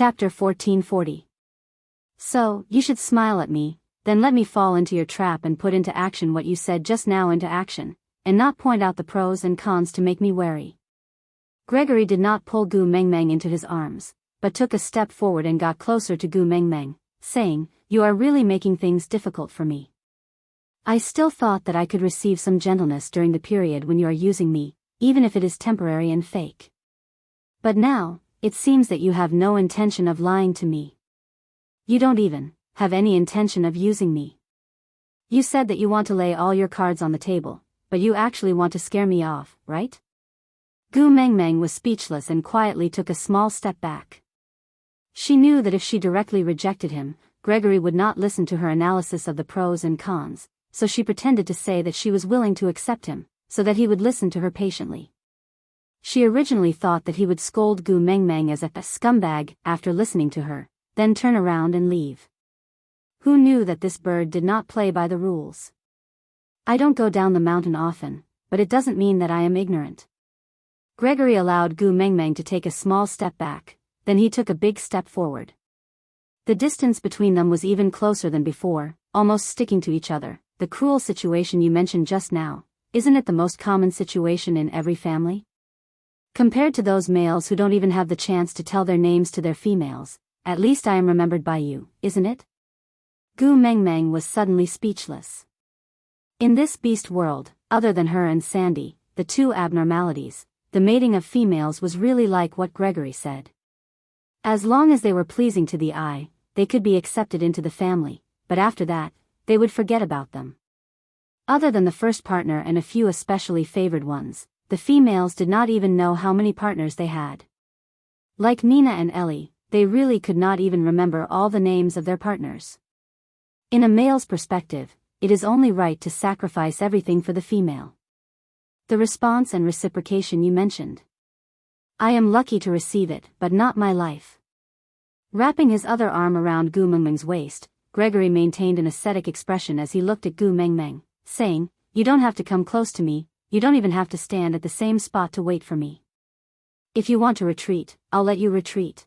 Chapter 1440. So, you should smile at me, then let me fall into your trap and put into action what you said just now into action, and not point out the pros and cons to make me wary. Gregory did not pull Gu Mengmeng into his arms, but took a step forward and got closer to Gu Mengmeng, saying, "You are really making things difficult for me. I still thought that I could receive some gentleness during the period when you are using me, even if it is temporary and fake. But now, it seems that you have no intention of lying to me. You don't even have any intention of using me. You said that you want to lay all your cards on the table, but you actually want to scare me off, right?" Gu Mengmeng was speechless and quietly took a small step back. She knew that if she directly rejected him, Gregory would not listen to her analysis of the pros and cons, so she pretended to say that she was willing to accept him, so that he would listen to her patiently. She originally thought that he would scold Gu Mengmeng as a scumbag after listening to her, then turn around and leave. Who knew that this bird did not play by the rules? "I don't go down the mountain often, but it doesn't mean that I am ignorant." Gregory allowed Gu Mengmeng to take a small step back, then he took a big step forward. The distance between them was even closer than before, almost sticking to each other. "The cruel situation you mentioned just now, isn't it the most common situation in every family? Compared to those males who don't even have the chance to tell their names to their females, at least I am remembered by you, isn't it?" Gu Mengmeng was suddenly speechless. In this beast world, other than her and Sandy, the two abnormalities, the mating of females was really like what Gregory said. As long as they were pleasing to the eye, they could be accepted into the family, but after that, they would forget about them. Other than the first partner and a few especially favored ones, the females did not even know how many partners they had. Like Nina and Ellie, they really could not even remember all the names of their partners. In a male's perspective, it is only right to sacrifice everything for the female. The response and reciprocation you mentioned. I am lucky to receive it, but not my life. Wrapping his other arm around Gu Mengmeng's waist, Gregory maintained an ascetic expression as he looked at Gu Mengmeng, saying, "You don't have to come close to me, you don't even have to stand at the same spot to wait for me. If you want to retreat, I'll let you retreat.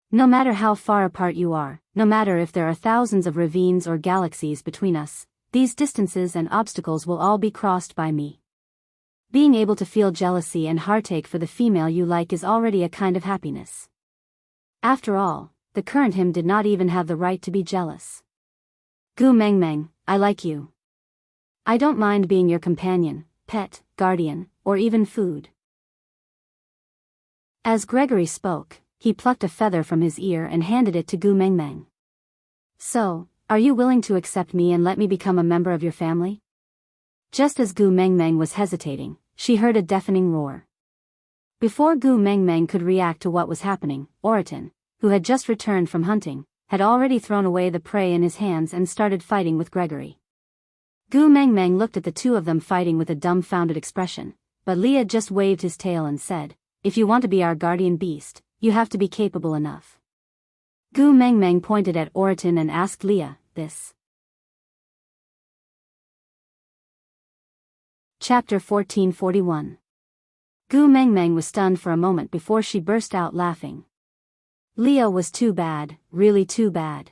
No matter how far apart you are, no matter if there are thousands of ravines or galaxies between us, these distances and obstacles will all be crossed by me." Being able to feel jealousy and heartache for the female you like is already a kind of happiness. After all, the current him did not even have the right to be jealous. "Gu Mengmeng, I like you. I don't mind being your companion, pet, guardian, or even food." As Gregory spoke, he plucked a feather from his ear and handed it to Gu Mengmeng. "So, are you willing to accept me and let me become a member of your family?" Just as Gu Mengmeng was hesitating, she heard a deafening roar. Before Gu Mengmeng could react to what was happening, Oriton, who had just returned from hunting, had already thrown away the prey in his hands and started fighting with Gregory. Gu Mengmeng looked at the two of them fighting with a dumbfounded expression, but Leah just waved his tail and said, "If you want to be our guardian beast, you have to be capable enough." Gu Mengmeng pointed at Oriton and asked Leah, "This?" Chapter 1441. Gu Mengmeng was stunned for a moment before she burst out laughing. Leah was too bad, really too bad.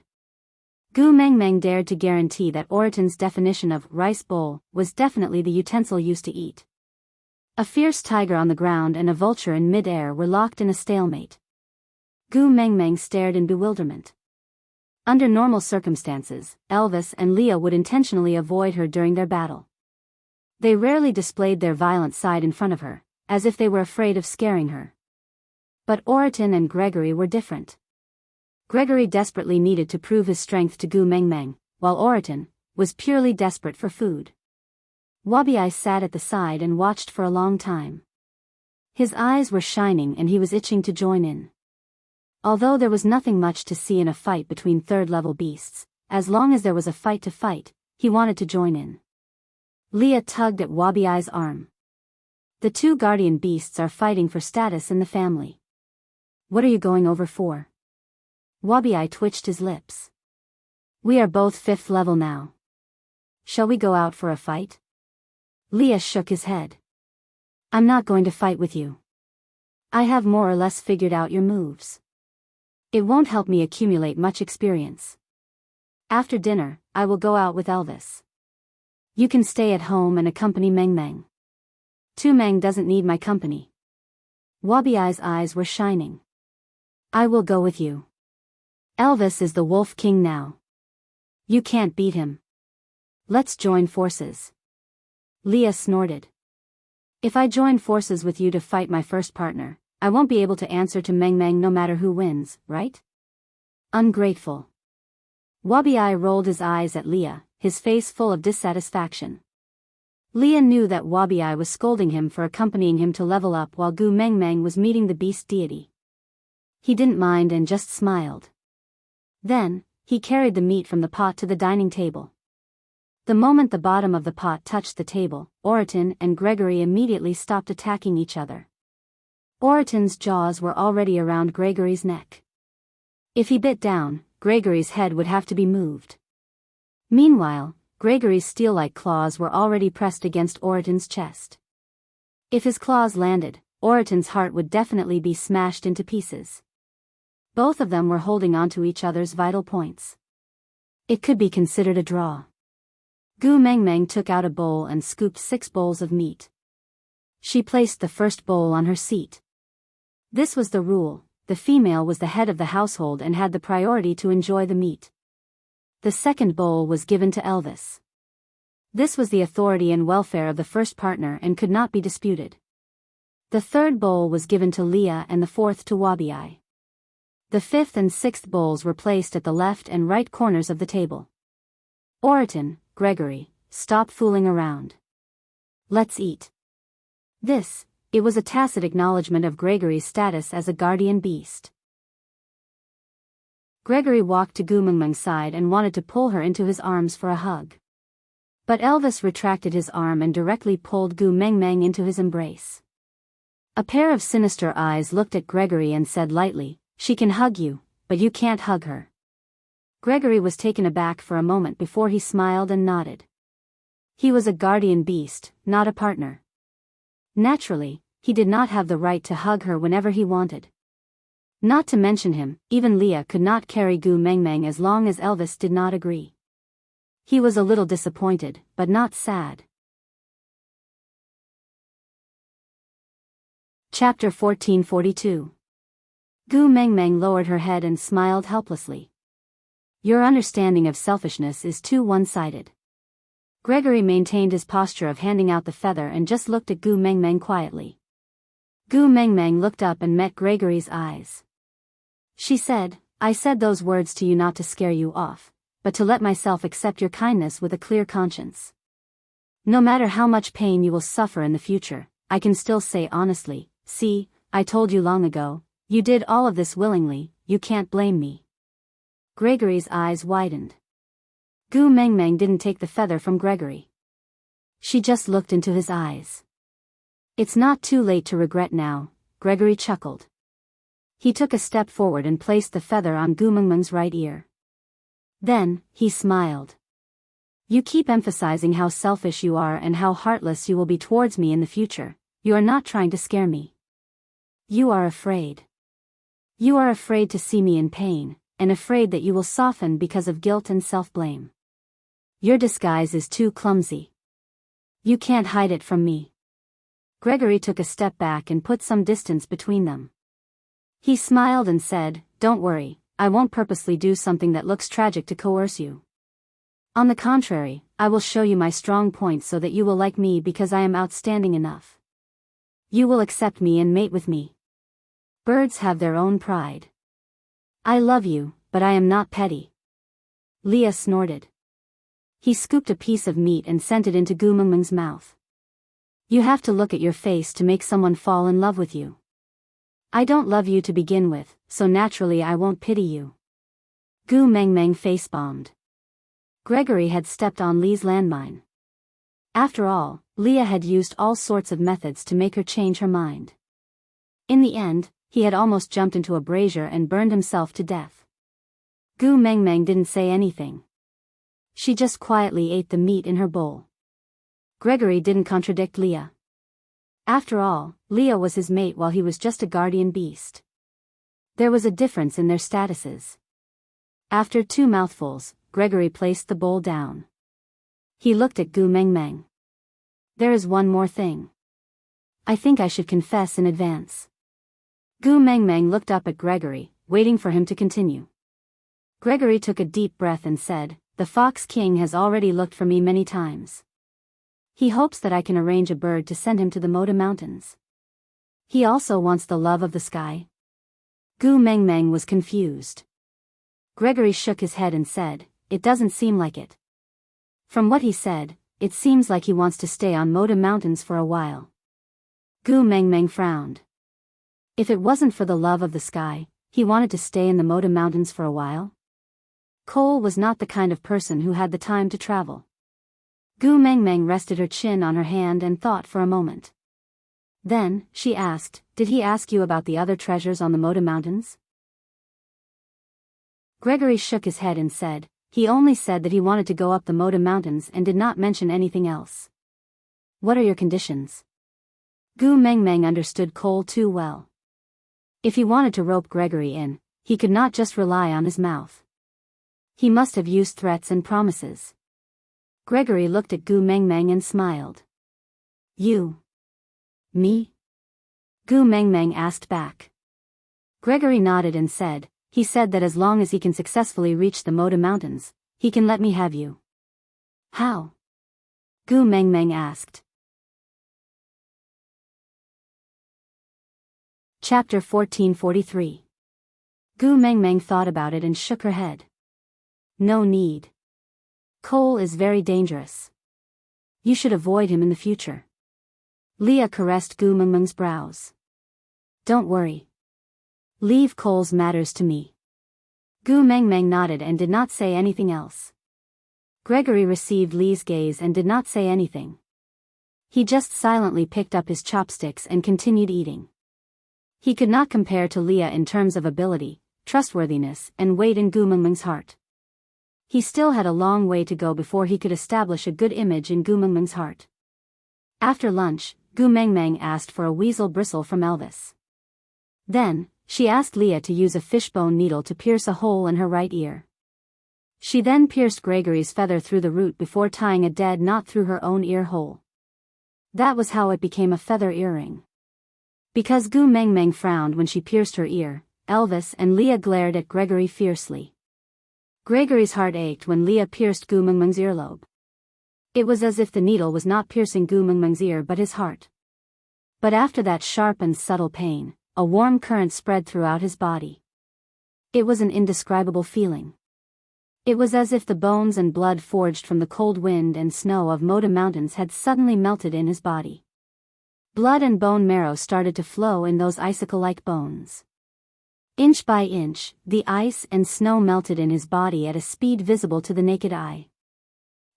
Gu Mengmeng dared to guarantee that Oriton's definition of rice bowl was definitely the utensil used to eat. A fierce tiger on the ground and a vulture in mid-air were locked in a stalemate. Gu Mengmeng stared in bewilderment. Under normal circumstances, Elvis and Leah would intentionally avoid her during their battle. They rarely displayed their violent side in front of her, as if they were afraid of scaring her. But Oriton and Gregory were different. Gregory desperately needed to prove his strength to Gu Mengmeng, while Oriton was purely desperate for food. Wabi sat at the side and watched for a long time. His eyes were shining and he was itching to join in. Although there was nothing much to see in a fight between third-level beasts, as long as there was a fight to fight, he wanted to join in. Leah tugged at Wabi's arm. "The two guardian beasts are fighting for status in the family. What are you going over for?" Wabi twitched his lips. "We are both 5th level now. Shall we go out for a fight?" Leah shook his head. "I'm not going to fight with you. I have more or less figured out your moves. It won't help me accumulate much experience. After dinner, I will go out with Elvis. You can stay at home and accompany Meng Meng. Tu Meng doesn't need my company. Wabiai's eyes were shining. I will go with you. Elvis is the Wolf King now. You can't beat him. Let's join forces. Leah snorted. If I join forces with you to fight my first partner, I won't be able to answer to Meng Meng no matter who wins, right? Ungrateful. Wabiai rolled his eyes at Leah, his face full of dissatisfaction. Leah knew that Wabiai was scolding him for accompanying him to level up while Gu Meng Meng was meeting the beast deity. He didn't mind and just smiled. Then, he carried the meat from the pot to the dining table. The moment the bottom of the pot touched the table, Oriton and Gregory immediately stopped attacking each other. Oriton's jaws were already around Gregory's neck. If he bit down, Gregory's head would have to be moved. Meanwhile, Gregory's steel-like claws were already pressed against Oriton's chest. If his claws landed, Oriton's heart would definitely be smashed into pieces. Both of them were holding onto each other's vital points. It could be considered a draw. Gu Meng Meng took out a bowl and scooped 6 bowls of meat. She placed the first bowl on her seat. This was the rule: the female was the head of the household and had the priority to enjoy the meat. The second bowl was given to Elvis. This was the authority and welfare of the first partner and could not be disputed. The third bowl was given to Leah and the fourth to Wabiai. The fifth and sixth bowls were placed at the left and right corners of the table. Oriton, Gregory, stop fooling around. Let's eat. It was a tacit acknowledgement of Gregory's status as a guardian beast. Gregory walked to Gu Meng Meng's side and wanted to pull her into his arms for a hug. But Elvis retracted his arm and directly pulled Gu Meng Meng into his embrace. A pair of sinister eyes looked at Gregory and said lightly, "She can hug you, but you can't hug her." Gregory was taken aback for a moment before he smiled and nodded. He was a guardian beast, not a partner. Naturally, he did not have the right to hug her whenever he wanted. Not to mention him, even Leah could not carry Gu Meng Meng as long as Elvis did not agree. He was a little disappointed, but not sad. Chapter 1442. Gu Meng Meng lowered her head and smiled helplessly. Your understanding of selfishness is too one-sided. Gregory maintained his posture of handing out the feather and just looked at Gu Meng Meng quietly. Gu Meng Meng looked up and met Gregory's eyes. She said, "I said those words to you not to scare you off, but to let myself accept your kindness with a clear conscience. No matter how much pain you will suffer in the future, I can still say honestly, see, I told you long ago, you did all of this willingly, you can't blame me." Gregory's eyes widened. Gu Meng Meng didn't take the feather from Gregory. She just looked into his eyes. It's not too late to regret now, Gregory chuckled. He took a step forward and placed the feather on Gu Meng Meng's right ear. Then, he smiled. You keep emphasizing how selfish you are and how heartless you will be towards me in the future. You are not trying to scare me. You are afraid. You are afraid to see me in pain, and afraid that you will soften because of guilt and self-blame. Your disguise is too clumsy. You can't hide it from me. Gregory took a step back and put some distance between them. He smiled and said, "Don't worry, I won't purposely do something that looks tragic to coerce you. On the contrary, I will show you my strong points so that you will like me because I am outstanding enough. You will accept me and mate with me. Birds have their own pride. I love you, but I am not petty." Leah snorted. He scooped a piece of meat and sent it into Gu Meng Meng's mouth. You have to look at your face to make someone fall in love with you. I don't love you to begin with, so naturally I won't pity you. Gu Meng Meng face-bombed. Gregory had stepped on Lee's landmine. After all, Leah had used all sorts of methods to make her change her mind. In the end, he had almost jumped into a brazier and burned himself to death. Gu Meng Meng didn't say anything. She just quietly ate the meat in her bowl. Gregory didn't contradict Leah. After all, Leah was his mate while he was just a guardian beast. There was a difference in their statuses. After 2 mouthfuls, Gregory placed the bowl down. He looked at Gu Mengmeng. There is one more thing. I think I should confess in advance. Gu Mengmeng looked up at Gregory, waiting for him to continue. Gregory took a deep breath and said, "The Fox King has already looked for me many times. He hopes that I can arrange a bird to send him to the Moda Mountains. He also wants the love of the sky." Gu Mengmeng was confused. Gregory shook his head and said, "It doesn't seem like it. From what he said, it seems like he wants to stay on Moda Mountains for a while." Gu Mengmeng frowned. If it wasn't for the love of the sky, he wanted to stay in the Moda Mountains for a while? Cole was not the kind of person who had the time to travel. Gu Mengmeng rested her chin on her hand and thought for a moment. Then, she asked, "Did he ask you about the other treasures on the Moda Mountains?" Gregory shook his head and said, "He only said that he wanted to go up the Moda Mountains and did not mention anything else." "What are your conditions?" Gu Mengmeng understood Cole too well. If he wanted to rope Gregory in, he could not just rely on his mouth. He must have used threats and promises. Gregory looked at Gu Mengmeng and smiled. "You? Me?" Gu Mengmeng asked back. Gregory nodded and said, "He said that as long as he can successfully reach the Moda Mountains, he can let me have you." "How?" Gu Mengmeng asked. Chapter 1443. Gu Mengmeng thought about it and shook her head. "No need. Cole is very dangerous. You should avoid him in the future." Leah caressed Gu Mengmeng's brows. "Don't worry. Leave Cole's matters to me." Gu Mengmeng nodded and did not say anything else. Gregory received Lee's gaze and did not say anything. He just silently picked up his chopsticks and continued eating. He could not compare to Leah in terms of ability, trustworthiness, and weight in Gu Mengmeng's heart. He still had a long way to go before he could establish a good image in Gu Mengmeng's heart. After lunch, Gu Mengmeng asked for a weasel bristle from Elvis. Then, she asked Leah to use a fishbone needle to pierce a hole in her right ear. She then pierced Gregory's feather through the root before tying a dead knot through her own ear hole. That was how it became a feather earring. Because Gu Mengmeng frowned when she pierced her ear, Elvis and Leah glared at Gregory fiercely. Gregory's heart ached when Leah pierced Gu Mengmeng's earlobe. It was as if the needle was not piercing Gu Mengmeng's ear but his heart. But after that sharp and subtle pain, a warm current spread throughout his body. It was an indescribable feeling. It was as if the bones and blood forged from the cold wind and snow of Moda Mountains had suddenly melted in his body. Blood and bone marrow started to flow in those icicle-like bones. Inch by inch, the ice and snow melted in his body at a speed visible to the naked eye.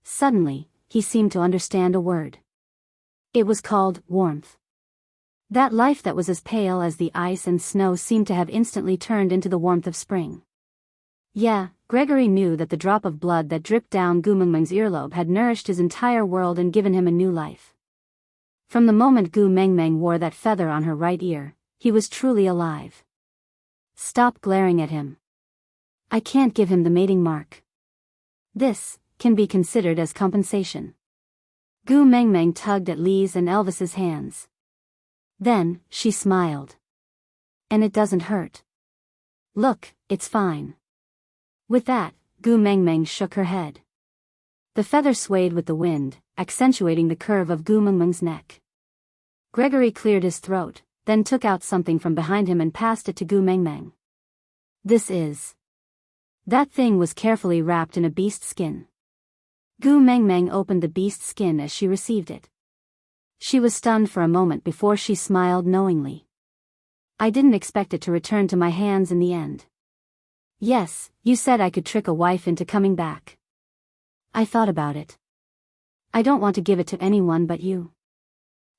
Suddenly, he seemed to understand a word. It was called warmth. That life that was as pale as the ice and snow seemed to have instantly turned into the warmth of spring. Yeah, Gregory knew that the drop of blood that dripped down Gu Mengmeng's earlobe had nourished his entire world and given him a new life. From the moment Gu Mengmeng wore that feather on her right ear, he was truly alive. Stop glaring at him. I can't give him the mating mark. This can be considered as compensation. Gu Mengmeng tugged at Lee's and Elvis's hands. Then, she smiled. And it doesn't hurt. Look, it's fine. With that, Gu Mengmeng shook her head. The feather swayed with the wind, accentuating the curve of Gu Mengmeng's neck. Gregory cleared his throat, then took out something from behind him and passed it to Gu Mengmeng. This is. That thing was carefully wrapped in a beast skin. Gu Mengmeng opened the beast skin as she received it. She was stunned for a moment before she smiled knowingly. I didn't expect it to return to my hands in the end. Yes, you said I could trick a wife into coming back. I thought about it. I don't want to give it to anyone but you.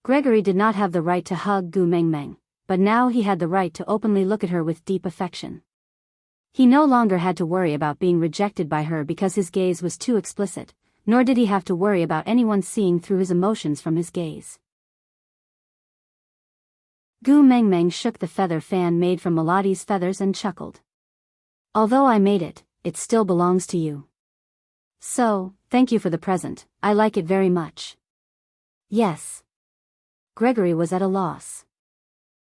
Gregory did not have the right to hug Gu Mengmeng, but now he had the right to openly look at her with deep affection. He no longer had to worry about being rejected by her because his gaze was too explicit, nor did he have to worry about anyone seeing through his emotions from his gaze. Gu Mengmeng shook the feather fan made from Melodi's feathers and chuckled. Although I made it, it still belongs to you. So, thank you for the present, I like it very much. Yes. Gregory was at a loss.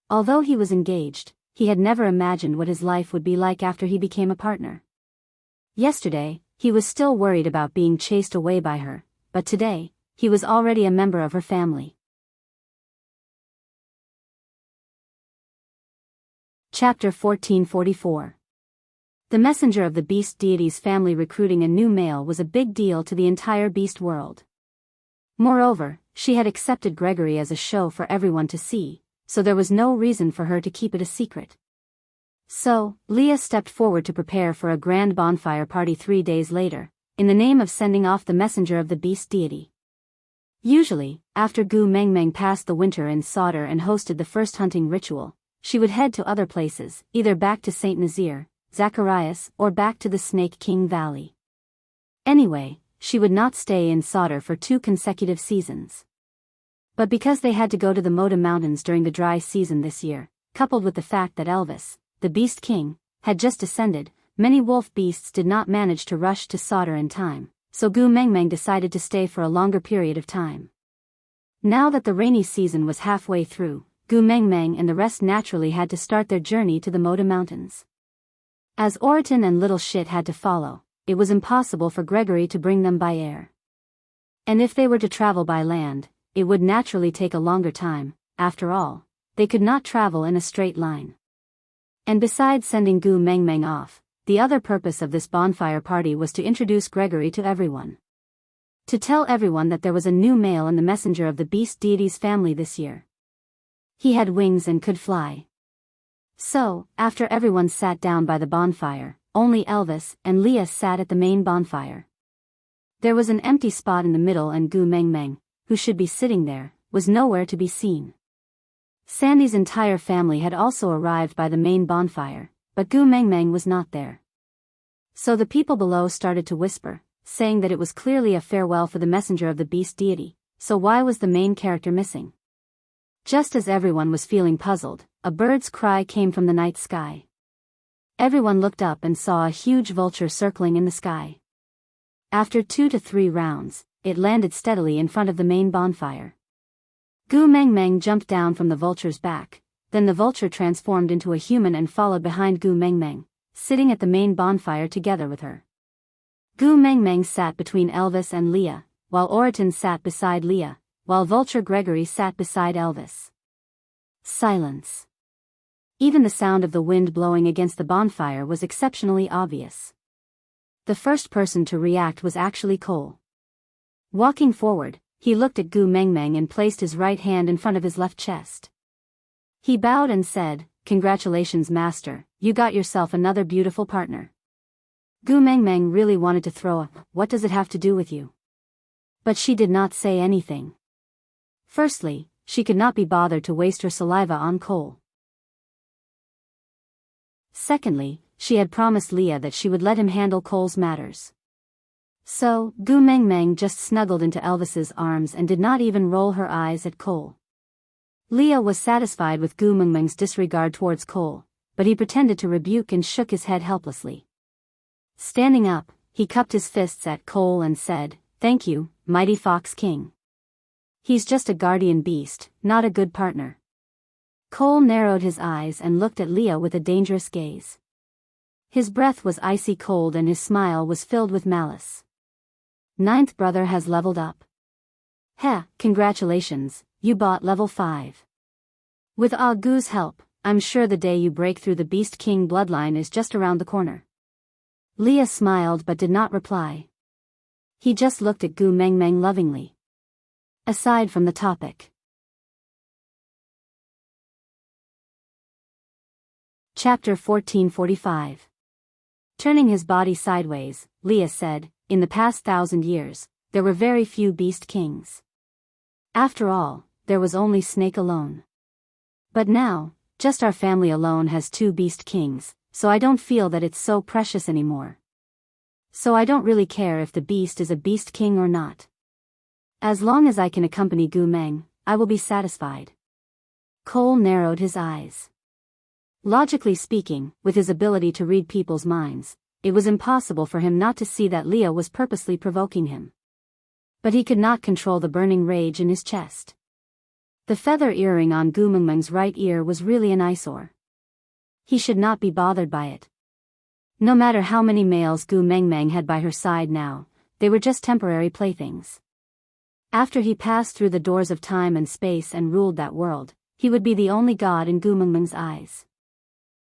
Although he was engaged, he had never imagined what his life would be like after he became a partner. Yesterday, he was still worried about being chased away by her, but today, he was already a member of her family. Chapter 1444. The messenger of the beast deity's family recruiting a new male was a big deal to the entire beast world. Moreover, she had accepted Gregory as a show for everyone to see, so there was no reason for her to keep it a secret. So, Leah stepped forward to prepare for a grand bonfire party 3 days later, in the name of sending off the messenger of the beast deity. Usually, after Gu Mengmeng passed the winter in Sauter and hosted the first hunting ritual, she would head to other places, either back to St. Nazir, Zacharias, or back to the Snake King Valley. Anyway, she would not stay in Sauter for 2 consecutive seasons. But because they had to go to the Moda Mountains during the dry season this year, coupled with the fact that Elvis, the Beast King, had just descended, many wolf beasts did not manage to rush to Sauter in time, so Gu Mengmeng decided to stay for a longer period of time. Now that the rainy season was halfway through, Gu Mengmeng and the rest naturally had to start their journey to the Moda Mountains. As Oriton and Little Shit had to follow, it was impossible for Gregory to bring them by air. And if they were to travel by land, it would naturally take a longer time. After all, they could not travel in a straight line. And besides sending Gu Mengmeng off, the other purpose of this bonfire party was to introduce Gregory to everyone. To tell everyone that there was a new male in the messenger of the beast deity's family this year. He had wings and could fly. So, after everyone sat down by the bonfire, only Elvis and Leah sat at the main bonfire. There was an empty spot in the middle and Gu Mengmeng, who should be sitting there, was nowhere to be seen. Sandy's entire family had also arrived by the main bonfire, but Gu Mengmeng was not there. So the people below started to whisper, saying that it was clearly a farewell for the messenger of the beast deity, so why was the main character missing? Just as everyone was feeling puzzled, a bird's cry came from the night sky. Everyone looked up and saw a huge vulture circling in the sky. After 2 to 3 rounds, it landed steadily in front of the main bonfire. Gu Mengmeng jumped down from the vulture's back, then the vulture transformed into a human and followed behind Gu Mengmeng, sitting at the main bonfire together with her. Gu Mengmeng sat between Elvis and Leah, while Oriton sat beside Leah, while Vulture Gregory sat beside Elvis. Silence. Even the sound of the wind blowing against the bonfire was exceptionally obvious. The first person to react was actually Cole. Walking forward, he looked at Gu Mengmeng and placed his right hand in front of his left chest. He bowed and said, "Congratulations, master, you got yourself another beautiful partner." Gu Mengmeng really wanted to throw a, "What does it have to do with you?" But she did not say anything. Firstly, she could not be bothered to waste her saliva on Cole. Secondly, she had promised Leah that she would let him handle Cole's matters. So, Gu Mengmeng just snuggled into Elvis's arms and did not even roll her eyes at Cole. Leah was satisfied with Gu Mengmeng's disregard towards Cole, but he pretended to rebuke and shook his head helplessly. Standing up, he cupped his fists at Cole and said, "Thank you, mighty Fox King. He's just a guardian beast, not a good partner." Cole narrowed his eyes and looked at Leah with a dangerous gaze. His breath was icy cold and his smile was filled with malice. "Ninth brother has leveled up. Heh, congratulations, you bought level 5. With Gu's help, I'm sure the day you break through the Beast King bloodline is just around the corner." Leah smiled but did not reply. He just looked at Gu Mengmeng lovingly. Aside from the topic. Chapter 1445. Turning his body sideways, Leah said, "In the past 1,000 years, there were very few beast kings. After all, there was only Snake alone. But now, just our family alone has 2 beast kings, so I don't feel that it's so precious anymore. So I don't really care if the beast is a beast king or not. As long as I can accompany Gu Meng, I will be satisfied." Cole narrowed his eyes. Logically speaking, with his ability to read people's minds, it was impossible for him not to see that Leah was purposely provoking him. But he could not control the burning rage in his chest. The feather earring on Gu Mengmeng's right ear was really an eyesore. He should not be bothered by it. No matter how many males Gu Mengmeng had by her side now, they were just temporary playthings. After he passed through the doors of time and space and ruled that world, he would be the only god in Gu Mengmeng's eyes.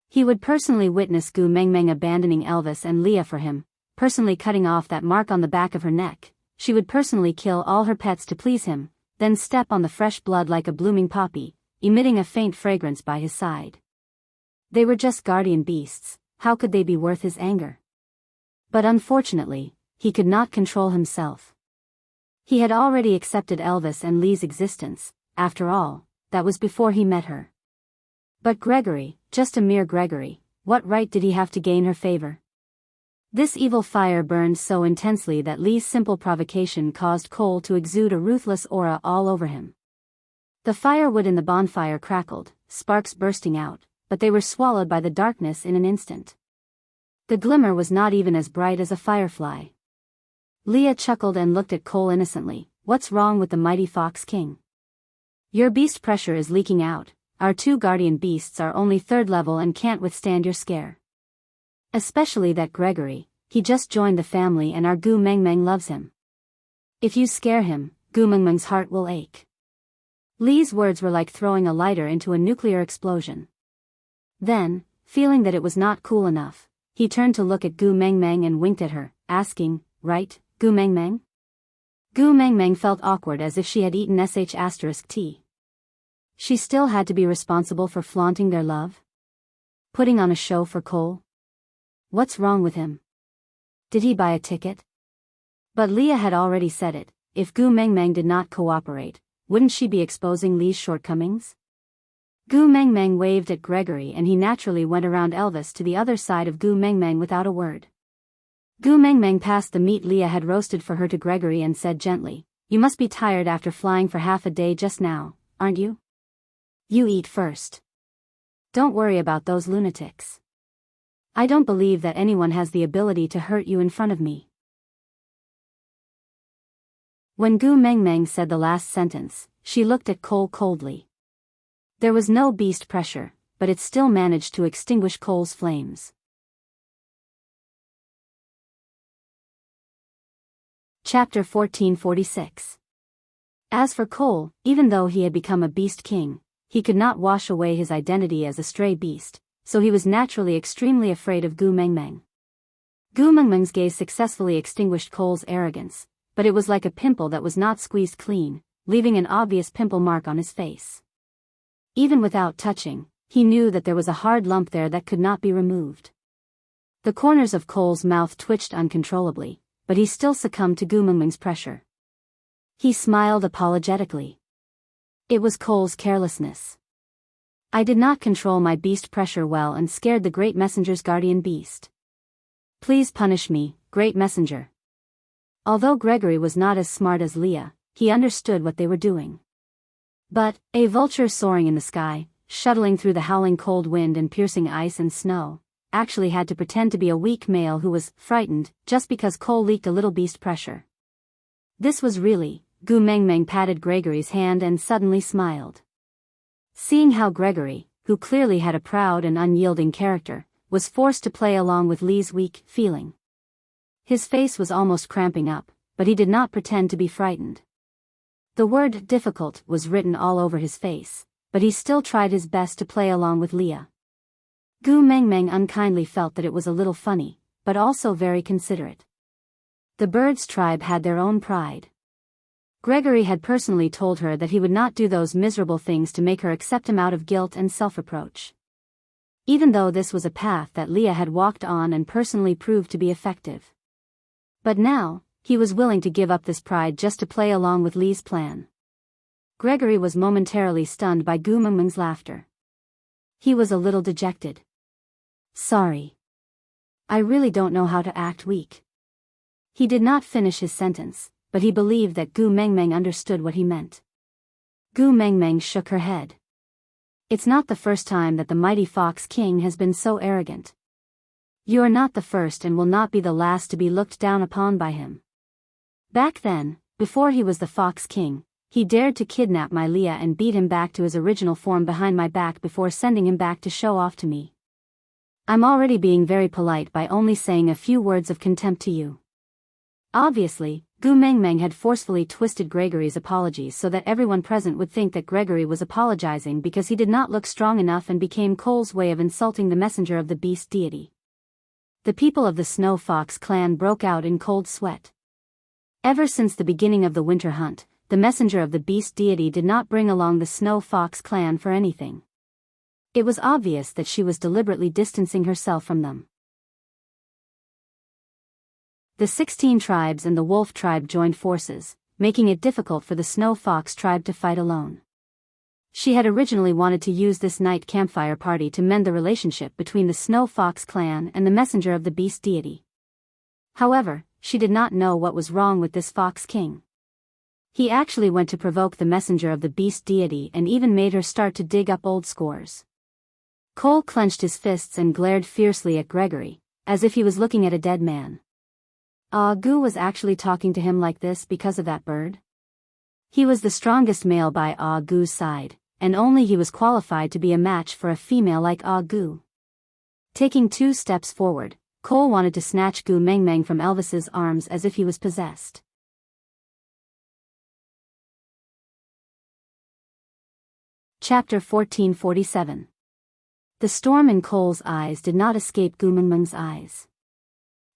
He would personally witness Gu Mengmeng abandoning Elvis and Leah for him, personally cutting off that mark on the back of her neck. She would personally kill all her pets to please him, then step on the fresh blood like a blooming poppy, emitting a faint fragrance by his side. They were just guardian beasts, how could they be worth his anger? But unfortunately, he could not control himself. He had already accepted Elvis and Lee's existence, after all, that was before he met her. But Gregory, just a mere Gregory, what right did he have to gain her favor? This evil fire burned so intensely that Lee's simple provocation caused Cole to exude a ruthless aura all over him. The firewood in the bonfire crackled, sparks bursting out, but they were swallowed by the darkness in an instant. The glimmer was not even as bright as a firefly. Leah chuckled and looked at Cole innocently. What's wrong with the mighty Fox King? Your beast pressure is leaking out. Our two guardian beasts are only third level and can't withstand your scare. Especially that Gregory, he just joined the family and our Gu Mengmeng loves him. If you scare him, Gu Mengmeng's heart will ache. Lee's words were like throwing a lighter into a nuclear explosion. Then, feeling that it was not cool enough, he turned to look at Gu Mengmeng and winked at her, asking, right, Gu Mengmeng? Gu Mengmeng felt awkward as if she had eaten **T. She still had to be responsible for flaunting their love? Putting on a show for Cole? What's wrong with him? Did he buy a ticket? But Leah had already said it, if Gu Mengmeng did not cooperate, wouldn't she be exposing Lee's shortcomings? Gu Mengmeng waved at Gregory and he naturally went around Elvis to the other side of Gu Mengmeng without a word. Gu Mengmeng passed the meat Leah had roasted for her to Gregory and said gently, you must be tired after flying for half a day just now, aren't you? You eat first. Don't worry about those lunatics. I don't believe that anyone has the ability to hurt you in front of me. When Gu Mengmeng said the last sentence, she looked at Cole coldly. There was no beast pressure, but it still managed to extinguish Cole's flames. Chapter 1446. As for Cole, even though he had become a beast king, he could not wash away his identity as a stray beast, so he was naturally extremely afraid of Gu Mengmeng. Gu Mengmeng's gaze successfully extinguished Cole's arrogance, but it was like a pimple that was not squeezed clean, leaving an obvious pimple mark on his face. Even without touching, he knew that there was a hard lump there that could not be removed. The corners of Cole's mouth twitched uncontrollably, but he still succumbed to Gu Mengmeng's pressure. He smiled apologetically. It was Cole's carelessness. I did not control my beast pressure well and scared the great messenger's guardian beast. Please punish me, great messenger. Although Gregory was not as smart as Leah, he understood what they were doing. But, a vulture soaring in the sky, shuttling through the howling cold wind and piercing ice and snow, actually had to pretend to be a weak male who was frightened just because Cole leaked a little beast pressure. This was really, Gu Mengmeng patted Gregory's hand and suddenly smiled. Seeing how Gregory, who clearly had a proud and unyielding character, was forced to play along with Lee's weak feeling. His face was almost cramping up, but he did not pretend to be frightened. The word difficult was written all over his face, but he still tried his best to play along with Leah. Gu Mengmeng unkindly felt that it was a little funny, but also very considerate. The birds' tribe had their own pride. Gregory had personally told her that he would not do those miserable things to make her accept him out of guilt and self-reproach. Even though this was a path that Leah had walked on and personally proved to be effective. But now, he was willing to give up this pride just to play along with Lee's plan. Gregory was momentarily stunned by Gu Mengmeng's laughter. He was a little dejected. Sorry. I really don't know how to act weak. He did not finish his sentence, but he believed that Gu Mengmeng understood what he meant. Gu Mengmeng shook her head. It's not the first time that the mighty Fox King has been so arrogant. You are not the first and will not be the last to be looked down upon by him. Back then, before he was the Fox King, he dared to kidnap my Leah and beat him back to his original form behind my back before sending him back to show off to me. I'm already being very polite by only saying a few words of contempt to you. Obviously, Gu Mengmeng had forcefully twisted Gregory's apologies so that everyone present would think that Gregory was apologizing because he did not look strong enough, and became Cole's way of insulting the messenger of the beast deity. The people of the Snow Fox clan broke out in cold sweat. Ever since the beginning of the winter hunt, the messenger of the beast deity did not bring along the Snow Fox clan for anything. It was obvious that she was deliberately distancing herself from them. The 16 tribes and the Wolf tribe joined forces, making it difficult for the Snow Fox tribe to fight alone. She had originally wanted to use this night campfire party to mend the relationship between the Snow Fox clan and the messenger of the beast deity. However, she did not know what was wrong with this Fox King. He actually went to provoke the messenger of the beast deity and even made her start to dig up old scores. Cole clenched his fists and glared fiercely at Gregory, as if he was looking at a dead man. Gu was actually talking to him like this because of that bird? He was the strongest male by Gu's side, and only he was qualified to be a match for a female like Gu. Taking 2 steps forward, Cole wanted to snatch Gu Mengmeng from Elvis's arms as if he was possessed. Chapter 1447. The storm in Cole's eyes did not escape Gu Mengmeng's eyes.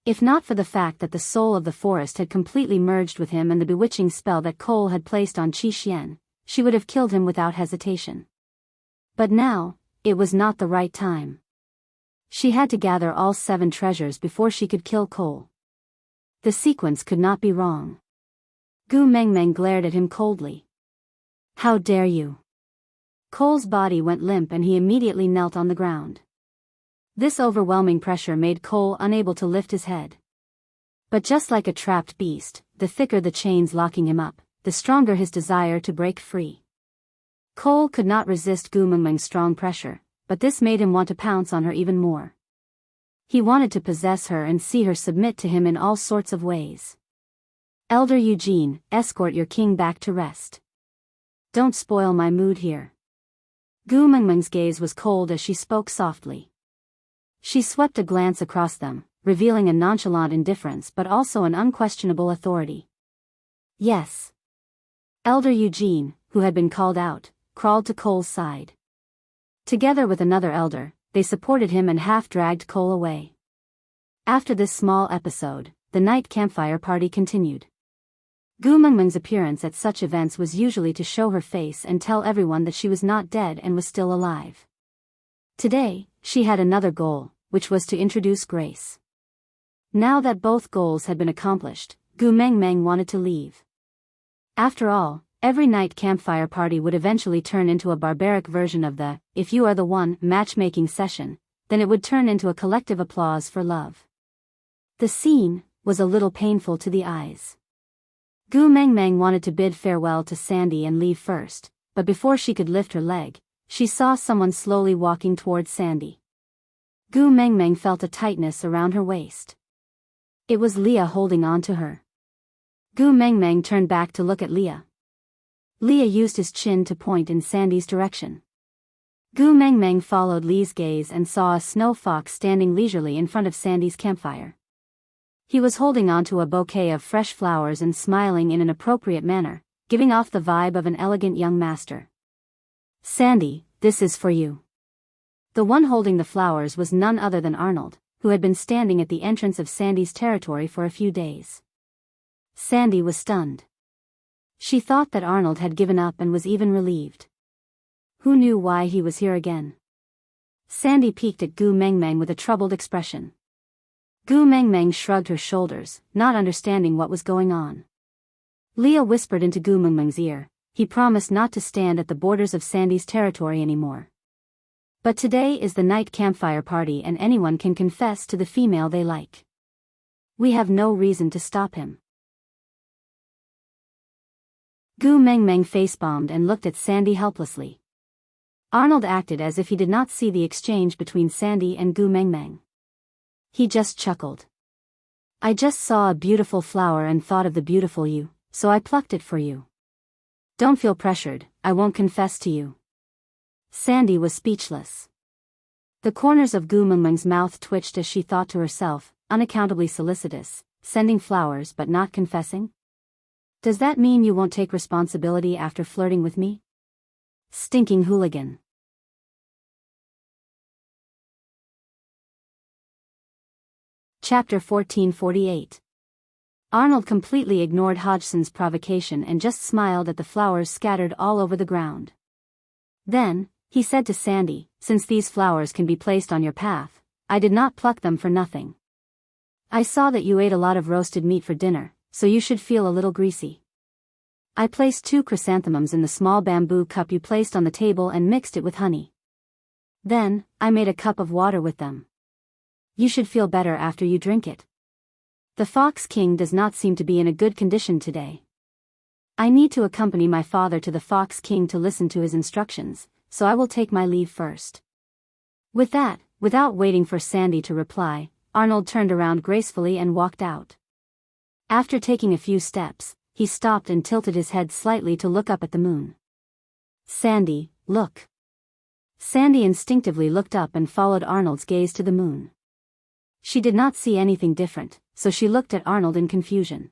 If not for the fact that the soul of the forest had completely merged with him and the bewitching spell that Cole had placed on Qi Xian, she would have killed him without hesitation. But now, it was not the right time. She had to gather all 7 treasures before she could kill Cole. The sequence could not be wrong. Gu Mengmeng glared at him coldly. How dare you? Cole's body went limp and he immediately knelt on the ground. This overwhelming pressure made Cole unable to lift his head. But just like a trapped beast, the thicker the chains locking him up, the stronger his desire to break free. Cole could not resist Gu Mengmeng's strong pressure, but this made him want to pounce on her even more. He wanted to possess her and see her submit to him in all sorts of ways. Elder Eugene, escort your king back to rest. Don't spoil my mood here. Gu Mengmeng's gaze was cold as she spoke softly. She swept a glance across them, revealing a nonchalant indifference but also an unquestionable authority. Yes. Elder Eugene, who had been called out, crawled to Cole's side. Together with another elder, they supported him and half-dragged Cole away. After this small episode, the night campfire party continued. Gu Mengmeng's appearance at such events was usually to show her face and tell everyone that she was not dead and was still alive. Today, she had another goal, which was to introduce Grace. Now that both goals had been accomplished, Gu Mengmeng wanted to leave. After all, every night campfire party would eventually turn into a barbaric version of the "if you are the one" matchmaking session, then it would turn into a collective applause for love. The scene was a little painful to the eyes. Gu Mengmeng wanted to bid farewell to Sandy and leave first, but before she could lift her leg, she saw someone slowly walking towards Sandy. Gu Mengmeng felt a tightness around her waist. It was Leah holding on to her. Gu Mengmeng turned back to look at Leah. Leah used his chin to point in Sandy's direction. Gu Mengmeng followed Lee's gaze and saw a snow fox standing leisurely in front of Sandy's campfire. He was holding onto a bouquet of fresh flowers and smiling in an appropriate manner, giving off the vibe of an elegant young master. Sandy, this is for you. The one holding the flowers was none other than Arnold, who had been standing at the entrance of Sandy's territory for a few days. Sandy was stunned. She thought that Arnold had given up and was even relieved. Who knew why he was here again? Sandy peeked at Gu Mengmeng with a troubled expression. Gu Mengmeng shrugged her shoulders, not understanding what was going on. Leah whispered into Gu Mengmeng's ear, he promised not to stand at the borders of Sandy's territory anymore. But today is the night campfire party and anyone can confess to the female they like. We have no reason to stop him. Gu Mengmeng face-bombed and looked at Sandy helplessly. Arnold acted as if he did not see the exchange between Sandy and Gu Mengmeng. He just chuckled. I just saw a beautiful flower and thought of the beautiful you, so I plucked it for you. Don't feel pressured, I won't confess to you. Sandy was speechless. The corners of Gu Mengmeng's mouth twitched as she thought to herself, unaccountably solicitous, sending flowers but not confessing? Does that mean you won't take responsibility after flirting with me? Stinking hooligan. Chapter 1448. Arnold completely ignored Hodgson's provocation and just smiled at the flowers scattered all over the ground. Then, he said to Sandy, since these flowers can be placed on your path, I did not pluck them for nothing. I saw that you ate a lot of roasted meat for dinner, so you should feel a little greasy. I placed 2 chrysanthemums in the small bamboo cup you placed on the table and mixed it with honey. Then, I made a cup of water with them. You should feel better after you drink it. The Fox King does not seem to be in a good condition today. I need to accompany my father to the Fox King to listen to his instructions, so I will take my leave first. With that, without waiting for Sandy to reply, Arnold turned around gracefully and walked out. After taking a few steps, he stopped and tilted his head slightly to look up at the moon. Sandy, look. Sandy instinctively looked up and followed Arnold's gaze to the moon. She did not see anything different, so she looked at Arnold in confusion.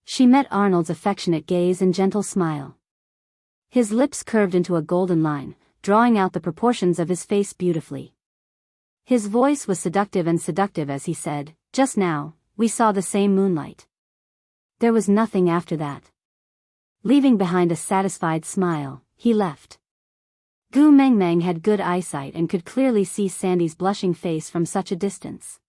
She met Arnold's affectionate gaze and gentle smile. His lips curved into a golden line, drawing out the proportions of his face beautifully. His voice was seductive as he said, just now, we saw the same moonlight. There was nothing after that. Leaving behind a satisfied smile, he left. Gu Mengmeng had good eyesight and could clearly see Sandy's blushing face from such a distance.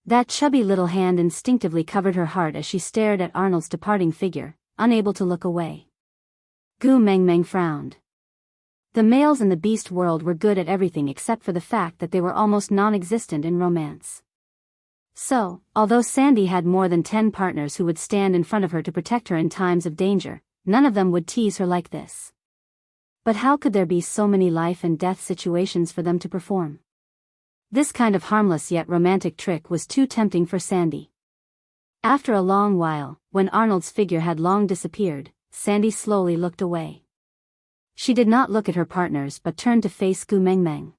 That chubby little hand instinctively covered her heart as she stared at Arnold's departing figure, unable to look away. Gu Mengmeng frowned. The males in the beast world were good at everything except for the fact that they were almost non-existent in romance. So, although Sandy had more than 10 partners who would stand in front of her to protect her in times of danger, none of them would tease her like this. But how could there be so many life and death situations for them to perform? This kind of harmless yet romantic trick was too tempting for Sandy. After a long while, when Arnold's figure had long disappeared, Sandy slowly looked away. She did not look at her partners but turned to face Gu Mengmeng.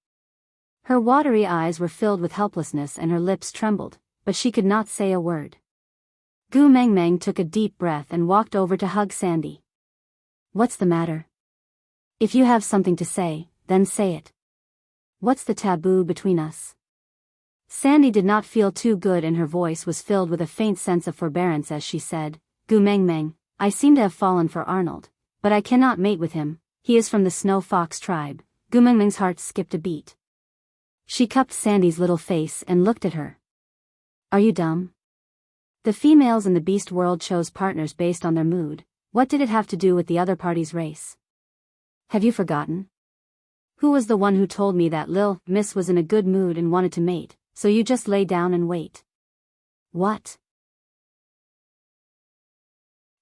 Her watery eyes were filled with helplessness and her lips trembled, but she could not say a word. Gu Mengmeng took a deep breath and walked over to hug Sandy. What's the matter? If you have something to say, then say it. What's the taboo between us? Sandy did not feel too good and her voice was filled with a faint sense of forbearance as she said, Gu Mengmeng, I seem to have fallen for Arnold, but I cannot mate with him, he is from the Snow Fox tribe. Gu Mengmeng's heart skipped a beat. She cupped Sandy's little face and looked at her. Are you dumb? The females in the beast world chose partners based on their mood. What did it have to do with the other party's race? Have you forgotten? Who was the one who told me that Lil Miss was in a good mood and wanted to mate, so you just lay down and wait? What?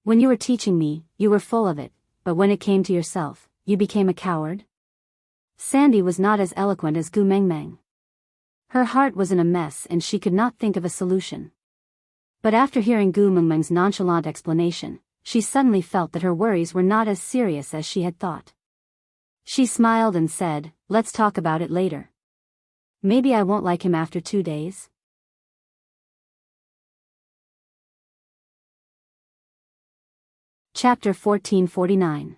When you were teaching me, you were full of it, but when it came to yourself, you became a coward? Sandy was not as eloquent as Gu Mengmeng. Her heart was in a mess and she could not think of a solution. But after hearing Gu Mengmeng's nonchalant explanation, she suddenly felt that her worries were not as serious as she had thought. She smiled and said, let's talk about it later. Maybe I won't like him after 2 days. Chapter 1449.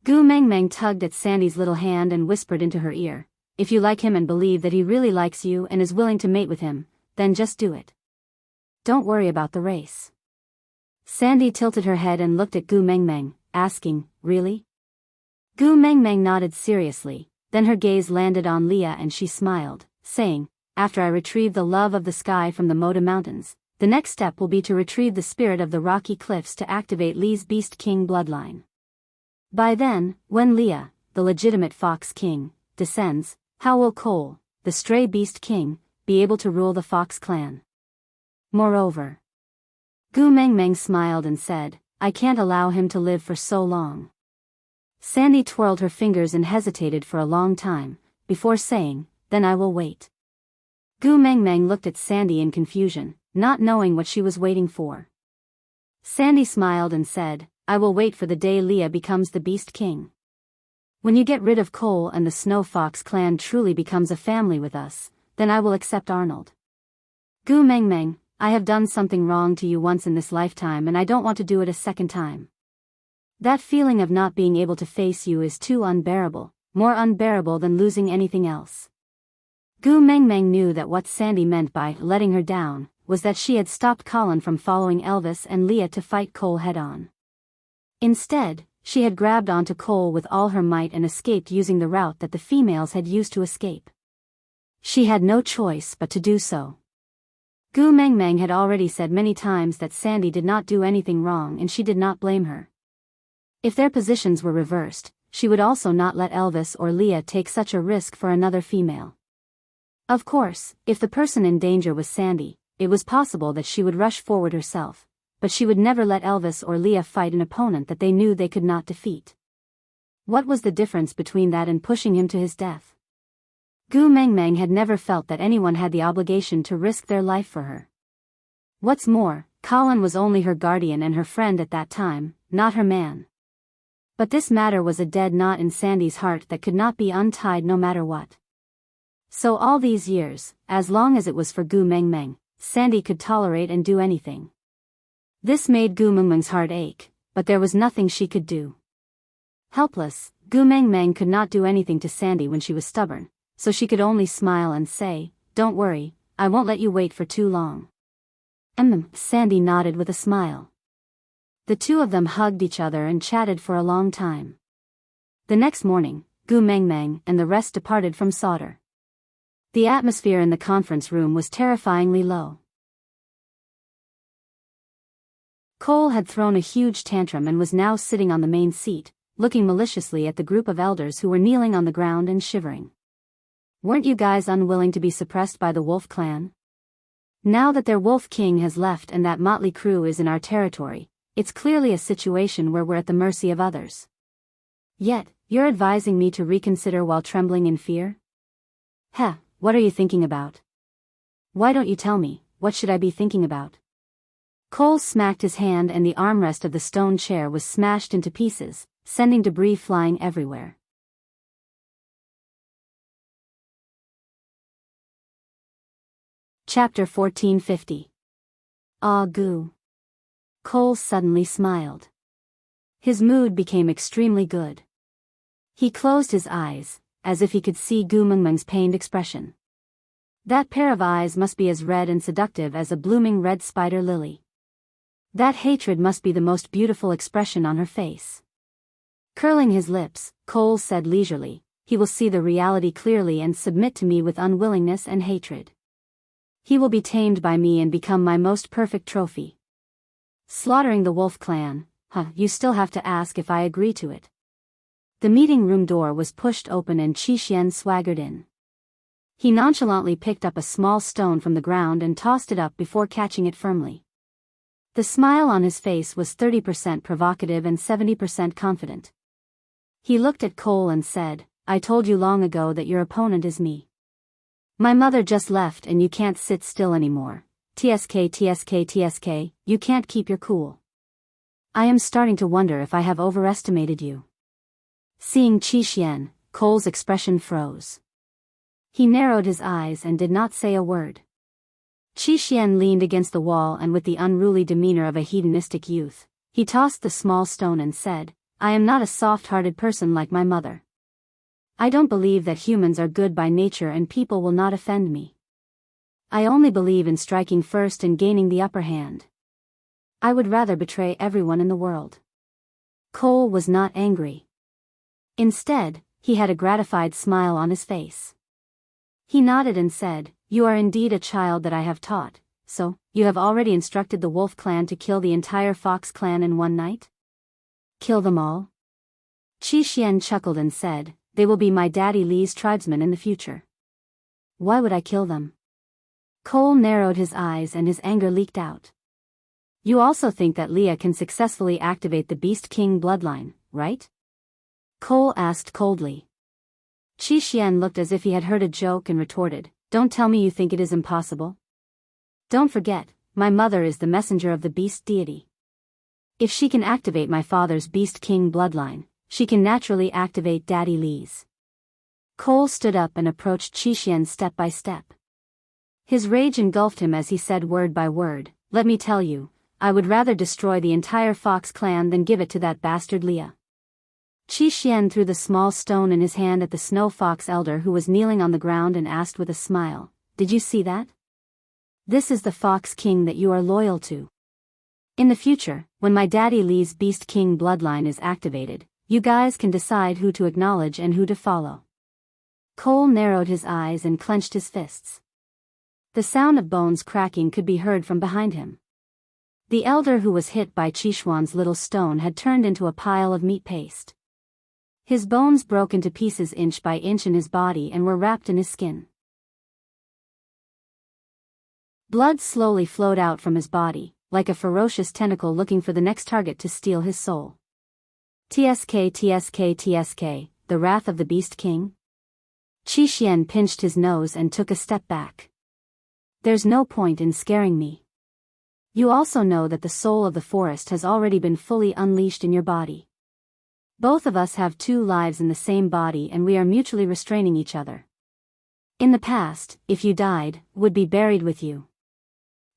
Gu Mengmeng tugged at Sandy's little hand and whispered into her ear, if you like him and believe that he really likes you and is willing to mate with him, then just do it. Don't worry about the race. Sandy tilted her head and looked at Gu Mengmeng, asking, really? Gu Mengmeng nodded seriously, then her gaze landed on Leah and she smiled, saying, after I retrieve the love of the sky from the Moda Mountains, the next step will be to retrieve the spirit of the rocky cliffs to activate Lee's Beast King bloodline. By then, when Leah, the legitimate Fox King, descends, how will Cole, the stray Beast King, be able to rule the Fox clan? Moreover, Gu Mengmeng smiled and said, I can't allow him to live for so long. Sandy twirled her fingers and hesitated for a long time, before saying, "Then I will wait." Gu Mengmeng looked at Sandy in confusion, not knowing what she was waiting for. Sandy smiled and said, "I will wait for the day Leah becomes the Beast King. When you get rid of Cole and the Snow Fox clan truly becomes a family with us, then I will accept Arnold. Gu Mengmeng, I have done something wrong to you once in this lifetime and I don't want to do it a second time. That feeling of not being able to face you is too unbearable, more unbearable than losing anything else." Gu Mengmeng knew that what Sandy meant by letting her down was that she had stopped Colin from following Elvis and Leah to fight Cole head-on. Instead, she had grabbed onto Cole with all her might and escaped using the route that the females had used to escape. She had no choice but to do so. Gu Mengmeng had already said many times that Sandy did not do anything wrong and she did not blame her. If their positions were reversed, she would also not let Elvis or Leah take such a risk for another female. Of course, if the person in danger was Sandy, it was possible that she would rush forward herself, but she would never let Elvis or Leah fight an opponent that they knew they could not defeat. What was the difference between that and pushing him to his death? Gu Mengmeng had never felt that anyone had the obligation to risk their life for her. What's more, Colin was only her guardian and her friend at that time, not her man. But this matter was a dead knot in Sandy's heart that could not be untied no matter what. So all these years, as long as it was for Gu Mengmeng, Sandy could tolerate and do anything. This made Gu Mengmeng's heart ache, but there was nothing she could do. Helpless, Gu Mengmeng could not do anything to Sandy when she was stubborn, so she could only smile and say, "Don't worry, I won't let you wait for too long." Sandy nodded with a smile. The two of them hugged each other and chatted for a long time. The next morning, Gu Mengmeng and the rest departed from Sauter. The atmosphere in the conference room was terrifyingly low. Cole had thrown a huge tantrum and was now sitting on the main seat, looking maliciously at the group of elders who were kneeling on the ground and shivering. "Weren't you guys unwilling to be suppressed by the Wolf clan? Now that their Wolf King has left and that motley crew is in our territory, it's clearly a situation where we're at the mercy of others. Yet, you're advising me to reconsider while trembling in fear? Heh, what are you thinking about? Why don't you tell me, what should I be thinking about?" Cole smacked his hand and the armrest of the stone chair was smashed into pieces, sending debris flying everywhere. Chapter 1450. Ah Gu. Cole suddenly smiled. His mood became extremely good. He closed his eyes, as if he could see Gu Mengmeng's pained expression. That pair of eyes must be as red and seductive as a blooming red spider lily. That hatred must be the most beautiful expression on her face. Curling his lips, Cole said leisurely, "He will see the reality clearly and submit to me with unwillingness and hatred. He will be tamed by me and become my most perfect trophy. Slaughtering the Wolf clan, you still have to ask if I agree to it." The meeting room door was pushed open and Qi Xian swaggered in. He nonchalantly picked up a small stone from the ground and tossed it up before catching it firmly. The smile on his face was 30% provocative and 70% confident. He looked at Cole and said, "I told you long ago that your opponent is me. My mother just left and you can't sit still anymore. TSK, you can't keep your cool. I am starting to wonder if I have overestimated you." Seeing Qi Xian, Cole's expression froze. He narrowed his eyes and did not say a word. Qi Xian leaned against the wall and with the unruly demeanor of a hedonistic youth, he tossed the small stone and said, "I am not a soft-hearted person like my mother. I don't believe that humans are good by nature and people will not offend me. I only believe in striking first and gaining the upper hand. I would rather betray everyone in the world." Cole was not angry. Instead, he had a gratified smile on his face. He nodded and said, "You are indeed a child that I have taught, so, you have already instructed the Wolf clan to kill the entire Fox clan in one night? Kill them all?" Qi Xian chuckled and said, "They will be my daddy Li's tribesmen in the future." "Why would I kill them?" Cole narrowed his eyes and his anger leaked out. "You also think that Leah can successfully activate the Beast King bloodline, right?" Cole asked coldly. Qi Xian looked as if he had heard a joke and retorted, "Don't tell me you think it is impossible? Don't forget, my mother is the messenger of the beast deity. If she can activate my father's Beast King bloodline, she can naturally activate Daddy Li's." Cole stood up and approached Qi Xian step by step. His rage engulfed him as he said word by word, "Let me tell you, I would rather destroy the entire Fox clan than give it to that bastard Leah." Qi Xian threw the small stone in his hand at the Snow Fox elder who was kneeling on the ground and asked with a smile, "Did you see that? This is the Fox King that you are loyal to. In the future, when my Daddy Li's Beast King bloodline is activated, you guys can decide who to acknowledge and who to follow." Cole narrowed his eyes and clenched his fists. The sound of bones cracking could be heard from behind him. The elder who was hit by Qishuan's little stone had turned into a pile of meat paste. His bones broke into pieces inch by inch in his body and were wrapped in his skin. Blood slowly flowed out from his body, like a ferocious tentacle looking for the next target to steal his soul. "TSK, TSK, TSK, the wrath of the Beast King?" Qi Xian pinched his nose and took a step back. "There's no point in scaring me. You also know that the soul of the forest has already been fully unleashed in your body. Both of us have two lives in the same body and we are mutually restraining each other. In the past, if you died, would be buried with you.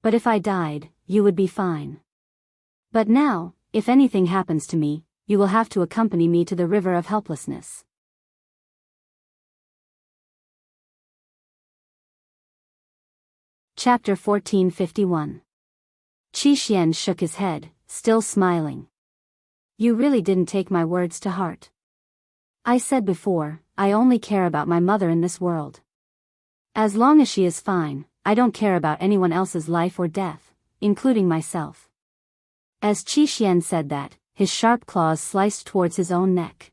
But if I died, you would be fine. But now, if anything happens to me, you will have to accompany me to the river of helplessness." Chapter 1451. Qi Xian shook his head, still smiling. "You really didn't take my words to heart. I said before, I only care about my mother in this world. As long as she is fine, I don't care about anyone else's life or death, including myself." As Qi Xian said that, his sharp claws sliced towards his own neck.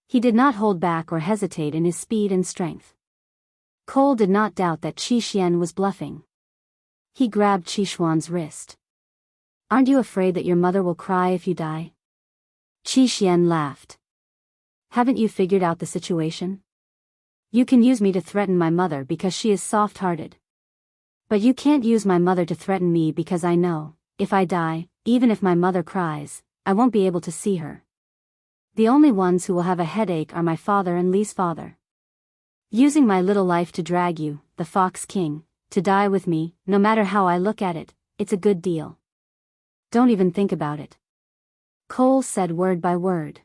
He did not hold back or hesitate in his speed and strength. Cole did not doubt that Qi Xian was bluffing. He grabbed Qishuan's wrist. "Aren't you afraid that your mother will cry if you die?" Qi Xian laughed. "Haven't you figured out the situation? You can use me to threaten my mother because she is soft-hearted. But you can't use my mother to threaten me because I know, if I die, even if my mother cries, I won't be able to see her. The only ones who will have a headache are my father and Li's father. Using my little life to drag you, the Fox King, to die with me, no matter how I look at it, it's a good deal. Don't even think about it." Cole said word by word.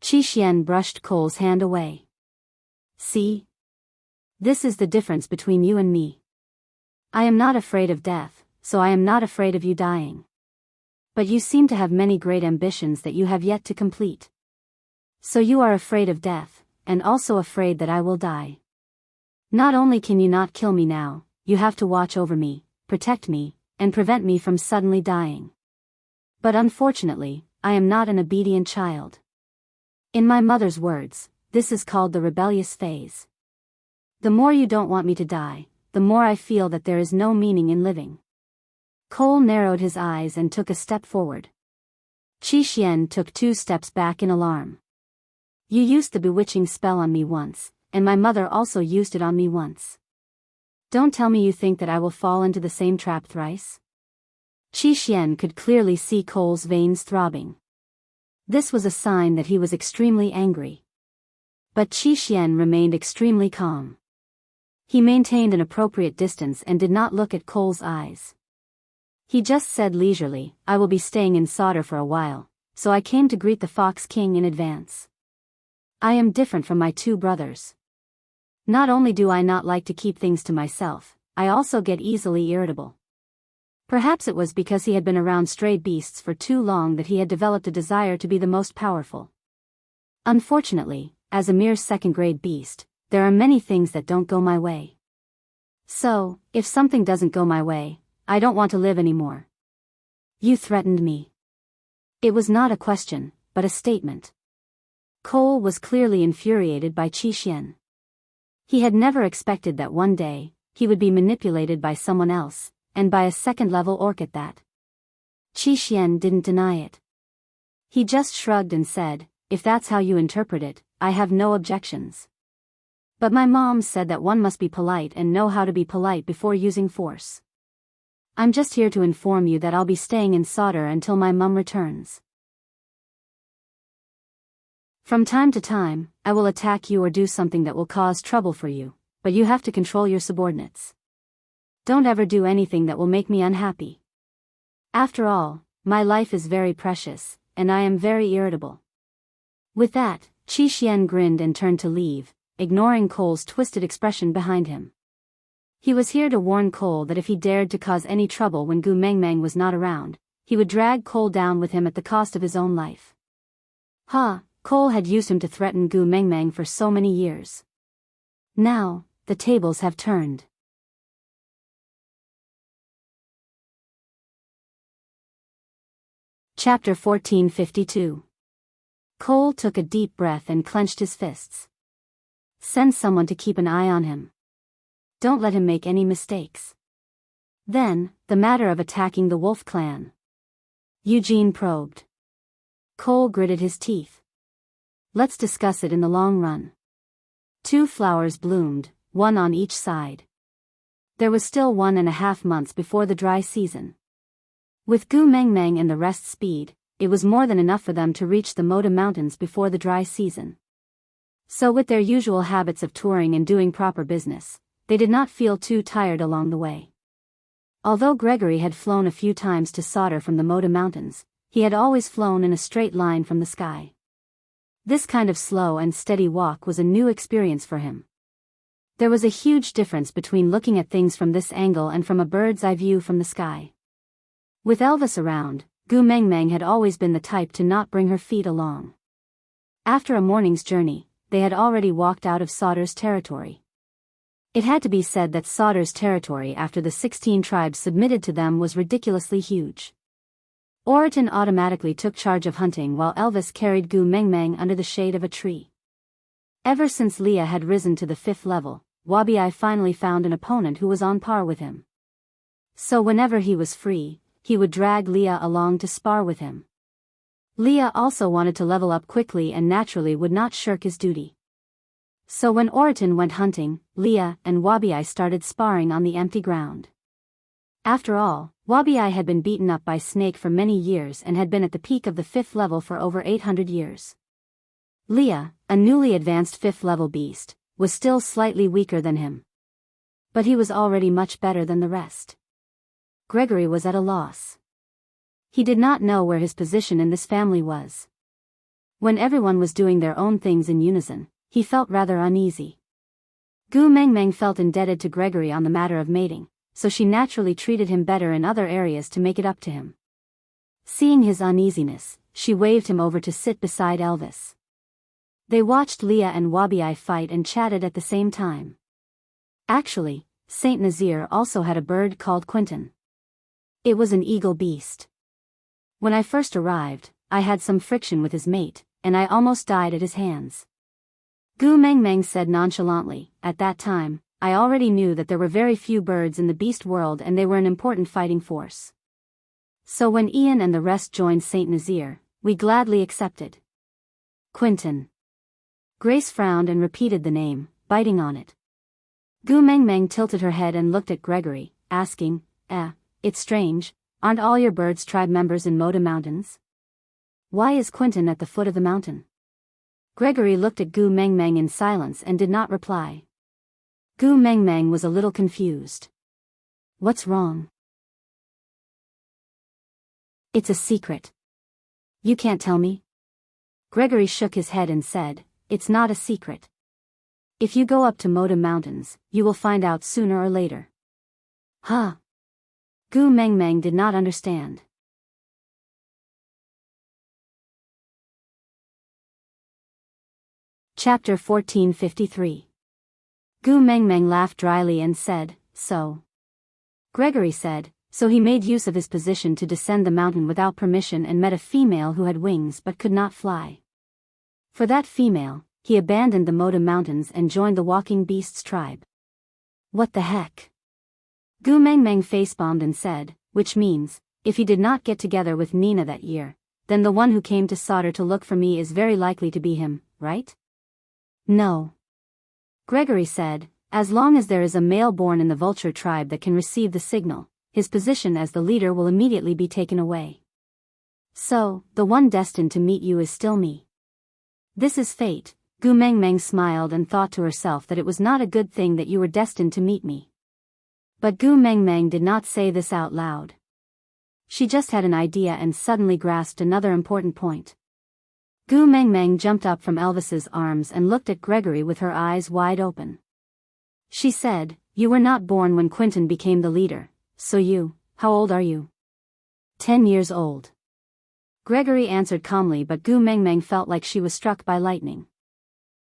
Qi Xian brushed Cole's hand away. "See? This is the difference between you and me. I am not afraid of death, so I am not afraid of you dying. But you seem to have many great ambitions that you have yet to complete. So you are afraid of death, and also afraid that I will die. Not only can you not kill me now, you have to watch over me, protect me, and prevent me from suddenly dying. But unfortunately, I am not an obedient child. In my mother's words, this is called the rebellious phase. The more you don't want me to die, the more I feel that there is no meaning in living." Cole narrowed his eyes and took a step forward. Qi Xian took 2 steps back in alarm. "You used the bewitching spell on me once, and my mother also used it on me once. Don't tell me you think that I will fall into the same trap thrice?" Qi Xian could clearly see Cole's veins throbbing. This was a sign that he was extremely angry. But Qi Xian remained extremely calm. He maintained an appropriate distance and did not look at Cole's eyes. He just said leisurely, "I will be staying in Sauder for a while, so I came to greet the Fox King in advance. I am different from my 2 brothers. Not only do I not like to keep things to myself, I also get easily irritable." Perhaps it was because he had been around stray beasts for too long that he had developed a desire to be the most powerful. Unfortunately, as a mere second-grade beast, there are many things that don't go my way. So, if something doesn't go my way, I don't want to live anymore. You threatened me. It was not a question, but a statement. Cole was clearly infuriated by Qi Xian. He had never expected that one day, he would be manipulated by someone else, and by a second-level orc at that. Qi Xian didn't deny it. He just shrugged and said, if that's how you interpret it, I have no objections. But my mom said that one must be polite and know how to be polite before using force. I'm just here to inform you that I'll be staying in Sauder until my mum returns. From time to time, I will attack you or do something that will cause trouble for you, but you have to control your subordinates. Don't ever do anything that will make me unhappy. After all, my life is very precious, and I am very irritable. With that, Qi Xian grinned and turned to leave, ignoring Cole's twisted expression behind him. He was here to warn Cole that if he dared to cause any trouble when Gu Mengmeng was not around, he would drag Cole down with him at the cost of his own life. Cole had used him to threaten Gu Mengmeng for so many years. Now, the tables have turned. Chapter 1452. Cole took a deep breath and clenched his fists. Send someone to keep an eye on him. Don't let him make any mistakes. Then, the matter of attacking the Wolf clan. Eugene probed. Cole gritted his teeth. Let's discuss it in the long run. 2 flowers bloomed, one on each side. There was still 1.5 months before the dry season. With Gu Mengmeng and the rest's speed, it was more than enough for them to reach the Moda Mountains before the dry season. So with their usual habits of touring and doing proper business, they did not feel too tired along the way. Although Gregory had flown a few times to Sauder from the Moda Mountains, he had always flown in a straight line from the sky. This kind of slow and steady walk was a new experience for him. There was a huge difference between looking at things from this angle and from a bird's eye view from the sky. With Elvis around, Gu Mengmeng had always been the type to not bring her feet along. After a morning's journey, they had already walked out of Sauder's territory. It had to be said that Sauder's territory after the 16 tribes submitted to them was ridiculously huge. Oriton automatically took charge of hunting while Elvis carried Gu Mengmeng under the shade of a tree. Ever since Leah had risen to the 5th level, Wabi finally found an opponent who was on par with him. So whenever he was free, he would drag Leah along to spar with him. Leah also wanted to level up quickly and naturally would not shirk his duty. So when Oriton went hunting, Leah and Wabi started sparring on the empty ground. After all, Wabi had been beaten up by Snake for many years and had been at the peak of the 5th level for over 800 years. Leah, a newly advanced 5th level beast, was still slightly weaker than him. But he was already much better than the rest. Gregory was at a loss. He did not know where his position in this family was. When everyone was doing their own things in unison, he felt rather uneasy. Gu Mengmeng felt indebted to Gregory on the matter of mating, so she naturally treated him better in other areas to make it up to him. Seeing his uneasiness, she waved him over to sit beside Elvis. They watched Leah and Wabi fight and chatted at the same time. Actually, Saint Nazir also had a bird called Quinton. It was an eagle beast. When I first arrived, I had some friction with his mate, and I almost died at his hands. Gu Mengmeng said nonchalantly, at that time, I already knew that there were very few birds in the beast world and they were an important fighting force. So when Ian and the rest joined Saint Nazir, we gladly accepted. Quinton. Grace frowned and repeated the name, biting on it. Gu Mengmeng tilted her head and looked at Gregory, asking, it's strange, aren't all your birds tribe members in Moda Mountains? Why is Quinton at the foot of the mountain? Gregory looked at Gu Mengmeng in silence and did not reply. Gu Mengmeng was a little confused. What's wrong? It's a secret. You can't tell me? Gregory shook his head and said, it's not a secret. If you go up to Moda Mountains, you will find out sooner or later. Huh? Gu Mengmeng did not understand. Chapter 1453. Gu Mengmeng laughed dryly and said, so. Gregory said, so he made use of his position to descend the mountain without permission and met a female who had wings but could not fly. For that female, he abandoned the Moda Mountains and joined the Walking Beasts tribe. What the heck? Gu Mengmeng face-bombed and said, which means, if he did not get together with Nina that year, then the one who came to Sauter to look for me is very likely to be him, right? No. Gregory said, as long as there is a male born in the vulture tribe that can receive the signal, his position as the leader will immediately be taken away. So, the one destined to meet you is still me. This is fate. Gu Mengmeng smiled and thought to herself that it was not a good thing that you were destined to meet me. But Gu Mengmeng did not say this out loud. She just had an idea and suddenly grasped another important point. Gu Mengmeng jumped up from Elvis's arms and looked at Gregory with her eyes wide open. She said, "You were not born when Quentin became the leader, so how old are you?" 10 years old. Gregory answered calmly, but Gu Mengmeng felt like she was struck by lightning.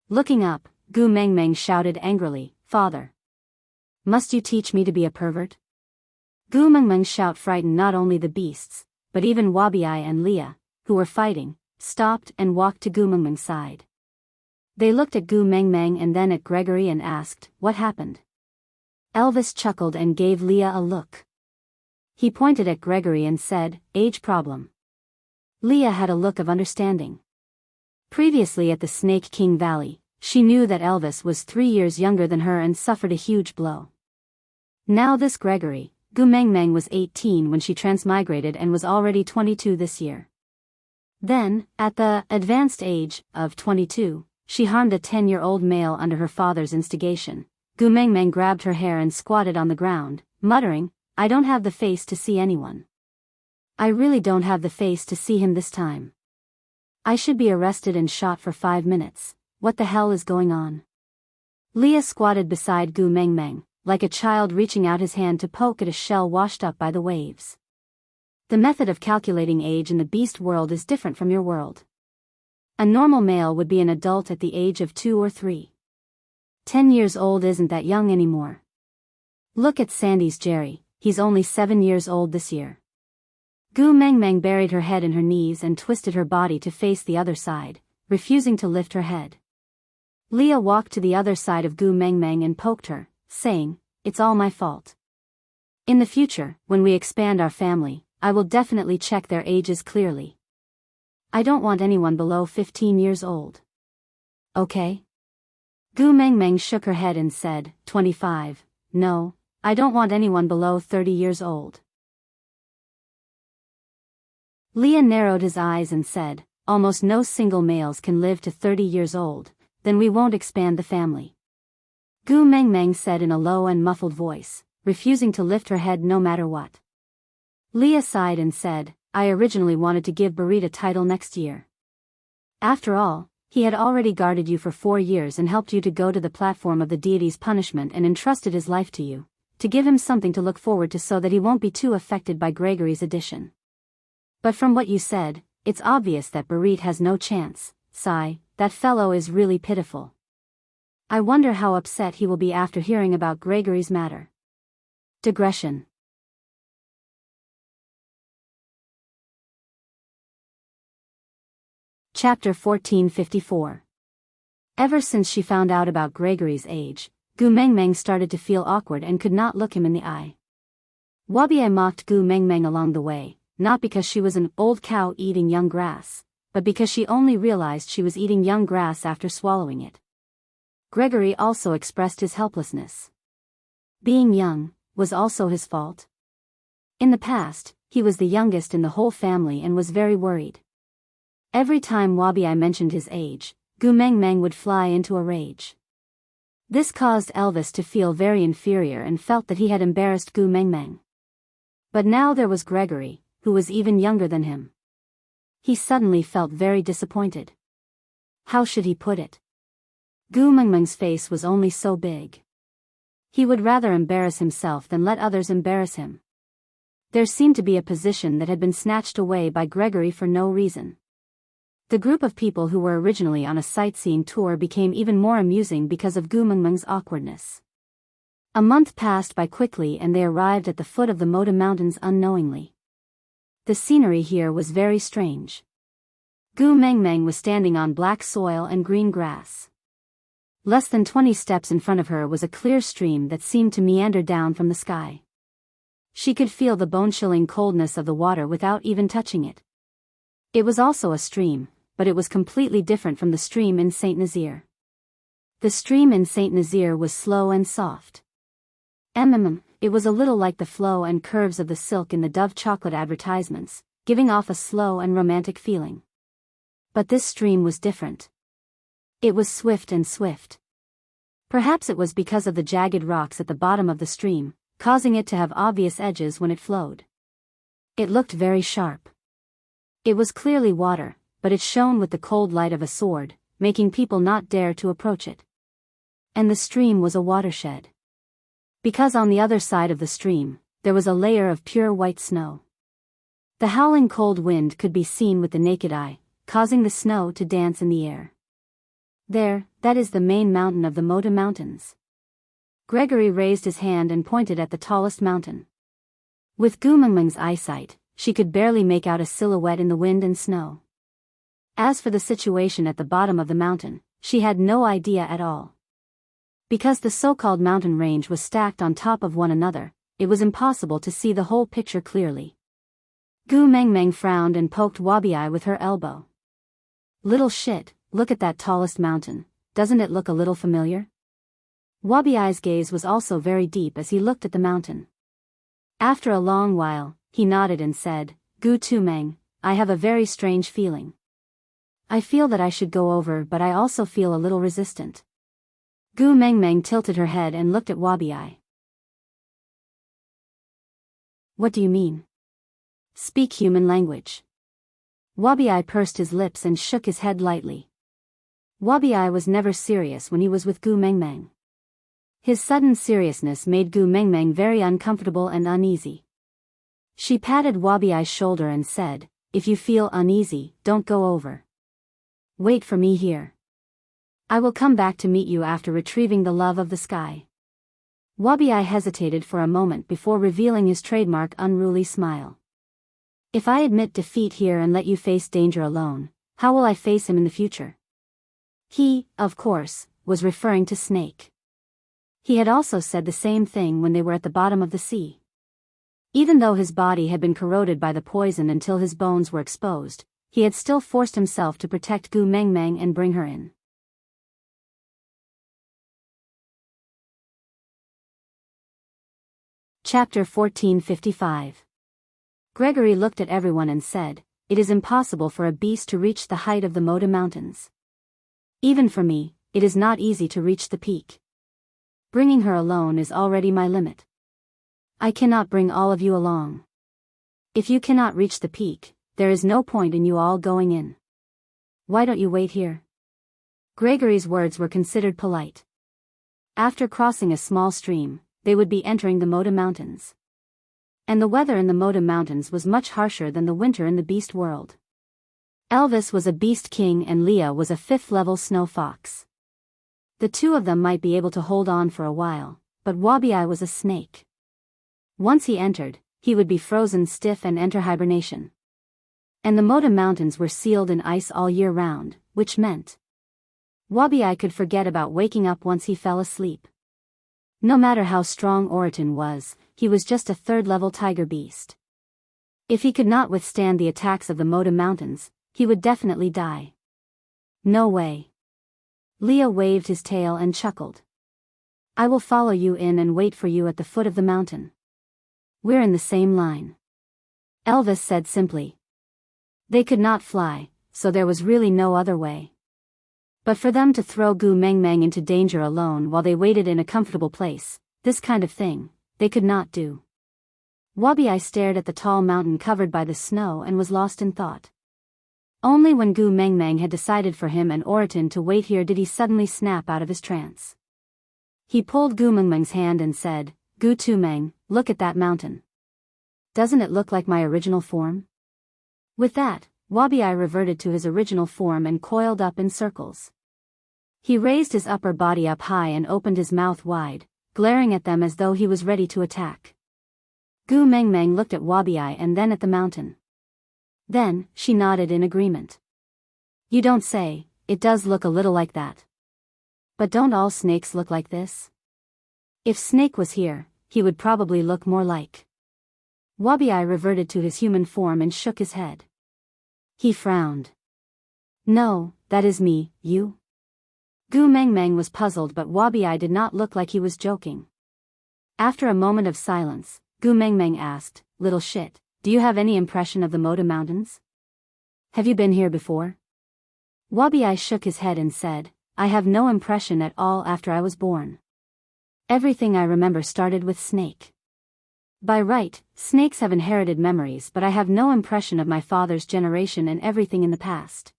Looking up, Gu Mengmeng shouted angrily, "Father! Must you teach me to be a pervert?" Gu Mengmeng's shout frightened not only the beasts, but even Wabiai and Leah, who were fighting, stopped and walked to Gu Mengmeng's side. They looked at Gu Mengmeng and then at Gregory and asked, "What happened?" Elvis chuckled and gave Leah a look. He pointed at Gregory and said, "Age problem." Leah had a look of understanding. Previously at the Snake King Valley, she knew that Elvis was 3 years younger than her and suffered a huge blow. Now this Gregory, Gu Mengmeng was 18 when she transmigrated and was already 22 this year. Then, at the advanced age of 22, she harmed a 10-year-old male under her father's instigation. Gu Mengmeng grabbed her hair and squatted on the ground, muttering, "I don't have the face to see anyone. I really don't have the face to see him this time. I should be arrested and shot for 5 minutes. What the hell is going on?" Leah squatted beside Gu Mengmeng, like a child reaching out his hand to poke at a shell washed up by the waves. The method of calculating age in the beast world is different from your world. A normal male would be an adult at the age of 2 or 3. 10 years old isn't that young anymore. Look at Sandy's Jerry, he's only 7 years old this year. Gu Mengmeng buried her head in her knees and twisted her body to face the other side, refusing to lift her head. Leah walked to the other side of Gu Mengmeng and poked her, saying, "It's all my fault. In the future, when we expand our family, I will definitely check their ages clearly. I don't want anyone below 15 years old. Okay?" Gu Mengmeng shook her head and said, 25, "No, I don't want anyone below 30 years old." Leah narrowed his eyes and said, "Almost no single males can live to 30 years old, then we won't expand the family." Gu Mengmeng said in a low and muffled voice, refusing to lift her head no matter what. Leah sighed and said, "I originally wanted to give Barit a title next year. After all, he had already guarded you for 4 years and helped you to go to the platform of the deity's punishment and entrusted his life to you, to give him something to look forward to so that he won't be too affected by Gregory's addition. But from what you said, it's obvious that Barit has no chance. Sigh, that fellow is really pitiful. I wonder how upset he will be after hearing about Gregory's matter." Digression. Chapter 1454. Ever since she found out about Gregory's age, Gu Mengmeng started to feel awkward and could not look him in the eye. Wabiai mocked Gu Mengmeng along the way, not because she was an old cow eating young grass, but because she only realized she was eating young grass after swallowing it. Gregory also expressed his helplessness. Being young was also his fault. In the past, he was the youngest in the whole family and was very worried. Every time Wabiai mentioned his age, Gu Mengmeng would fly into a rage. This caused Elvis to feel very inferior and felt that he had embarrassed Gu Mengmeng. But now there was Gregory, who was even younger than him. He suddenly felt very disappointed. How should he put it? Gu Mengmeng's face was only so big. He would rather embarrass himself than let others embarrass him. There seemed to be a position that had been snatched away by Gregory for no reason. The group of people who were originally on a sightseeing tour became even more amusing because of Gu Mengmeng's awkwardness. A month passed by quickly and they arrived at the foot of the Moda Mountains unknowingly. The scenery here was very strange. Gu Mengmeng was standing on black soil and green grass. Less than 20 steps in front of her was a clear stream that seemed to meander down from the sky. She could feel the bone-chilling coldness of the water without even touching it. It was also a stream, but it was completely different from the stream in Saint Nazaire. The stream in Saint Nazaire was slow and soft. It was a little like the flow and curves of the silk in the Dove chocolate advertisements, giving off a slow and romantic feeling. But this stream was different. It was swift and swift. Perhaps it was because of the jagged rocks at the bottom of the stream, causing it to have obvious edges when it flowed. It looked very sharp. It was clearly water, but it shone with the cold light of a sword, making people not dare to approach it. And the stream was a watershed. Because on the other side of the stream, there was a layer of pure white snow. The howling cold wind could be seen with the naked eye, causing the snow to dance in the air. There, that is the main mountain of the Moda Mountains. Gregory raised his hand and pointed at the tallest mountain. With Gumengmeng's eyesight, she could barely make out a silhouette in the wind and snow. As for the situation at the bottom of the mountain, she had no idea at all. Because the so-called mountain range was stacked on top of one another, it was impossible to see the whole picture clearly. Gumengmeng frowned and poked Wabi with her elbow. "Little shit, look at that tallest mountain, doesn't it look a little familiar?" Wabi's gaze was also very deep as he looked at the mountain. After a long while, he nodded and said, "Gu Tumeng, I have a very strange feeling. I feel that I should go over, but I also feel a little resistant." Gumengmeng tilted her head and looked at Wabi. "What do you mean? Speak human language." Wabi pursed his lips and shook his head lightly. Wabi was never serious when he was with Gumengmeng. His sudden seriousness made Gumengmeng very uncomfortable and uneasy. She patted Wabi's shoulder and said, "If you feel uneasy, don't go over. Wait for me here. I will come back to meet you after retrieving the love of the sky." Wabi hesitated for a moment before revealing his trademark unruly smile. "If I admit defeat here and let you face danger alone, how will I face him in the future?" He, of course, was referring to Snake. He had also said the same thing when they were at the bottom of the sea. Even though his body had been corroded by the poison until his bones were exposed, he had still forced himself to protect Gumengmeng and bring her in. Chapter 1455. Gregory looked at everyone and said, "It is impossible for a beast to reach the height of the Moda Mountains. Even for me, it is not easy to reach the peak. Bringing her alone is already my limit. I cannot bring all of you along. If you cannot reach the peak, there is no point in you all going in. Why don't you wait here?" Gregory's words were considered polite. After crossing a small stream, they would be entering the Moda Mountains. And the weather in the Moda Mountains was much harsher than the winter in the beast world. Elvis was a beast king and Leah was a 5th-level snow fox. The two of them might be able to hold on for a while, but Wabi was a snake. Once he entered, he would be frozen stiff and enter hibernation. And the Moda Mountains were sealed in ice all year round, which meant Wabi could forget about waking up once he fell asleep. No matter how strong Oriton was, he was just a 3rd-level tiger beast. If he could not withstand the attacks of the Moda Mountains, he would definitely die. No way. Leah waved his tail and chuckled. "I will follow you in and wait for you at the foot of the mountain. We're in the same line." Elvis said simply. They could not fly, so there was really no other way. But for them to throw Gumengmeng into danger alone while they waited in a comfortable place, this kind of thing, they could not do. Wabi stared at the tall mountain covered by the snow and was lost in thought. Only when Gumengmeng had decided for him and Oriton to wait here did he suddenly snap out of his trance. He pulled Gumengmeng's hand and said, "Gu Tumeng, look at that mountain. Doesn't it look like my original form?" With that, Wabi reverted to his original form and coiled up in circles. He raised his upper body up high and opened his mouth wide, glaring at them as though he was ready to attack. Gumengmeng looked at Wabi and then at the mountain. Then, she nodded in agreement. "You don't say, it does look a little like that. But don't all snakes look like this? If Snake was here, he would probably look more like..." Wabi reverted to his human form and shook his head. He frowned. No, that is me, you? Gu Mengmeng was puzzled, but Wabi did not look like he was joking. After a moment of silence, Gu Mengmeng asked, "Little shit, do you have any impression of the Moda Mountains? Have you been here before?" Wabi shook his head and said, "I have no impression at all after I was born. Everything I remember started with Snake. By right, snakes have inherited memories, but I have no impression of my father's generation and everything in the past.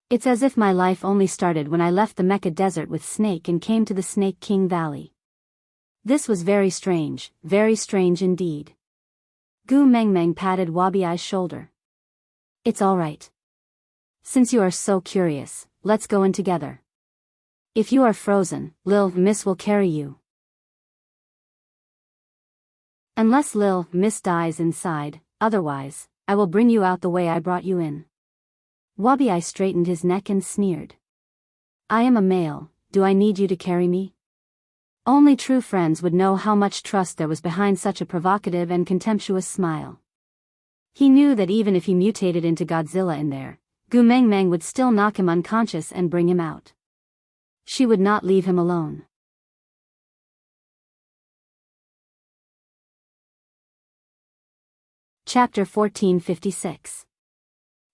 It's as if my life only started when I left the Mecca desert with Snake and came to the Snake King Valley. This was very strange indeed." Gu Mengmeng patted Wabi's shoulder. "It's all right. Since you are so curious, let's go in together. If you are frozen, Lil Miss will carry you. Unless Lil Miss dies inside, otherwise, I will bring you out the way I brought you in." Wabi straightened his neck and sneered. "I am a male, do I need you to carry me?" Only true friends would know how much trust there was behind such a provocative and contemptuous smile. He knew that even if he mutated into Godzilla in there, Gu Mengmeng would still knock him unconscious and bring him out. She would not leave him alone. Chapter 1456.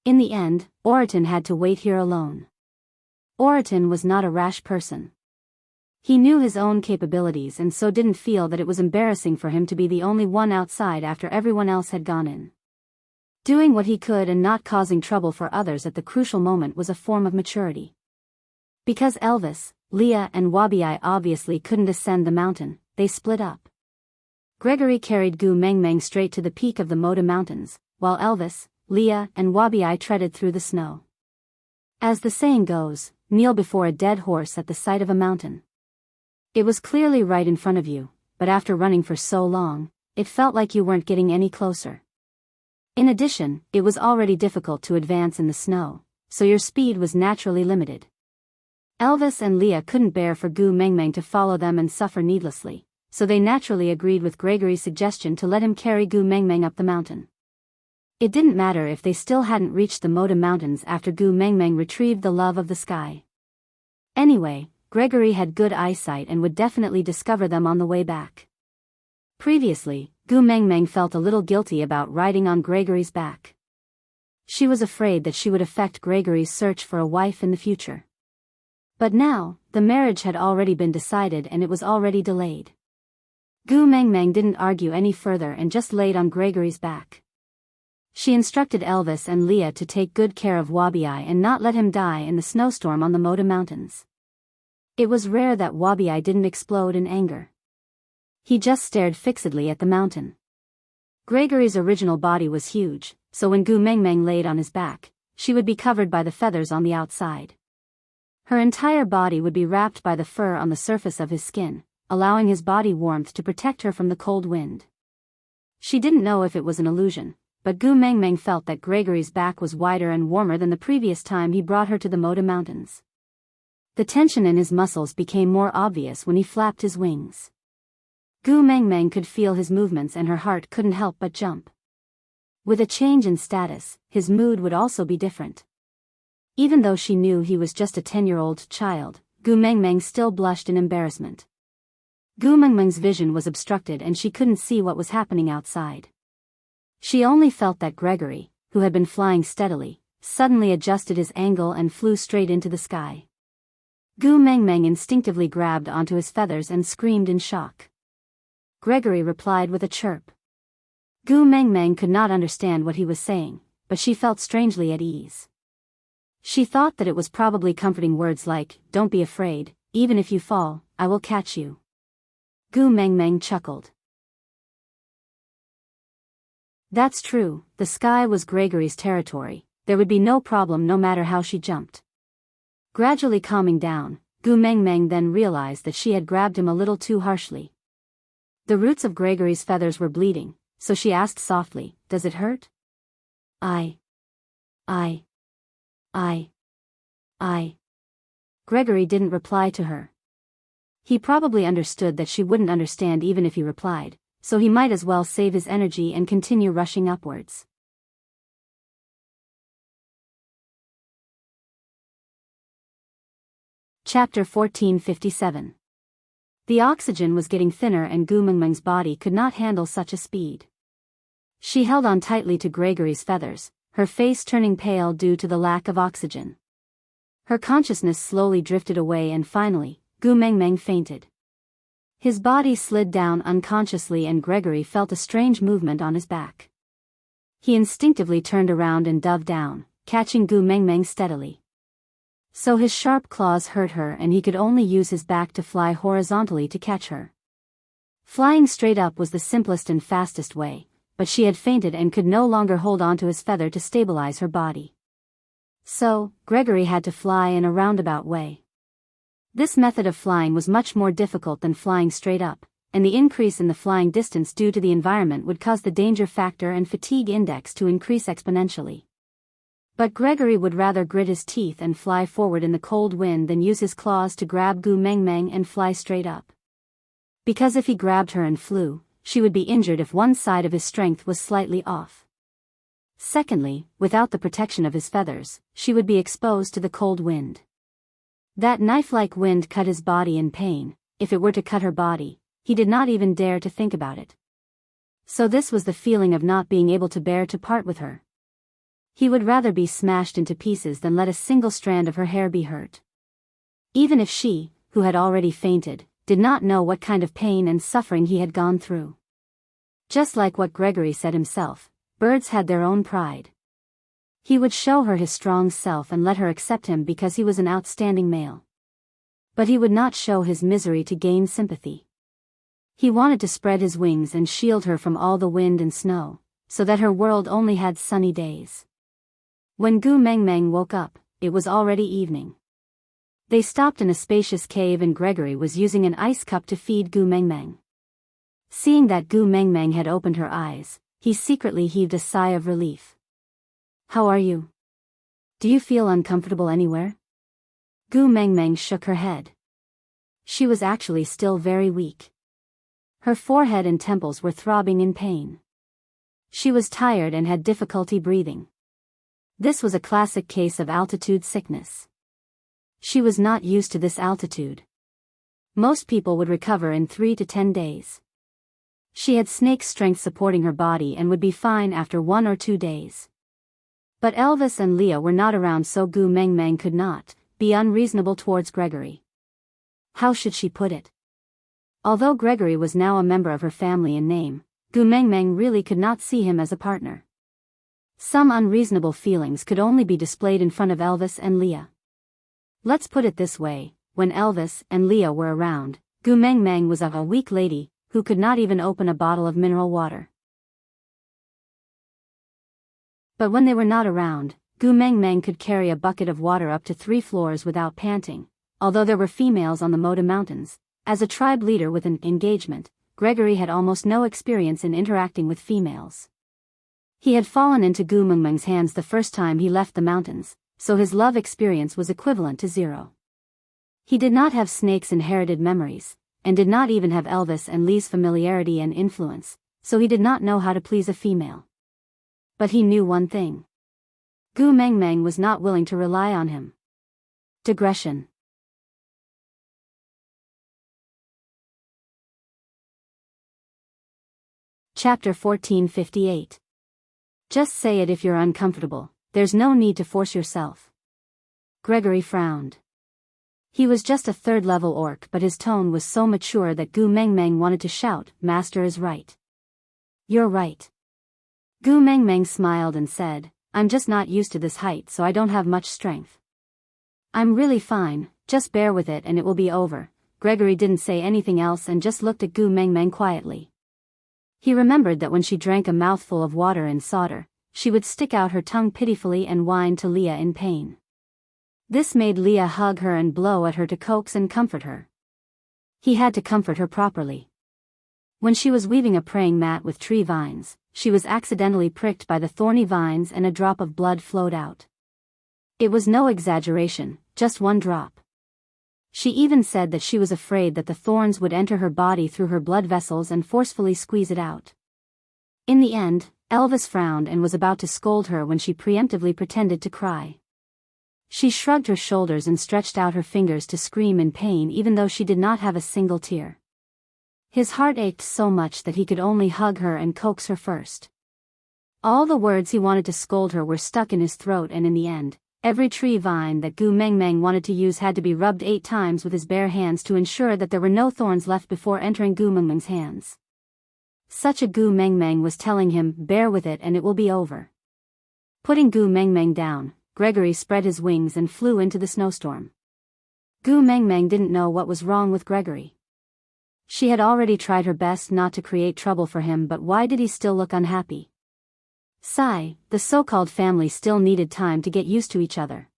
In the end, Oriton had to wait here alone. Oriton was not a rash person. He knew his own capabilities and so didn't feel that it was embarrassing for him to be the only one outside after everyone else had gone in. Doing what he could and not causing trouble for others at the crucial moment was a form of maturity. Because Elvis, Leah and Wabi obviously couldn't ascend the mountain, they split up. Gregory carried Gu Mengmeng straight to the peak of the Moda Mountains, while Elvis, Leah and Wabi treaded through the snow. As the saying goes, kneel before a dead horse at the sight of a mountain. It was clearly right in front of you, but after running for so long, it felt like you weren't getting any closer. In addition, it was already difficult to advance in the snow, so your speed was naturally limited. Elvis and Leah couldn't bear for Gu Mengmeng to follow them and suffer needlessly, so they naturally agreed with Gregory's suggestion to let him carry Gu Mengmeng up the mountain. It didn't matter if they still hadn't reached the Moda Mountains after Gu Mengmeng retrieved the love of the sky. Anyway, Gregory had good eyesight and would definitely discover them on the way back. Previously, Gu Mengmeng felt a little guilty about riding on Gregory's back. She was afraid that she would affect Gregory's search for a wife in the future. But now, the marriage had already been decided and it was already delayed. Gu Mengmeng didn't argue any further and just laid on Gregory's back. She instructed Elvis and Leah to take good care of Wabi and not let him die in the snowstorm on the Moda Mountains. It was rare that Wabi didn't explode in anger. He just stared fixedly at the mountain. Gregory's original body was huge, so when Gu Mengmeng laid on his back, she would be covered by the feathers on the outside. Her entire body would be wrapped by the fur on the surface of his skin, allowing his body warmth to protect her from the cold wind. She didn't know if it was an illusion, but Gu Mengmeng felt that Gregory's back was wider and warmer than the previous time he brought her to the Moda Mountains. The tension in his muscles became more obvious when he flapped his wings. Gu Mengmeng could feel his movements and her heart couldn't help but jump. With a change in status, his mood would also be different. Even though she knew he was just a 10-year-old child, Gu Mengmeng still blushed in embarrassment. Gu Mengmeng's vision was obstructed and she couldn't see what was happening outside. She only felt that Gregory, who had been flying steadily, suddenly adjusted his angle and flew straight into the sky. Gu Mengmeng instinctively grabbed onto his feathers and screamed in shock. Gregory replied with a chirp. Gu Mengmeng could not understand what he was saying, but she felt strangely at ease. She thought that it was probably comforting words like, "Don't be afraid, even if you fall, I will catch you." Gu Mengmeng chuckled. That's true, the sky was Gregory's territory, there would be no problem no matter how she jumped. Gradually calming down, Gu Mengmeng then realized that she had grabbed him a little too harshly. The roots of Gregory's feathers were bleeding, so she asked softly, "Does it hurt?" I. Gregory didn't reply to her. He probably understood that she wouldn't understand even if he replied, so he might as well save his energy and continue rushing upwards. Chapter 1457. The oxygen was getting thinner and Gu Mengmeng's body could not handle such a speed. She held on tightly to Gregory's feathers, her face turning pale due to the lack of oxygen. Her consciousness slowly drifted away and finally, Gu Mengmeng fainted. His body slid down unconsciously and Gregory felt a strange movement on his back. He instinctively turned around and dove down, catching Gu Mengmeng steadily. So his sharp claws hurt her and he could only use his back to fly horizontally to catch her. Flying straight up was the simplest and fastest way, but she had fainted and could no longer hold onto his feather to stabilize her body. So, Gregory had to fly in a roundabout way. This method of flying was much more difficult than flying straight up, and the increase in the flying distance due to the environment would cause the danger factor and fatigue index to increase exponentially. But Gregory would rather grit his teeth and fly forward in the cold wind than use his claws to grab Gu Mengmeng and fly straight up. Because if he grabbed her and flew, she would be injured if one side of his strength was slightly off. Secondly, without the protection of his feathers, she would be exposed to the cold wind. That knife-like wind cut his body in pain. If it were to cut her body, he did not even dare to think about it. So this was the feeling of not being able to bear to part with her. He would rather be smashed into pieces than let a single strand of her hair be hurt. Even if she, who had already fainted, did not know what kind of pain and suffering he had gone through. Just like what Gregory said himself, birds had their own pride. He would show her his strong self and let her accept him because he was an outstanding male. But he would not show his misery to gain sympathy. He wanted to spread his wings and shield her from all the wind and snow, so that her world only had sunny days. When Gu Mengmeng woke up, it was already evening. They stopped in a spacious cave and Gregory was using an ice cup to feed Gu Mengmeng. Seeing that Gu Mengmeng had opened her eyes, he secretly heaved a sigh of relief. "How are you? Do you feel uncomfortable anywhere?" Gu Mengmeng shook her head. She was actually still very weak. Her forehead and temples were throbbing in pain. She was tired and had difficulty breathing. This was a classic case of altitude sickness. She was not used to this altitude. Most people would recover in 3 to 10 days. She had snake strength supporting her body and would be fine after 1 or 2 days. But Elvis and Leah were not around, so Gu Mengmeng could not be unreasonable towards Gregory. How should she put it? Although Gregory was now a member of her family in name, Gu Mengmeng really could not see him as a partner. Some unreasonable feelings could only be displayed in front of Elvis and Leah. Let's put it this way, when Elvis and Leah were around, Gu Mengmeng was a weak lady who could not even open a bottle of mineral water. But when they were not around, Gu Mengmeng could carry a bucket of water up to 3 floors without panting. Although there were females on the Moda Mountains, as a tribe leader with an engagement, Gregory had almost no experience in interacting with females. He had fallen into Gu Mengmeng's hands the first time he left the mountains, so his love experience was equivalent to 0. He did not have Snake's inherited memories, and did not even have Elvis and Lee's familiarity and influence, so he did not know how to please a female. But he knew one thing. Gu Mengmeng was not willing to rely on him. Digression. Chapter 1458. Just say it if you're uncomfortable, there's no need to force yourself. Gregory frowned. He was just a 3rd-level orc, but his tone was so mature that Gu Mengmeng wanted to shout, "Master is right." "You're right." Gu Mengmeng smiled and said, "I'm just not used to this height, so I don't have much strength. I'm really fine, just bear with it and it will be over." Gregory didn't say anything else and just looked at Gu Mengmeng quietly. He remembered that when she drank a mouthful of water in solder, she would stick out her tongue pitifully and whine to Leah in pain. This made Leah hug her and blow at her to coax and comfort her. He had to comfort her properly. When she was weaving a praying mat with tree vines, she was accidentally pricked by the thorny vines and a drop of blood flowed out. It was no exaggeration, just 1 drop. She even said that she was afraid that the thorns would enter her body through her blood vessels and forcefully squeeze it out. In the end, Elvis frowned and was about to scold her when she preemptively pretended to cry. She shrugged her shoulders and stretched out her fingers to scream in pain even though she did not have a single tear. His heart ached so much that he could only hug her and coax her first. All the words he wanted to scold her were stuck in his throat, and in the end, every tree vine that Gu Mengmeng wanted to use had to be rubbed 8 times with his bare hands to ensure that there were no thorns left before entering Gu Mengmeng's hands. Such a Gu Mengmeng was telling him, bear with it and it will be over. Putting Gu Mengmeng down, Gregory spread his wings and flew into the snowstorm. Gu Mengmeng didn't know what was wrong with Gregory. She had already tried her best not to create trouble for him, but why did he still look unhappy? Sigh, the so-called family still needed time to get used to each other.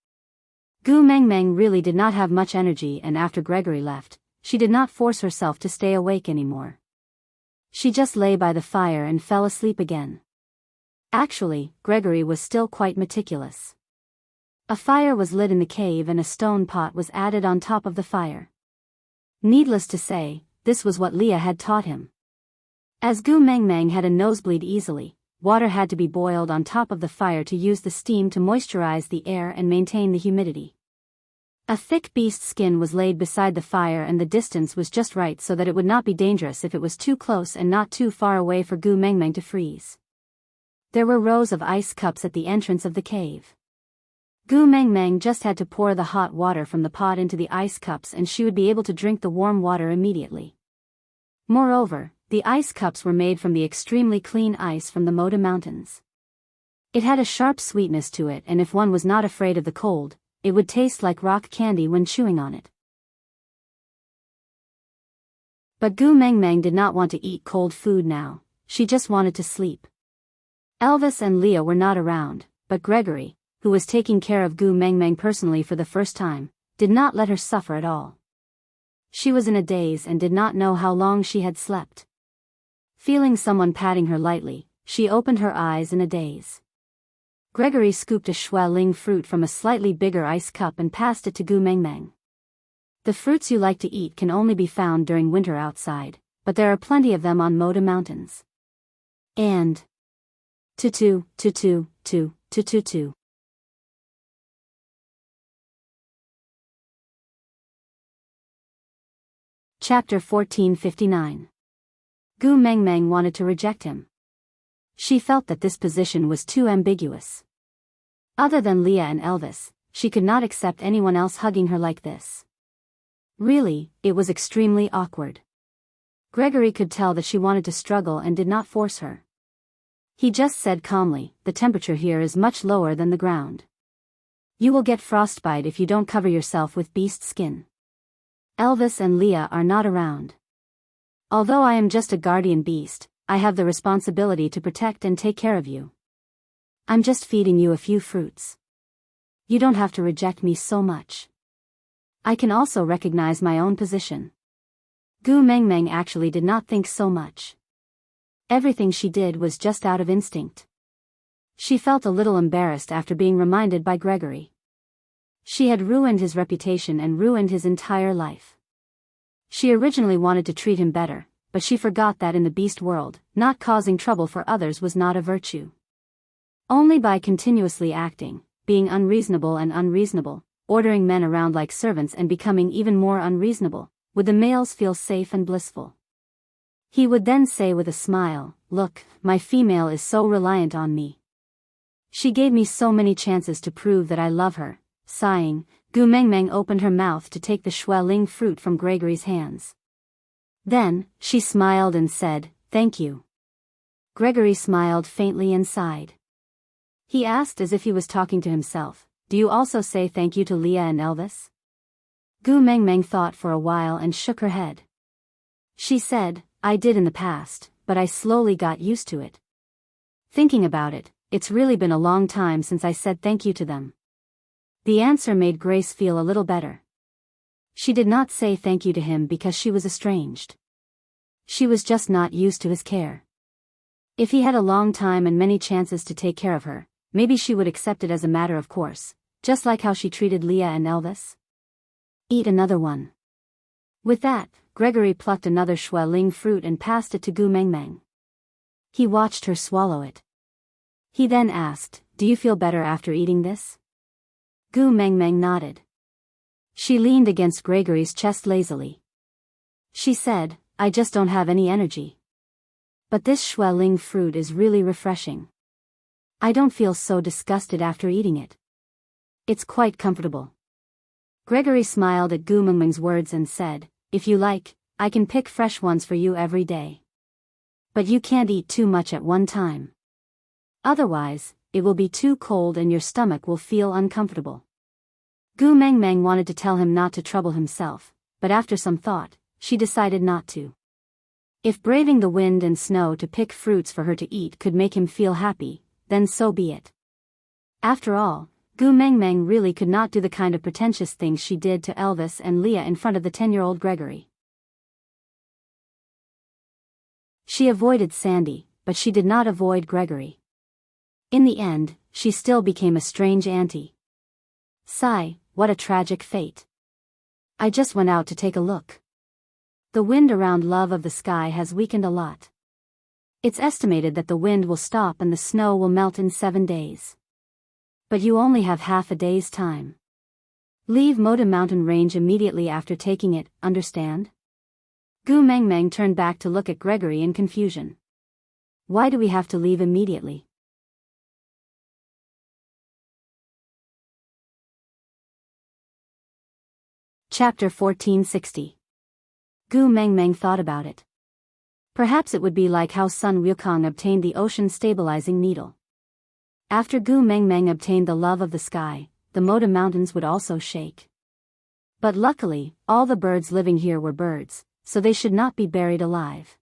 Gu Mengmeng really did not have much energy, and after Gregory left, she did not force herself to stay awake anymore. She just lay by the fire and fell asleep again. Actually, Gregory was still quite meticulous. A fire was lit in the cave and a stone pot was added on top of the fire. Needless to say, this was what Leah had taught him. As Gu Mengmeng had a nosebleed easily, water had to be boiled on top of the fire to use the steam to moisturize the air and maintain the humidity. A thick beast skin was laid beside the fire and the distance was just right so that it would not be dangerous if it was too close and not too far away for Gu Mengmeng to freeze. There were rows of ice cups at the entrance of the cave. Gu Mengmeng just had to pour the hot water from the pot into the ice cups and she would be able to drink the warm water immediately. Moreover, the ice cups were made from the extremely clean ice from the Moda Mountains. It had a sharp sweetness to it, and if one was not afraid of the cold, it would taste like rock candy when chewing on it. But Gu Mengmeng did not want to eat cold food now, she just wanted to sleep. Elvis and Leah were not around, but Gregory, who was taking care of Gu Mengmeng personally for the first time, did not let her suffer at all. She was in a daze and did not know how long she had slept. Feeling someone patting her lightly, she opened her eyes in a daze. Gregory scooped a Xue Ling fruit from a slightly bigger ice cup and passed it to Gu Mengmeng. The fruits you like to eat can only be found during winter outside, but there are plenty of them on Moda Mountains. And tutu. Chapter 1459. Gu Mengmeng wanted to reject him. She felt that this position was too ambiguous. Other than Leah and Elvis, she could not accept anyone else hugging her like this. Really, it was extremely awkward. Gregory could tell that she wanted to struggle and did not force her. He just said calmly, the temperature here is much lower than the ground. You will get frostbite if you don't cover yourself with beast skin. Elvis and Leah are not around. Although I am just a guardian beast, I have the responsibility to protect and take care of you. I'm just feeding you a few fruits. You don't have to reject me so much. I can also recognize my own position. Gu Mengmeng actually did not think so much. Everything she did was just out of instinct. She felt a little embarrassed after being reminded by Gregory. She had ruined his reputation and ruined his entire life. She originally wanted to treat him better, but she forgot that in the beast world, not causing trouble for others was not a virtue. Only by continuously acting, being unreasonable and unreasonable, ordering men around like servants and becoming even more unreasonable, would the males feel safe and blissful. He would then say with a smile, "Look, my female is so reliant on me. She gave me so many chances to prove that I love her." Sighing, Gu Mengmeng opened her mouth to take the Xue Ling fruit from Gregory's hands. Then, she smiled and said, "Thank you." Gregory smiled faintly and sighed. He asked as if he was talking to himself, "Do you also say thank you to Leah and Elvis?" Gu Mengmeng thought for a while and shook her head. She said, "I did in the past, but I slowly got used to it. Thinking about it, it's really been a long time since I said thank you to them." The answer made Grace feel a little better. She did not say thank you to him because she was estranged. She was just not used to his care. If he had a long time and many chances to take care of her, maybe she would accept it as a matter of course, just like how she treated Leah and Elvis. Eat another one. With that, Gregory plucked another Xue Ling fruit and passed it to Gu Mengmeng. He watched her swallow it. He then asked, "Do you feel better after eating this?" Gu Mengmeng nodded. She leaned against Gregory's chest lazily. She said, I just don't have any energy. But this Shui Ling fruit is really refreshing. I don't feel so disgusted after eating it. It's quite comfortable. Gregory smiled at Gu Mengmeng's words and said, if you like, I can pick fresh ones for you every day. But you can't eat too much at one time. Otherwise, it will be too cold and your stomach will feel uncomfortable. Gu Mengmeng wanted to tell him not to trouble himself, but after some thought, she decided not to. If braving the wind and snow to pick fruits for her to eat could make him feel happy, then so be it. After all, Gu Mengmeng really could not do the kind of pretentious things she did to Elvis and Leah in front of the 10-year-old Gregory. She avoided Sandy, but she did not avoid Gregory. In the end, she still became a strange auntie. Sigh, what a tragic fate. I just went out to take a look. The wind around Love of the Sky has weakened a lot. It's estimated that the wind will stop and the snow will melt in 7 days. But you only have half a day's time. Leave Moda mountain range immediately after taking it, understand? Gu Mengmeng turned back to look at Gregory in confusion. Why do we have to leave immediately? Chapter 1460. Gu Mengmeng thought about it. Perhaps it would be like how Sun Wukong obtained the ocean-stabilizing needle. After Gu Mengmeng obtained the Love of the Sky, the Moda Mountains would also shake. But luckily, all the birds living here were birds, so they should not be buried alive.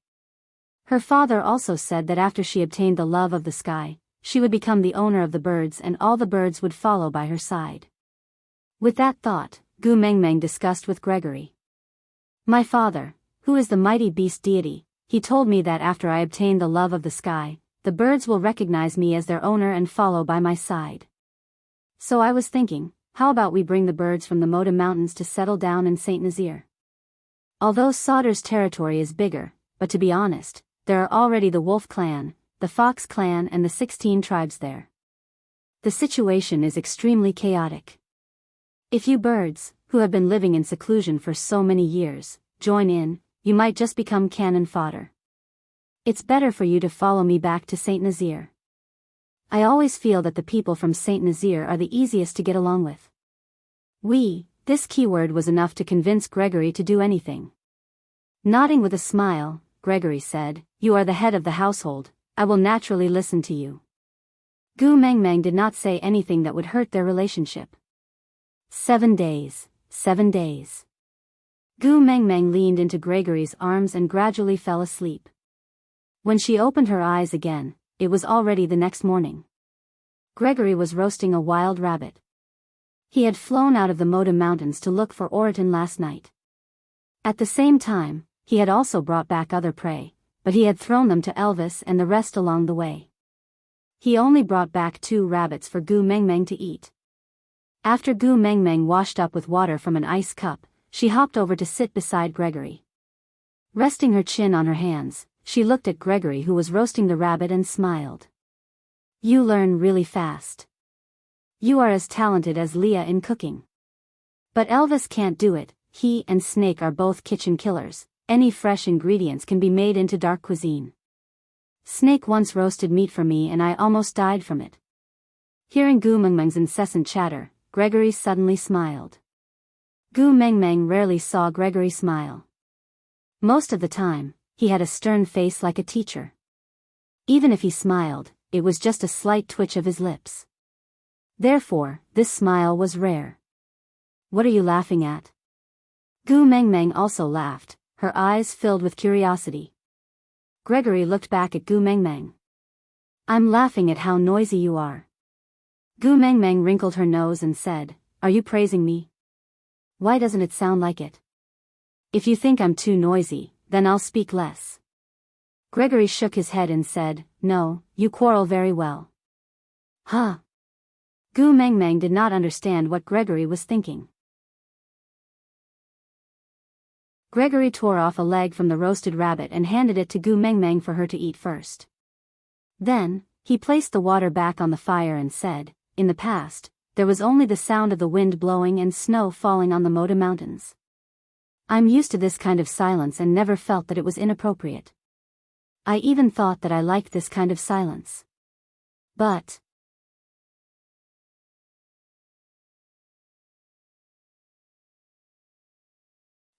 Her father also said that after she obtained the Love of the Sky, she would become the owner of the birds and all the birds would follow by her side. With that thought, Gu Mengmeng discussed with Gregory. My father, who is the mighty beast deity, he told me that after I obtain the Love of the Sky, the birds will recognize me as their owner and follow by my side. So I was thinking, how about we bring the birds from the Moda Mountains to settle down in Saint Nazaire? Although Sauter's territory is bigger, but to be honest, there are already the Wolf Clan, the Fox Clan and the 16 tribes there. The situation is extremely chaotic. If you birds, who have been living in seclusion for so many years, join in, you might just become cannon fodder. It's better for you to follow me back to Saint Nazaire. I always feel that the people from Saint Nazaire are the easiest to get along with. This keyword was enough to convince Gregory to do anything. Nodding with a smile, Gregory said, you are the head of the household, I will naturally listen to you. Gu Mengmeng did not say anything that would hurt their relationship. 7 days, 7 days. Gu Mengmeng leaned into Gregory's arms and gradually fell asleep. When she opened her eyes again, it was already the next morning. Gregory was roasting a wild rabbit. He had flown out of the Moda Mountains to look for Oriton last night. At the same time, he had also brought back other prey, but he had thrown them to Elvis and the rest along the way. He only brought back 2 rabbits for Gu Mengmeng to eat. After Gu Mengmeng washed up with water from an ice cup, she hopped over to sit beside Gregory. Resting her chin on her hands, she looked at Gregory who was roasting the rabbit and smiled. You learn really fast. You are as talented as Leah in cooking. But Elvis can't do it, he and Snake are both kitchen killers, any fresh ingredients can be made into dark cuisine. Snake once roasted meat for me and I almost died from it. Hearing Gu Mengmeng's incessant chatter, Gregory suddenly smiled. Gu Mengmeng rarely saw Gregory smile. Most of the time, he had a stern face like a teacher. Even if he smiled, it was just a slight twitch of his lips. Therefore, this smile was rare. What are you laughing at? Gu Mengmeng also laughed, her eyes filled with curiosity. Gregory looked back at Gu Mengmeng. I'm laughing at how noisy you are. Gu Mengmeng wrinkled her nose and said, are you praising me? Why doesn't it sound like it? If you think I'm too noisy, then I'll speak less. Gregory shook his head and said, no, you quarrel very well. Huh? Gu Mengmeng did not understand what Gregory was thinking. Gregory tore off a leg from the roasted rabbit and handed it to Gu Mengmeng for her to eat first. Then, he placed the water back on the fire and said, in the past, there was only the sound of the wind blowing and snow falling on the Moda Mountains. I'm used to this kind of silence and never felt that it was inappropriate. I even thought that I liked this kind of silence. But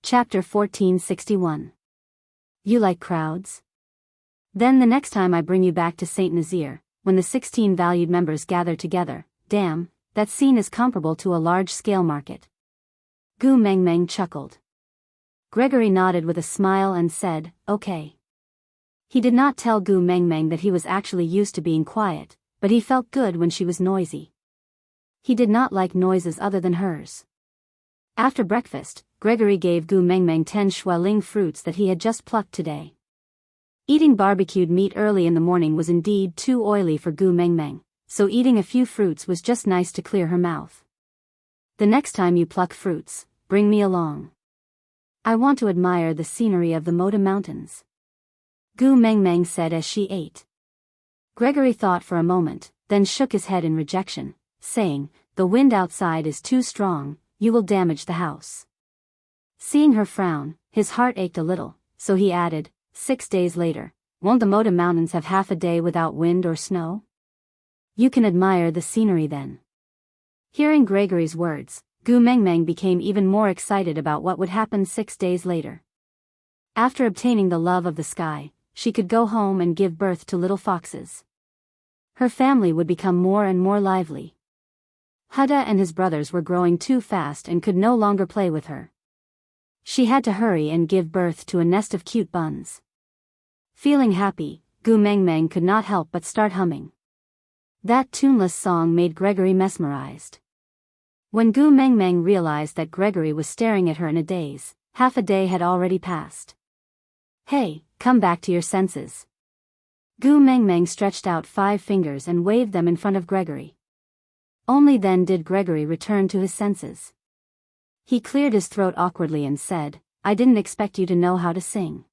Chapter 1461. You like crowds? Then the next time I bring you back to St. Nazaire, when the 16 valued members gather together, damn, that scene is comparable to a large-scale market. Gu Mengmeng chuckled. Gregory nodded with a smile and said, okay. He did not tell Gu Mengmeng that he was actually used to being quiet, but he felt good when she was noisy. He did not like noises other than hers. After breakfast, Gregory gave Gu Mengmeng 10 Shualing fruits that he had just plucked today. Eating barbecued meat early in the morning was indeed too oily for Gu Mengmeng, so eating a few fruits was just nice to clear her mouth. The next time you pluck fruits, bring me along. I want to admire the scenery of the Moda Mountains. Gu Mengmeng said as she ate. Gregory thought for a moment, then shook his head in rejection, saying, the wind outside is too strong, you will damage the house. Seeing her frown, his heart ached a little, so he added, 6 days later, won't the Moda Mountains have half a day without wind or snow? You can admire the scenery then. Hearing Gregory's words, Gu Mengmeng became even more excited about what would happen 6 days later. After obtaining the love of the sky, she could go home and give birth to little foxes. Her family would become more and more lively. Huda and his brothers were growing too fast and could no longer play with her. She had to hurry and give birth to a nest of cute buns. Feeling happy, Gu Mengmeng could not help but start humming. That tuneless song made Gregory mesmerized. When Gu Mengmeng realized that Gregory was staring at her in a daze, half a day had already passed. Hey, come back to your senses. Gu Mengmeng stretched out 5 fingers and waved them in front of Gregory. Only then did Gregory return to his senses. He cleared his throat awkwardly and said, I didn't expect you to know how to sing.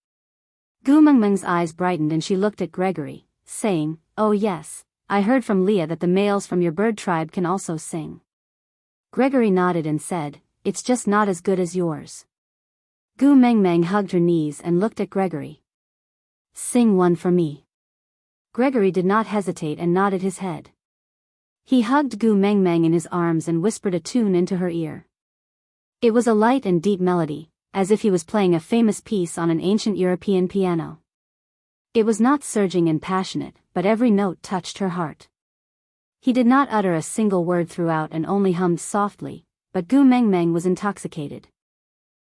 Gu Mengmeng's eyes brightened and she looked at Gregory, saying, oh yes, I heard from Leah that the males from your bird tribe can also sing. Gregory nodded and said, it's just not as good as yours. Gu Mengmeng hugged her knees and looked at Gregory. Sing one for me. Gregory did not hesitate and nodded his head. He hugged Gu Mengmeng in his arms and whispered a tune into her ear. It was a light and deep melody, as if he was playing a famous piece on an ancient European piano. It was not surging and passionate, but every note touched her heart. He did not utter a single word throughout and only hummed softly, but Gu Mengmeng was intoxicated.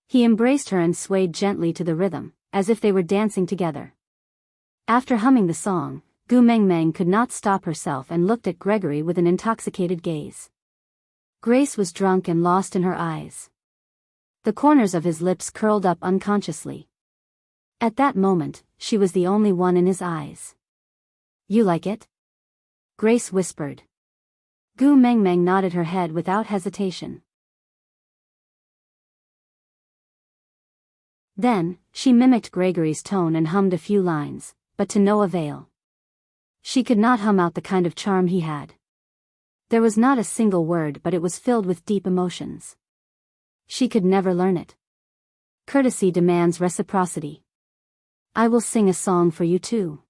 He embraced her and swayed gently to the rhythm, as if they were dancing together. After humming the song, Gu Mengmeng could not stop herself and looked at Gregory with an intoxicated gaze. Grace was drunk and lost in her eyes. The corners of his lips curled up unconsciously. At that moment, she was the only one in his eyes. You like it? Grace whispered. Gu Mengmeng nodded her head without hesitation. Then, she mimicked Gregory's tone and hummed a few lines, but to no avail. She could not hum out the kind of charm he had. There was not a single word, but it was filled with deep emotions. She could never learn it. Courtesy demands reciprocity. I will sing a song for you too.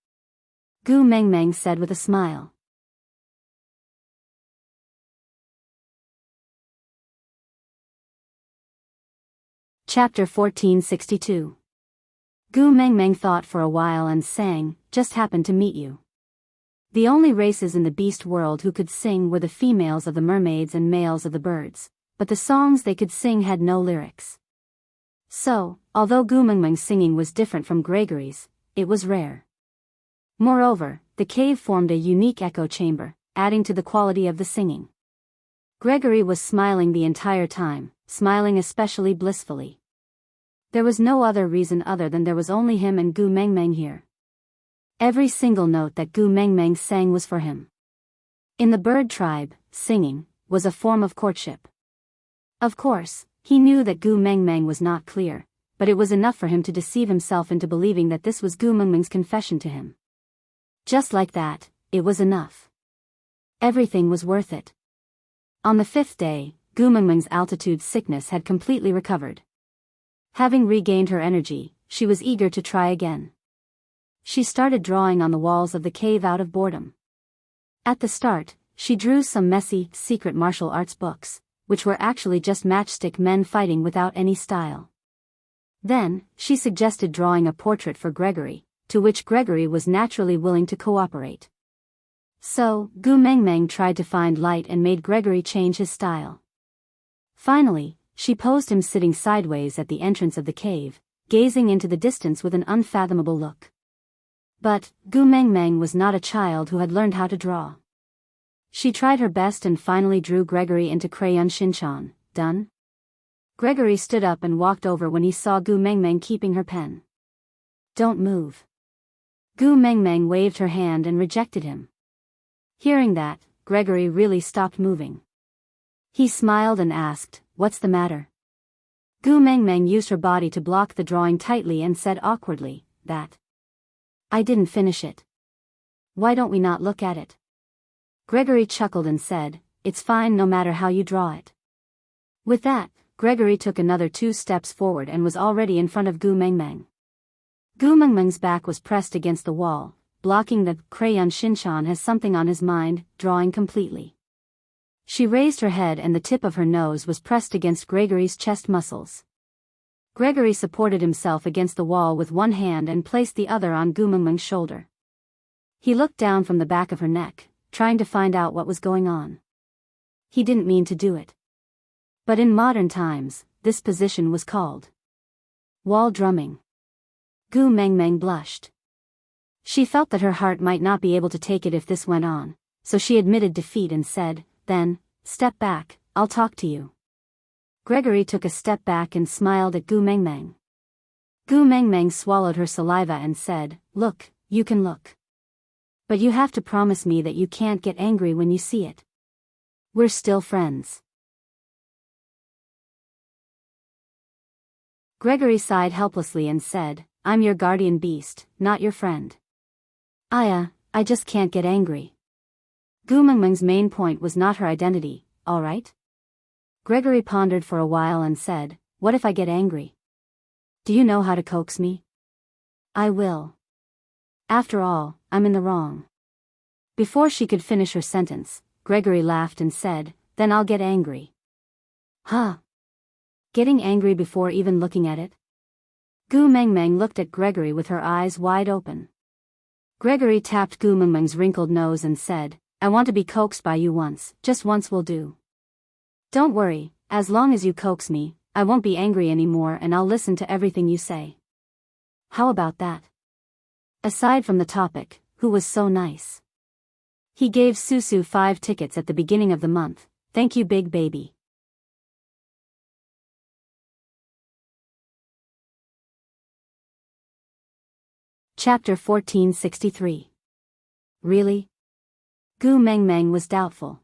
Gu Mengmeng said with a smile. Chapter 1462. Gu Mengmeng thought for a while and sang, Just Happened to Meet You. The only races in the beast world who could sing were the females of the mermaids and males of the birds, but the songs they could sing had no lyrics. So, although Gu Mengmeng's singing was different from Gregory's, it was rare. Moreover, the cave formed a unique echo chamber, adding to the quality of the singing. Gregory was smiling the entire time, smiling especially blissfully. There was no other reason other than there was only him and Gu Mengmeng here. Every single note that Gu Mengmeng sang was for him. In the bird tribe, singing was a form of courtship. Of course, he knew that Gu Mengmeng was not clear, but it was enough for him to deceive himself into believing that this was Gu Mengmeng's confession to him. Just like that, it was enough. Everything was worth it. On the 5th day, Gu Mengmeng's altitude sickness had completely recovered. Having regained her energy, she was eager to try again. She started drawing on the walls of the cave out of boredom. At the start, she drew some messy, secret martial arts books, which were actually just matchstick men fighting without any style. Then, she suggested drawing a portrait for Gregory, to which Gregory was naturally willing to cooperate. So, Gu Mengmeng tried to find light and made Gregory change his style. Finally, she posed him sitting sideways at the entrance of the cave, gazing into the distance with an unfathomable look. But, Gu Mengmeng was not a child who had learned how to draw. She tried her best and finally drew Gregory into crayon Shinchan. Done? Gregory stood up and walked over when he saw Gu Mengmeng keeping her pen. Don't move. Gu Mengmeng waved her hand and rejected him. Hearing that, Gregory really stopped moving. He smiled and asked, "What's the matter?" Gu Mengmeng used her body to block the drawing tightly and said awkwardly, "That. I didn't finish it. Why don't we not look at it?" Gregory chuckled and said, "It's fine no matter how you draw it." With that, Gregory took another 2 steps forward and was already in front of Gu Mengmeng. Gu Mengmeng's back was pressed against the wall, blocking the crayon Shinchan has something on his mind, drawing completely. She raised her head and the tip of her nose was pressed against Gregory's chest muscles. Gregory supported himself against the wall with one hand and placed the other on Gu Mengmeng's shoulder. He looked down from the back of her neck, trying to find out what was going on. He didn't mean to do it. But in modern times, this position was called wall drumming. Gu Mengmeng blushed. She felt that her heart might not be able to take it if this went on, so she admitted defeat and said, "Then, step back, I'll talk to you." Gregory took a step back and smiled at Gu Mengmeng. Gu Mengmeng swallowed her saliva and said, "Look, you can look. But you have to promise me that you can't get angry when you see it. We're still friends." Gregory sighed helplessly and said, "I'm your guardian beast, not your friend. I just can't get angry." Gu Mengmeng's main point was not her identity, all right? Gregory pondered for a while and said, "What if I get angry? Do you know how to coax me?" "I will. After all, I'm in the wrong." Before she could finish her sentence, Gregory laughed and said, "Then I'll get angry." "Huh? Getting angry before even looking at it?" Gu Mengmeng looked at Gregory with her eyes wide open. Gregory tapped Gu Mengmeng's wrinkled nose and said, "I want to be coaxed by you once, just once will do. Don't worry, as long as you coax me, I won't be angry anymore and I'll listen to everything you say. How about that?" Aside from the topic, who was so nice? He gave Susu 5 tickets at the beginning of the month. Thank you, big baby. Chapter 1463. Really? Gu Mengmeng was doubtful.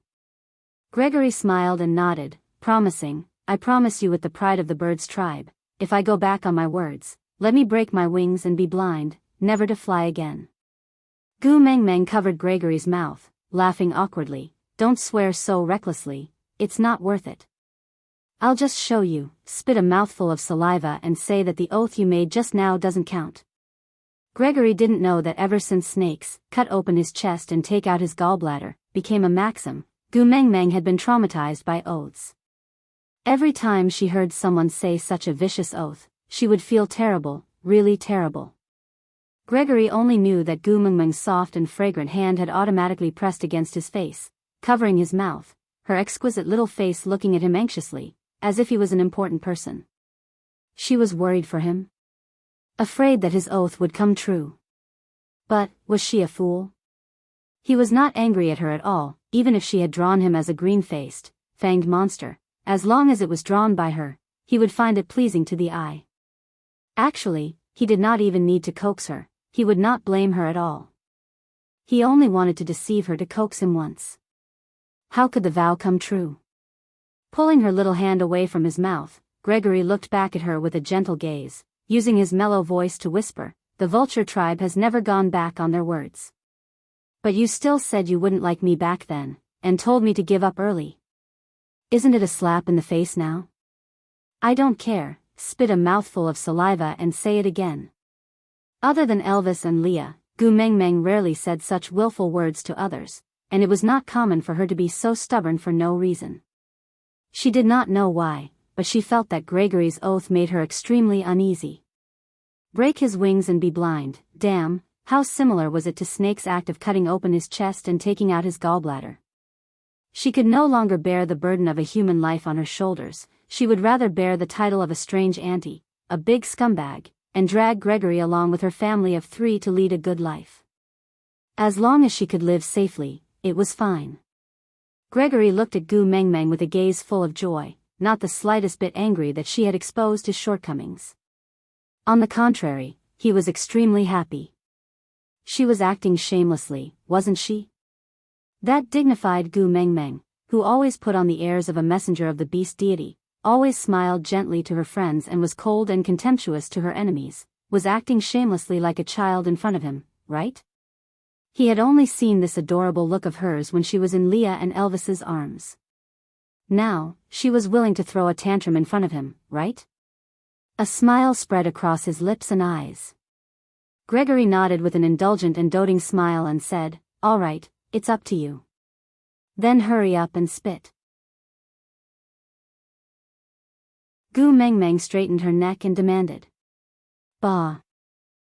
Gregory smiled and nodded, promising, "I promise you with the pride of the bird's tribe, if I go back on my words, let me break my wings and be blind, never to fly again." Gu Mengmeng covered Gregory's mouth, laughing awkwardly, "Don't swear so recklessly, it's not worth it. I'll just show you, spit a mouthful of saliva and say that the oath you made just now doesn't count." Gregory didn't know that ever since snakes cut open his chest and take out his gallbladder became a maxim, Gu Mengmeng had been traumatized by oaths. Every time she heard someone say such a vicious oath, she would feel terrible, really terrible. Gregory only knew that Gu Mengmeng's soft and fragrant hand had automatically pressed against his face, covering his mouth, her exquisite little face looking at him anxiously, as if he was an important person. She was worried for him, afraid that his oath would come true. But, was she a fool? He was not angry at her at all, even if she had drawn him as a green-faced, fanged monster. As long as it was drawn by her, he would find it pleasing to the eye. Actually, he did not even need to coax her, he would not blame her at all. He only wanted to deceive her to coax him once. How could the vow come true? Pulling her little hand away from his mouth, Gregory looked back at her with a gentle gaze, using his mellow voice to whisper, "The vulture tribe has never gone back on their words. But you still said you wouldn't like me back then, and told me to give up early. Isn't it a slap in the face now? I don't care, spit a mouthful of saliva and say it again. Other than Elvis and Leah, Gu Mengmeng rarely said such willful words to others, and it was not common for her to be so stubborn for no reason. She did not know why, but she felt that Gregory's oath made her extremely uneasy. Break his wings and be blind, damn, how similar was it to Snake's act of cutting open his chest and taking out his gallbladder. She could no longer bear the burden of a human life on her shoulders. She would rather bear the title of a strange auntie, a big scumbag, and drag Gregory along with her family of 3 to lead a good life. As long as she could live safely, it was fine. Gregory looked at Gu Mengmeng with a gaze full of joy, not the slightest bit angry that she had exposed his shortcomings. On the contrary, he was extremely happy. She was acting shamelessly, wasn't she? That dignified Gu Mengmeng, who always put on the airs of a messenger of the beast deity, always smiled gently to her friends and was cold and contemptuous to her enemies, was acting shamelessly like a child in front of him, right? He had only seen this adorable look of hers when she was in Leah and Elvis's arms. Now, she was willing to throw a tantrum in front of him, right? A smile spread across his lips and eyes. Gregory nodded with an indulgent and doting smile and said, "All right, it's up to you. Then hurry up and spit." Gu Mengmeng straightened her neck and demanded. "Bah."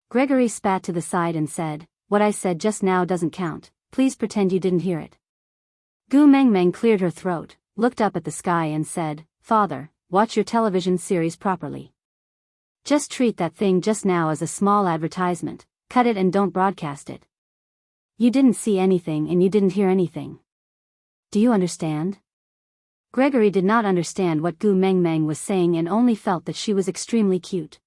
Gregory spat to the side and said, "What I said just now doesn't count, please pretend you didn't hear it." Gu Mengmeng cleared her throat, looked up at the sky and said, "Father, watch your television series properly. Just treat that thing just now as a small advertisement, cut it and don't broadcast it. You didn't see anything and you didn't hear anything. Do you understand?" Gregory did not understand what Gu Mengmeng was saying and only felt that she was extremely cute.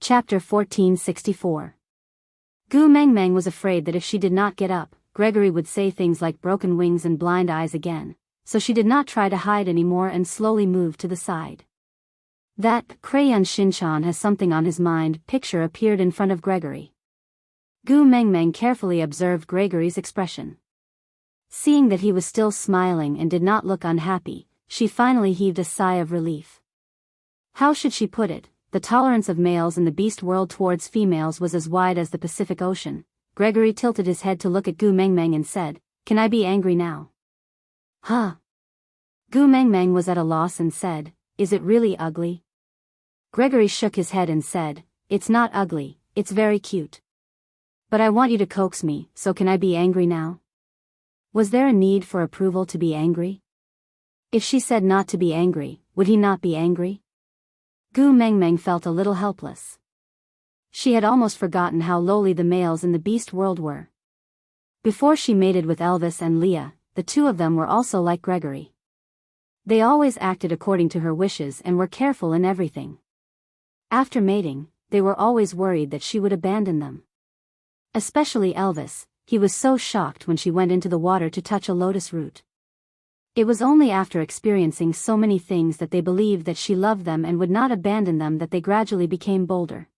Chapter 1464. Gu Mengmeng was afraid that if she did not get up, Gregory would say things like broken wings and blind eyes again, so she did not try to hide anymore and slowly moved to the side. That Crayon Shinchan has something on his mind picture appeared in front of Gregory. Gu Mengmeng carefully observed Gregory's expression. Seeing that he was still smiling and did not look unhappy, she finally heaved a sigh of relief. How should she put it? The tolerance of males in the beast world towards females was as wide as the Pacific Ocean. Gregory tilted his head to look at Gu Mengmeng and said, "Can I be angry now?" "Huh?" Gu Mengmeng was at a loss and said, "Is it really ugly?" Gregory shook his head and said, "It's not ugly, it's very cute. But I want you to coax me, so can I be angry now?" Was there a need for approval to be angry? If she said not to be angry, would he not be angry? Gu Mengmeng felt a little helpless. She had almost forgotten how lowly the males in the beast world were. Before she mated with Elvis and Leah, the two of them were also like Gregory. They always acted according to her wishes and were careful in everything. After mating, they were always worried that she would abandon them. Especially Elvis, he was so shocked when she went into the water to touch a lotus root. It was only after experiencing so many things that they believed that she loved them and would not abandon them that they gradually became bolder.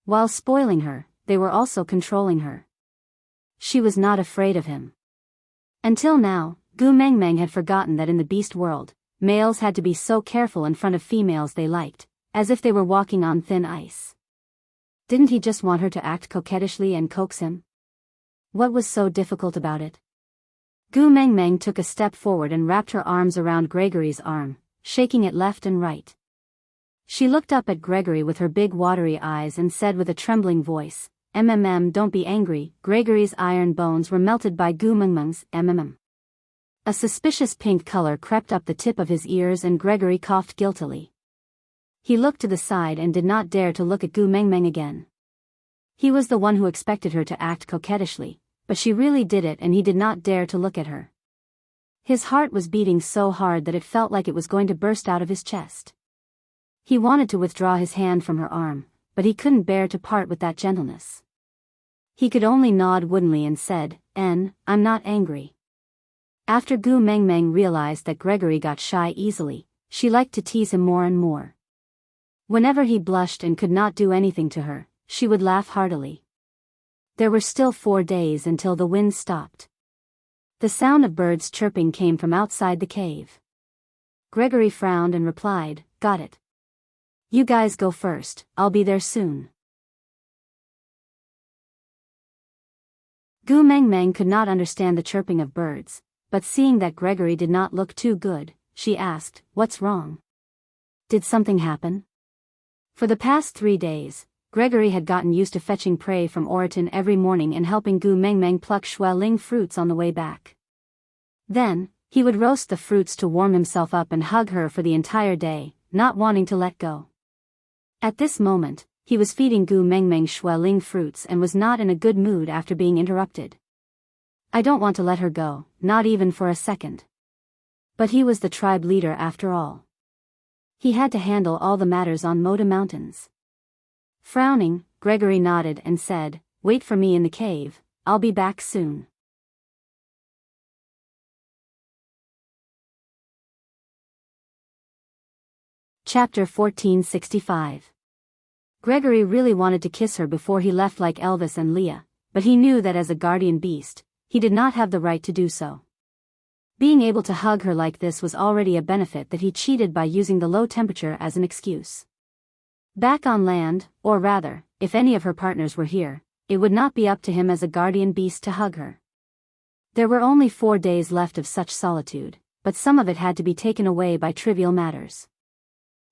While spoiling her, they were also controlling her. She was not afraid of him. Until now, Gu Mengmeng had forgotten that in the beast world, males had to be so careful in front of females they liked, as if they were walking on thin ice. Didn't he just want her to act coquettishly and coax him? What was so difficult about it? Gu Mengmeng took a step forward and wrapped her arms around Gregory's arm, shaking it left and right. She looked up at Gregory with her big watery eyes and said with a trembling voice, Don't be angry." Gregory's iron bones were melted by Gu Mengmeng's "Mm." A suspicious pink color crept up the tip of his ears and Gregory coughed guiltily. He looked to the side and did not dare to look at Gu Mengmeng again. He was the one who expected her to act coquettishly, but she really did it and he did not dare to look at her. His heart was beating so hard that it felt like it was going to burst out of his chest. He wanted to withdraw his hand from her arm, but he couldn't bear to part with that gentleness. He could only nod woodenly and said, I'm not angry." After Gu Mengmeng realized that Gregory got shy easily, she liked to tease him more and more. Whenever he blushed and could not do anything to her, she would laugh heartily. There were still 4 days until the wind stopped. The sound of birds chirping came from outside the cave. Gregory frowned and replied, "Got it. You guys go first, I'll be there soon." Gu Meng Meng could not understand the chirping of birds, but seeing that Gregory did not look too good, she asked, "What's wrong? Did something happen?" For the past 3 days, Gregory had gotten used to fetching prey from Oriton every morning and helping Gu Meng Meng pluck Shui Ling fruits on the way back. Then, he would roast the fruits to warm himself up and hug her for the entire day, not wanting to let go. At this moment, he was feeding Gu Meng Meng Shui Ling fruits and was not in a good mood after being interrupted. I don't want to let her go, not even for a second. But he was the tribe leader after all. He had to handle all the matters on Moda Mountains. Frowning, Gregory nodded and said, "Wait for me in the cave, I'll be back soon." Chapter 1465. Gregory really wanted to kiss her before he left like Elvis and Leah, but he knew that as a guardian beast, he did not have the right to do so. Being able to hug her like this was already a benefit that he cheated by using the low temperature as an excuse. Back on land, or rather, if any of her partners were here, it would not be up to him as a guardian beast to hug her. There were only 4 days left of such solitude, but some of it had to be taken away by trivial matters.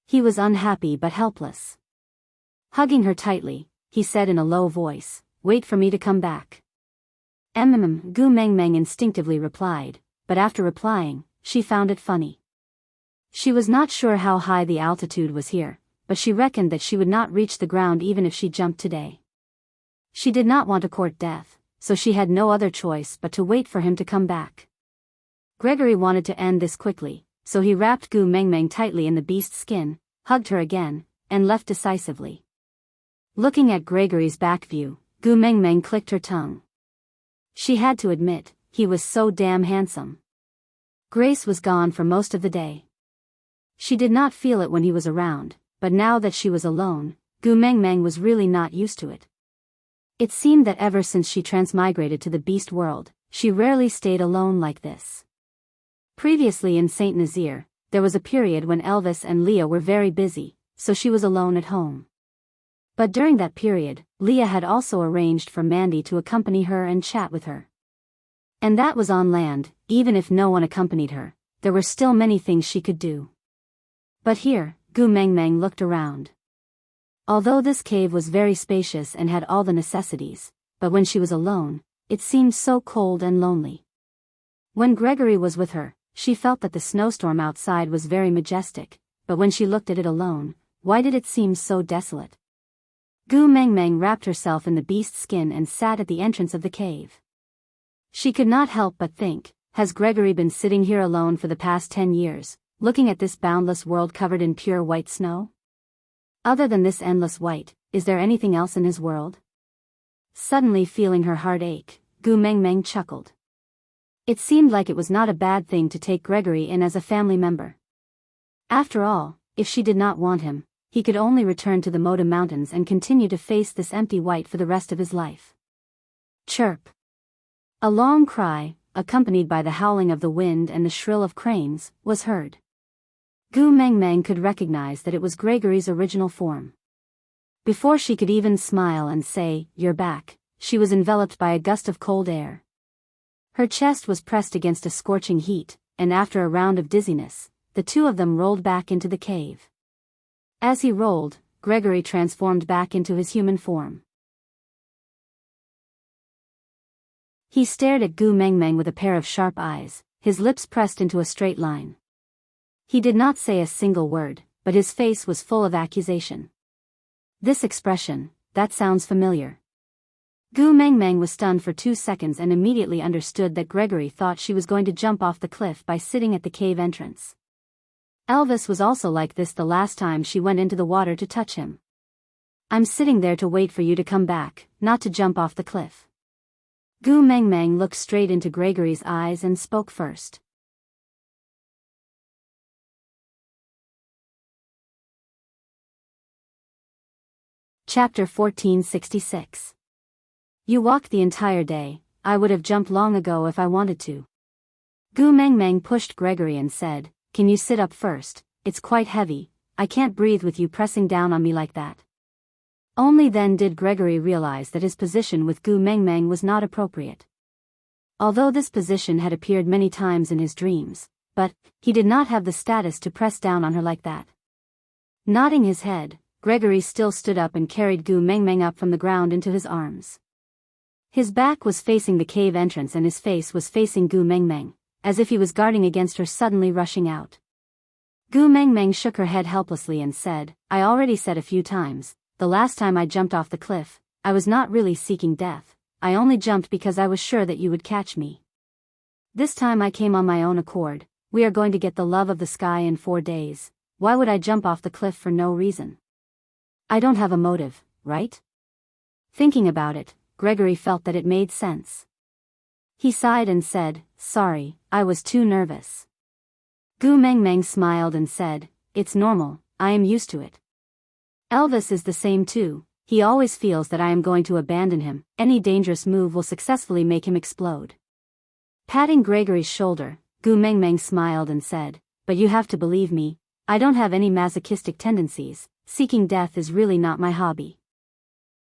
He was unhappy but helpless. Hugging her tightly, he said in a low voice, "Wait for me to come back." Gu Meng Meng instinctively replied, but after replying, she found it funny. She was not sure how high the altitude was here, but she reckoned that she would not reach the ground even if she jumped today. She did not want to court death, so she had no other choice but to wait for him to come back. Gregory wanted to end this quickly, so he wrapped Gu Meng Meng tightly in the beast's skin, hugged her again, and left decisively. Looking at Gregory's back view, Gu Meng Meng clicked her tongue. She had to admit, he was so damn handsome. Grace was gone for most of the day. She did not feel it when he was around, but now that she was alone, Gu Meng Meng was really not used to it. It seemed that ever since she transmigrated to the beast world, she rarely stayed alone like this. Previously in Saint Nazaire, there was a period when Elvis and Leah were very busy, so she was alone at home. But during that period, Leah had also arranged for Mandy to accompany her and chat with her. And that was on land. Even if no one accompanied her, there were still many things she could do. But here, Gu Meng Meng looked around. Although this cave was very spacious and had all the necessities, but when she was alone, it seemed so cold and lonely. When Gregory was with her, she felt that the snowstorm outside was very majestic, but when she looked at it alone, why did it seem so desolate? Gu Meng Meng wrapped herself in the beast's skin and sat at the entrance of the cave. She could not help but think, has Gregory been sitting here alone for the past 10 years, looking at this boundless world covered in pure white snow? Other than this endless white, is there anything else in his world? Suddenly feeling her heart ache, Gu Meng Meng chuckled. It seemed like it was not a bad thing to take Gregory in as a family member. After all, if she did not want him, he could only return to the Moda Mountains and continue to face this empty white for the rest of his life. Chirp. A long cry, accompanied by the howling of the wind and the shrill of cranes, was heard. Gu Meng Meng could recognize that it was Gregory's original form. Before she could even smile and say, "You're back," she was enveloped by a gust of cold air. Her chest was pressed against a scorching heat, and after a round of dizziness, the two of them rolled back into the cave. As he rolled, Gregory transformed back into his human form. He stared at Gu Meng Meng with a pair of sharp eyes, his lips pressed into a straight line. He did not say a single word, but his face was full of accusation. This expression, that sounds familiar. Gu Meng Meng was stunned for 2 seconds and immediately understood that Gregory thought she was going to jump off the cliff by sitting at the cave entrance. Elvis was also like this the last time she went into the water to touch him. "I'm sitting there to wait for you to come back, not to jump off the cliff." Gu Meng Meng looked straight into Gregory's eyes and spoke first. Chapter 1466. You walked the entire day. I would have jumped long ago if I wanted to. Gu Mengmeng pushed Gregory and said, "Can you sit up first? It's quite heavy. I can't breathe with you pressing down on me like that." Only then did Gregory realize that his position with Gu Mengmeng was not appropriate. Although this position had appeared many times in his dreams, but he did not have the status to press down on her like that. Nodding his head, Gregory still stood up and carried Gu Mengmeng up from the ground into his arms. His back was facing the cave entrance and his face was facing Gu Mengmeng, as if he was guarding against her suddenly rushing out. Gu Mengmeng shook her head helplessly and said, "I already said a few times, the last time I jumped off the cliff, I was not really seeking death. I only jumped because I was sure that you would catch me. This time I came on my own accord. We are going to get the love of the sky in 4 days. Why would I jump off the cliff for no reason? I don't have a motive, right?" Thinking about it, Gregory felt that it made sense. He sighed and said, "Sorry, I was too nervous." Gu Mengmeng smiled and said, "It's normal, I am used to it. Elvis is the same too. He always feels that I am going to abandon him. Any dangerous move will successfully make him explode." Patting Gregory's shoulder, Gu Mengmeng smiled and said, "But you have to believe me, I don't have any masochistic tendencies. Seeking death is really not my hobby."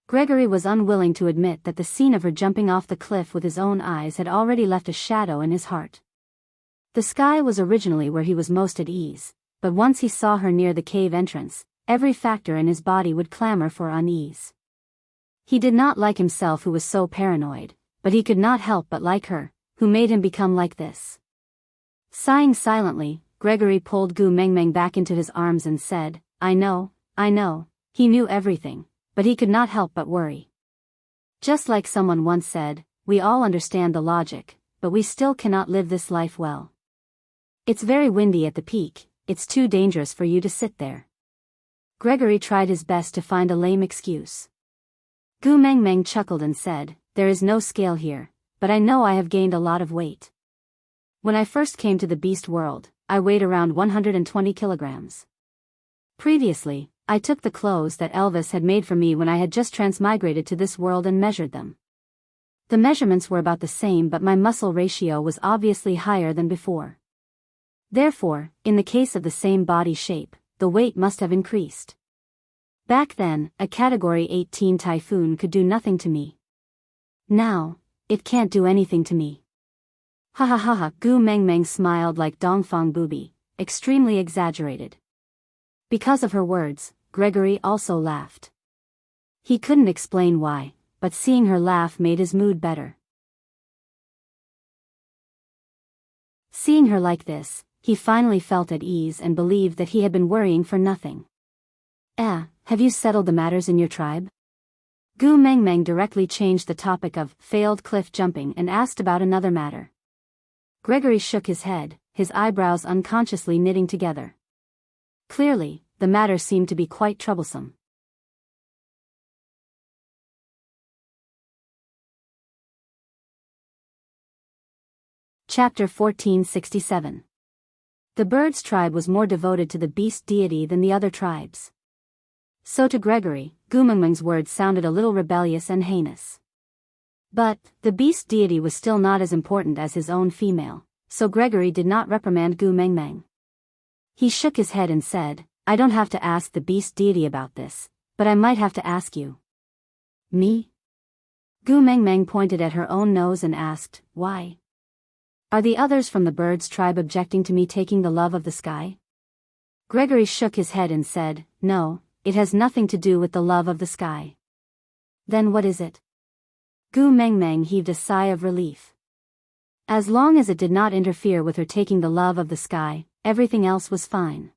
Gregory was unwilling to admit that the scene of her jumping off the cliff with his own eyes had already left a shadow in his heart. The sky was originally where he was most at ease, but once he saw her near the cave entrance, every factor in his body would clamor for unease. He did not like himself who was so paranoid, but he could not help but like her, who made him become like this. Sighing silently, Gregory pulled Gu Mengmeng back into his arms and said, I know. He knew everything, but he could not help but worry. Just like someone once said, we all understand the logic, but we still cannot live this life well. It's very windy at the peak, it's too dangerous for you to sit there. Gregory tried his best to find a lame excuse. Gu Mengmeng chuckled and said, there is no scale here, but I know I have gained a lot of weight. When I first came to the beast world, I weighed around 120 kilograms. Previously, I took the clothes that Elvis had made for me when I had just transmigrated to this world and measured them. The measurements were about the same, but my muscle ratio was obviously higher than before. Therefore, in the case of the same body shape, the weight must have increased. Back then, a Category 18 typhoon could do nothing to me. Now, it can't do anything to me. Ha ha ha ha. Gu Mengmeng smiled like Dongfang Booby, extremely exaggerated. Because of her words, Gregory also laughed. He couldn't explain why, but seeing her laugh made his mood better. Seeing her like this, he finally felt at ease and believed that he had been worrying for nothing. Have you settled the matters in your tribe? Gu Mengmeng directly changed the topic of failed cliff jumping and asked about another matter. Gregory shook his head, his eyebrows unconsciously knitting together. Clearly, the matter seemed to be quite troublesome. Chapter 1467. The bird's tribe was more devoted to the beast deity than the other tribes. So to Gregory, Gu Mengmeng's words sounded a little rebellious and heinous. But, the beast deity was still not as important as his own female, so Gregory did not reprimand Gu Mengmeng. He shook his head and said, I don't have to ask the beast deity about this, but I might have to ask you. Me? Gu Mengmeng pointed at her own nose and asked, why? Are the others from the bird's tribe objecting to me taking the love of the sky? Gregory shook his head and said, no, it has nothing to do with the love of the sky. Then what is it? Gu Mengmeng heaved a sigh of relief. As long as it did not interfere with her taking the love of the sky, everything else was fine.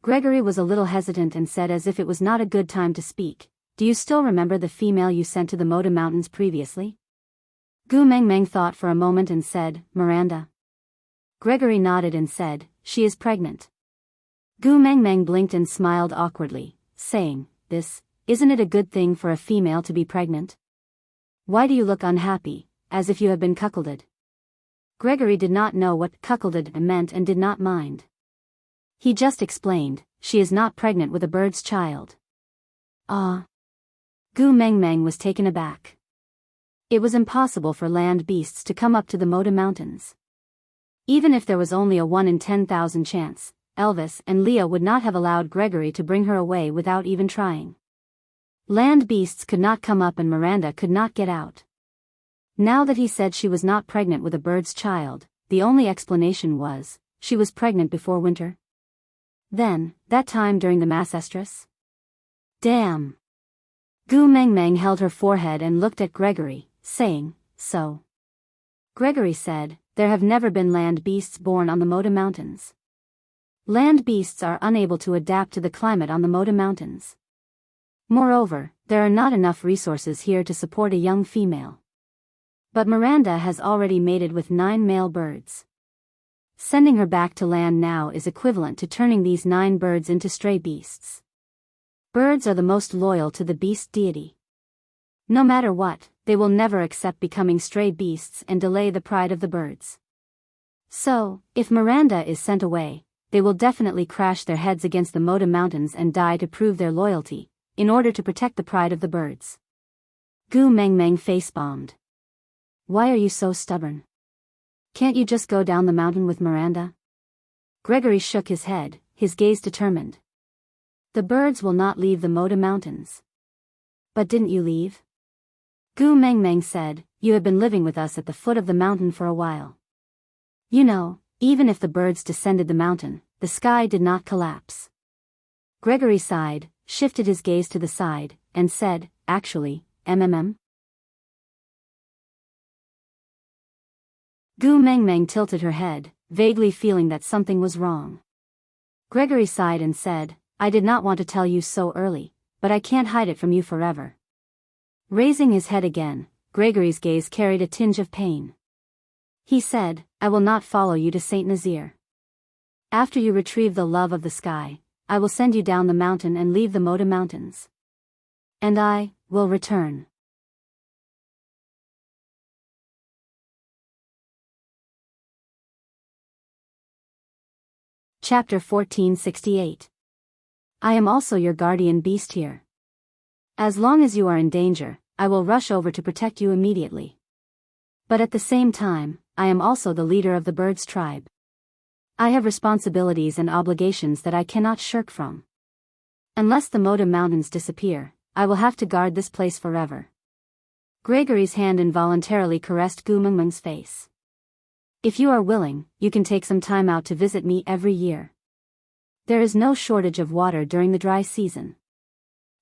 Gregory was a little hesitant and said as if it was not a good time to speak, do you still remember the female you sent to the Moda Mountains previously? Gu Mengmeng thought for a moment and said, Miranda. Gregory nodded and said, she is pregnant. Gu Mengmeng blinked and smiled awkwardly, saying, isn't it a good thing for a female to be pregnant? Why do you look unhappy, as if you have been cuckolded? Gregory did not know what cuckolded meant and did not mind. He just explained, she is not pregnant with a bird's child. Ah. Gu Mengmeng was taken aback. It was impossible for land beasts to come up to the Moda Mountains. Even if there was only a 1 in 10,000 chance, Elvis and Leah would not have allowed Gregory to bring her away without even trying. Land beasts could not come up and Miranda could not get out. Now that he said she was not pregnant with a bird's child, the only explanation was, she was pregnant before winter. Then, that time during the mass estrus? Damn! Gu Mengmeng held her forehead and looked at Gregory, saying, so. Gregory said, there have never been land beasts born on the Moda Mountains. Land beasts are unable to adapt to the climate on the Moda Mountains. Moreover, there are not enough resources here to support a young female. But Miranda has already mated with 9 male birds. Sending her back to land now is equivalent to turning these 9 birds into stray beasts. Birds are the most loyal to the beast deity. No matter what, they will never accept becoming stray beasts and delay the pride of the birds. So, if Miranda is sent away, they will definitely crash their heads against the Moda Mountains and die to prove their loyalty, in order to protect the pride of the birds. Gu Mengmeng face-bombed. Why are you so stubborn? Can't you just go down the mountain with Miranda? Gregory shook his head, his gaze determined. The birds will not leave the Moda Mountains. But didn't you leave? Gu Mengmeng said, you have been living with us at the foot of the mountain for a while. You know, even if the birds descended the mountain, the sky did not collapse. Gregory sighed, shifted his gaze to the side, and said, actually, Gu Mengmeng tilted her head, vaguely feeling that something was wrong. Gregory sighed and said, I did not want to tell you so early, but I can't hide it from you forever. Raising his head again, Gregory's gaze carried a tinge of pain. He said, I will not follow you to Saint Nazaire. After you retrieve the love of the sky, I will send you down the mountain and leave the Moda Mountains. And I will return. Chapter 1468. I am also your guardian beast here. As long as you are in danger, I will rush over to protect you immediately. But at the same time, I am also the leader of the birds' tribe. I have responsibilities and obligations that I cannot shirk from. Unless the Moda Mountains disappear, I will have to guard this place forever. Gregory's hand involuntarily caressed Gu Mengmeng's face. If you are willing, you can take some time out to visit me every year. There is no shortage of water during the dry season.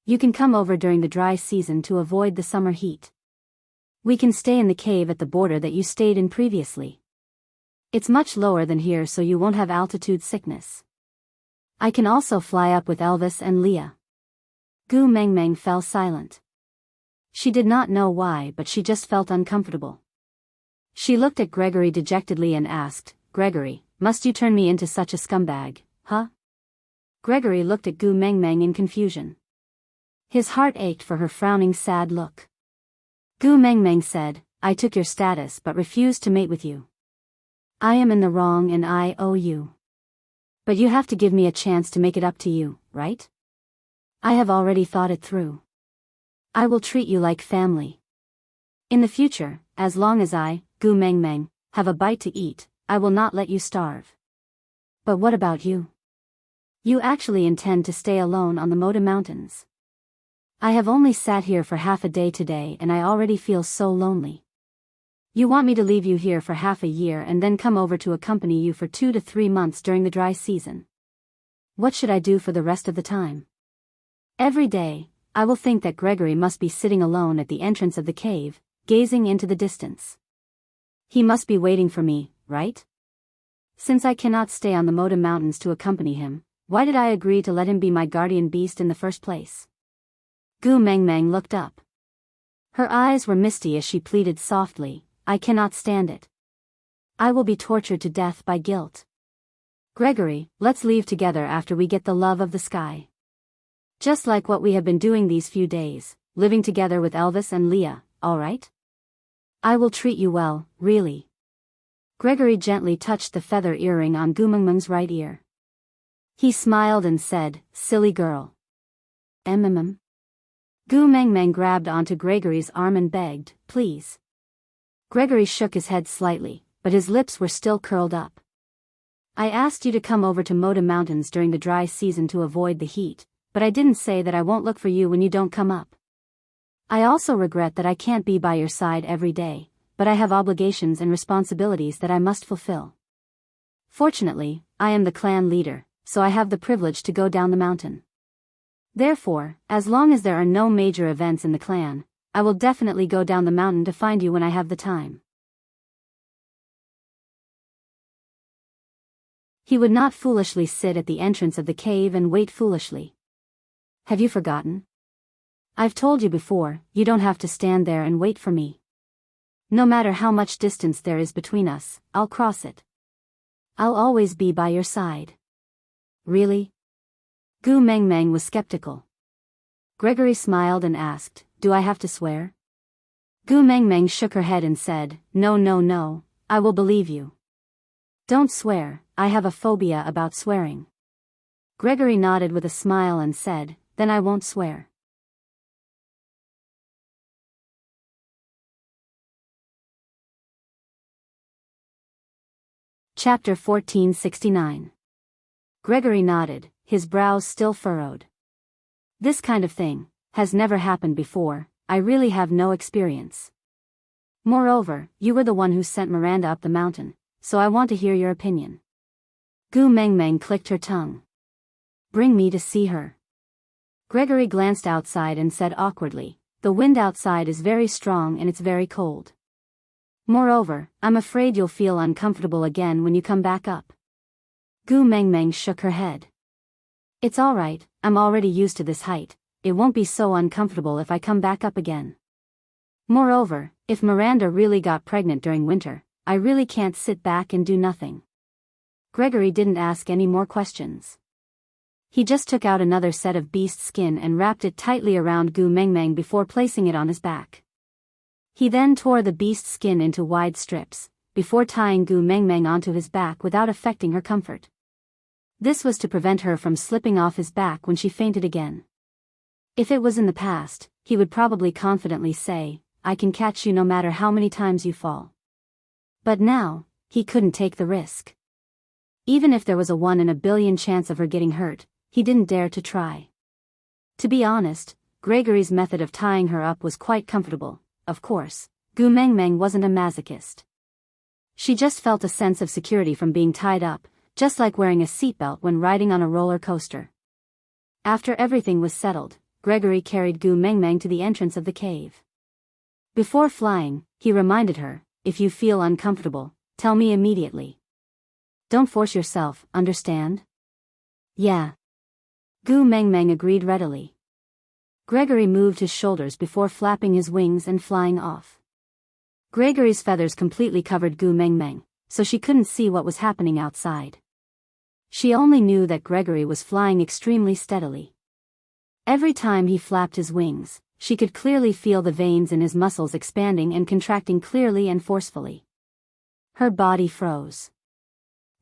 You can come over during the dry season to avoid the summer heat. We can stay in the cave at the border that you stayed in previously. It's much lower than here so you won't have altitude sickness. I can also fly up with Elvis and Leah. Gu Mengmeng fell silent. She did not know why, but she just felt uncomfortable. She looked at Gregory dejectedly and asked, Gregory, must you turn me into such a scumbag, huh? Gregory looked at Gu Mengmeng in confusion. His heart ached for her frowning sad look. Gu Mengmeng said, I took your status but refused to mate with you. I am in the wrong and I owe you. But you have to give me a chance to make it up to you, right? I have already thought it through. I will treat you like family. In the future, as long as I, Gu Mengmeng, have a bite to eat, I will not let you starve. But what about you? You actually intend to stay alone on the Moda Mountains. I have only sat here for half a day today and I already feel so lonely. You want me to leave you here for half a year and then come over to accompany you for 2 to 3 months during the dry season. What should I do for the rest of the time? Every day, I will think that Gregory must be sitting alone at the entrance of the cave, gazing into the distance. He must be waiting for me, right? Since I cannot stay on the Moda Mountains to accompany him, why did I agree to let him be my guardian beast in the first place? Gu Mengmeng looked up. Her eyes were misty as she pleaded softly, I cannot stand it. I will be tortured to death by guilt. Gregory, let's leave together after we get the love of the sky. Just like what we have been doing these few days, living together with Elvis and Leah, all right? I will treat you well, really. Gregory gently touched the feather earring on Gu Mengmeng's right ear. He smiled and said, silly girl. Gu Mengmeng grabbed onto Gregory's arm and begged, "Please." Gregory shook his head slightly, but his lips were still curled up. "I asked you to come over to Moda Mountains during the dry season to avoid the heat, but I didn't say that I won't look for you when you don't come up. I also regret that I can't be by your side every day, but I have obligations and responsibilities that I must fulfill. Fortunately, I am the clan leader, so I have the privilege to go down the mountain. Therefore, as long as there are no major events in the clan, I will definitely go down the mountain to find you when I have the time." He would not foolishly sit at the entrance of the cave and wait foolishly. "Have you forgotten? I've told you before, you don't have to stand there and wait for me. No matter how much distance there is between us, I'll cross it. I'll always be by your side." "Really?" Gu Mengmeng was skeptical. Gregory smiled and asked, "Do I have to swear?" Gu Mengmeng shook her head and said, "No, no, no, I will believe you. Don't swear, I have a phobia about swearing." Gregory nodded with a smile and said, "Then I won't swear." Chapter 1469. Gregory nodded, his brows still furrowed. "This kind of thing has never happened before, I really have no experience. Moreover, you were the one who sent Miranda up the mountain, so I want to hear your opinion." Gu Mengmeng clicked her tongue. "Bring me to see her." Gregory glanced outside and said awkwardly, "The wind outside is very strong and it's very cold. Moreover, I'm afraid you'll feel uncomfortable again when you come back up." Gu Mengmeng shook her head. "It's alright, I'm already used to this height, it won't be so uncomfortable if I come back up again. Moreover, if Miranda really got pregnant during winter, I really can't sit back and do nothing." Gregory didn't ask any more questions. He just took out another set of beast skin and wrapped it tightly around Gu Mengmeng before placing it on his back. He then tore the beast skin into wide strips, before tying Gu Mengmeng onto his back without affecting her comfort. This was to prevent her from slipping off his back when she fainted again. If it was in the past, he would probably confidently say, "I can catch you no matter how many times you fall." But now, he couldn't take the risk. Even if there was a 1 in a billion chance of her getting hurt, he didn't dare to try. To be honest, Gregory's method of tying her up was quite comfortable. Of course, Gu Mengmeng wasn't a masochist. She just felt a sense of security from being tied up, just like wearing a seatbelt when riding on a roller coaster. After everything was settled, Gregory carried Gu Mengmeng to the entrance of the cave. Before flying, he reminded her, "If you feel uncomfortable, tell me immediately. Don't force yourself, understand?" "Yeah." Gu Mengmeng agreed readily. Gregory moved his shoulders before flapping his wings and flying off. Gregory's feathers completely covered Gu Mengmeng, so she couldn't see what was happening outside. She only knew that Gregory was flying extremely steadily. Every time he flapped his wings, she could clearly feel the veins in his muscles expanding and contracting clearly and forcefully. Her body froze.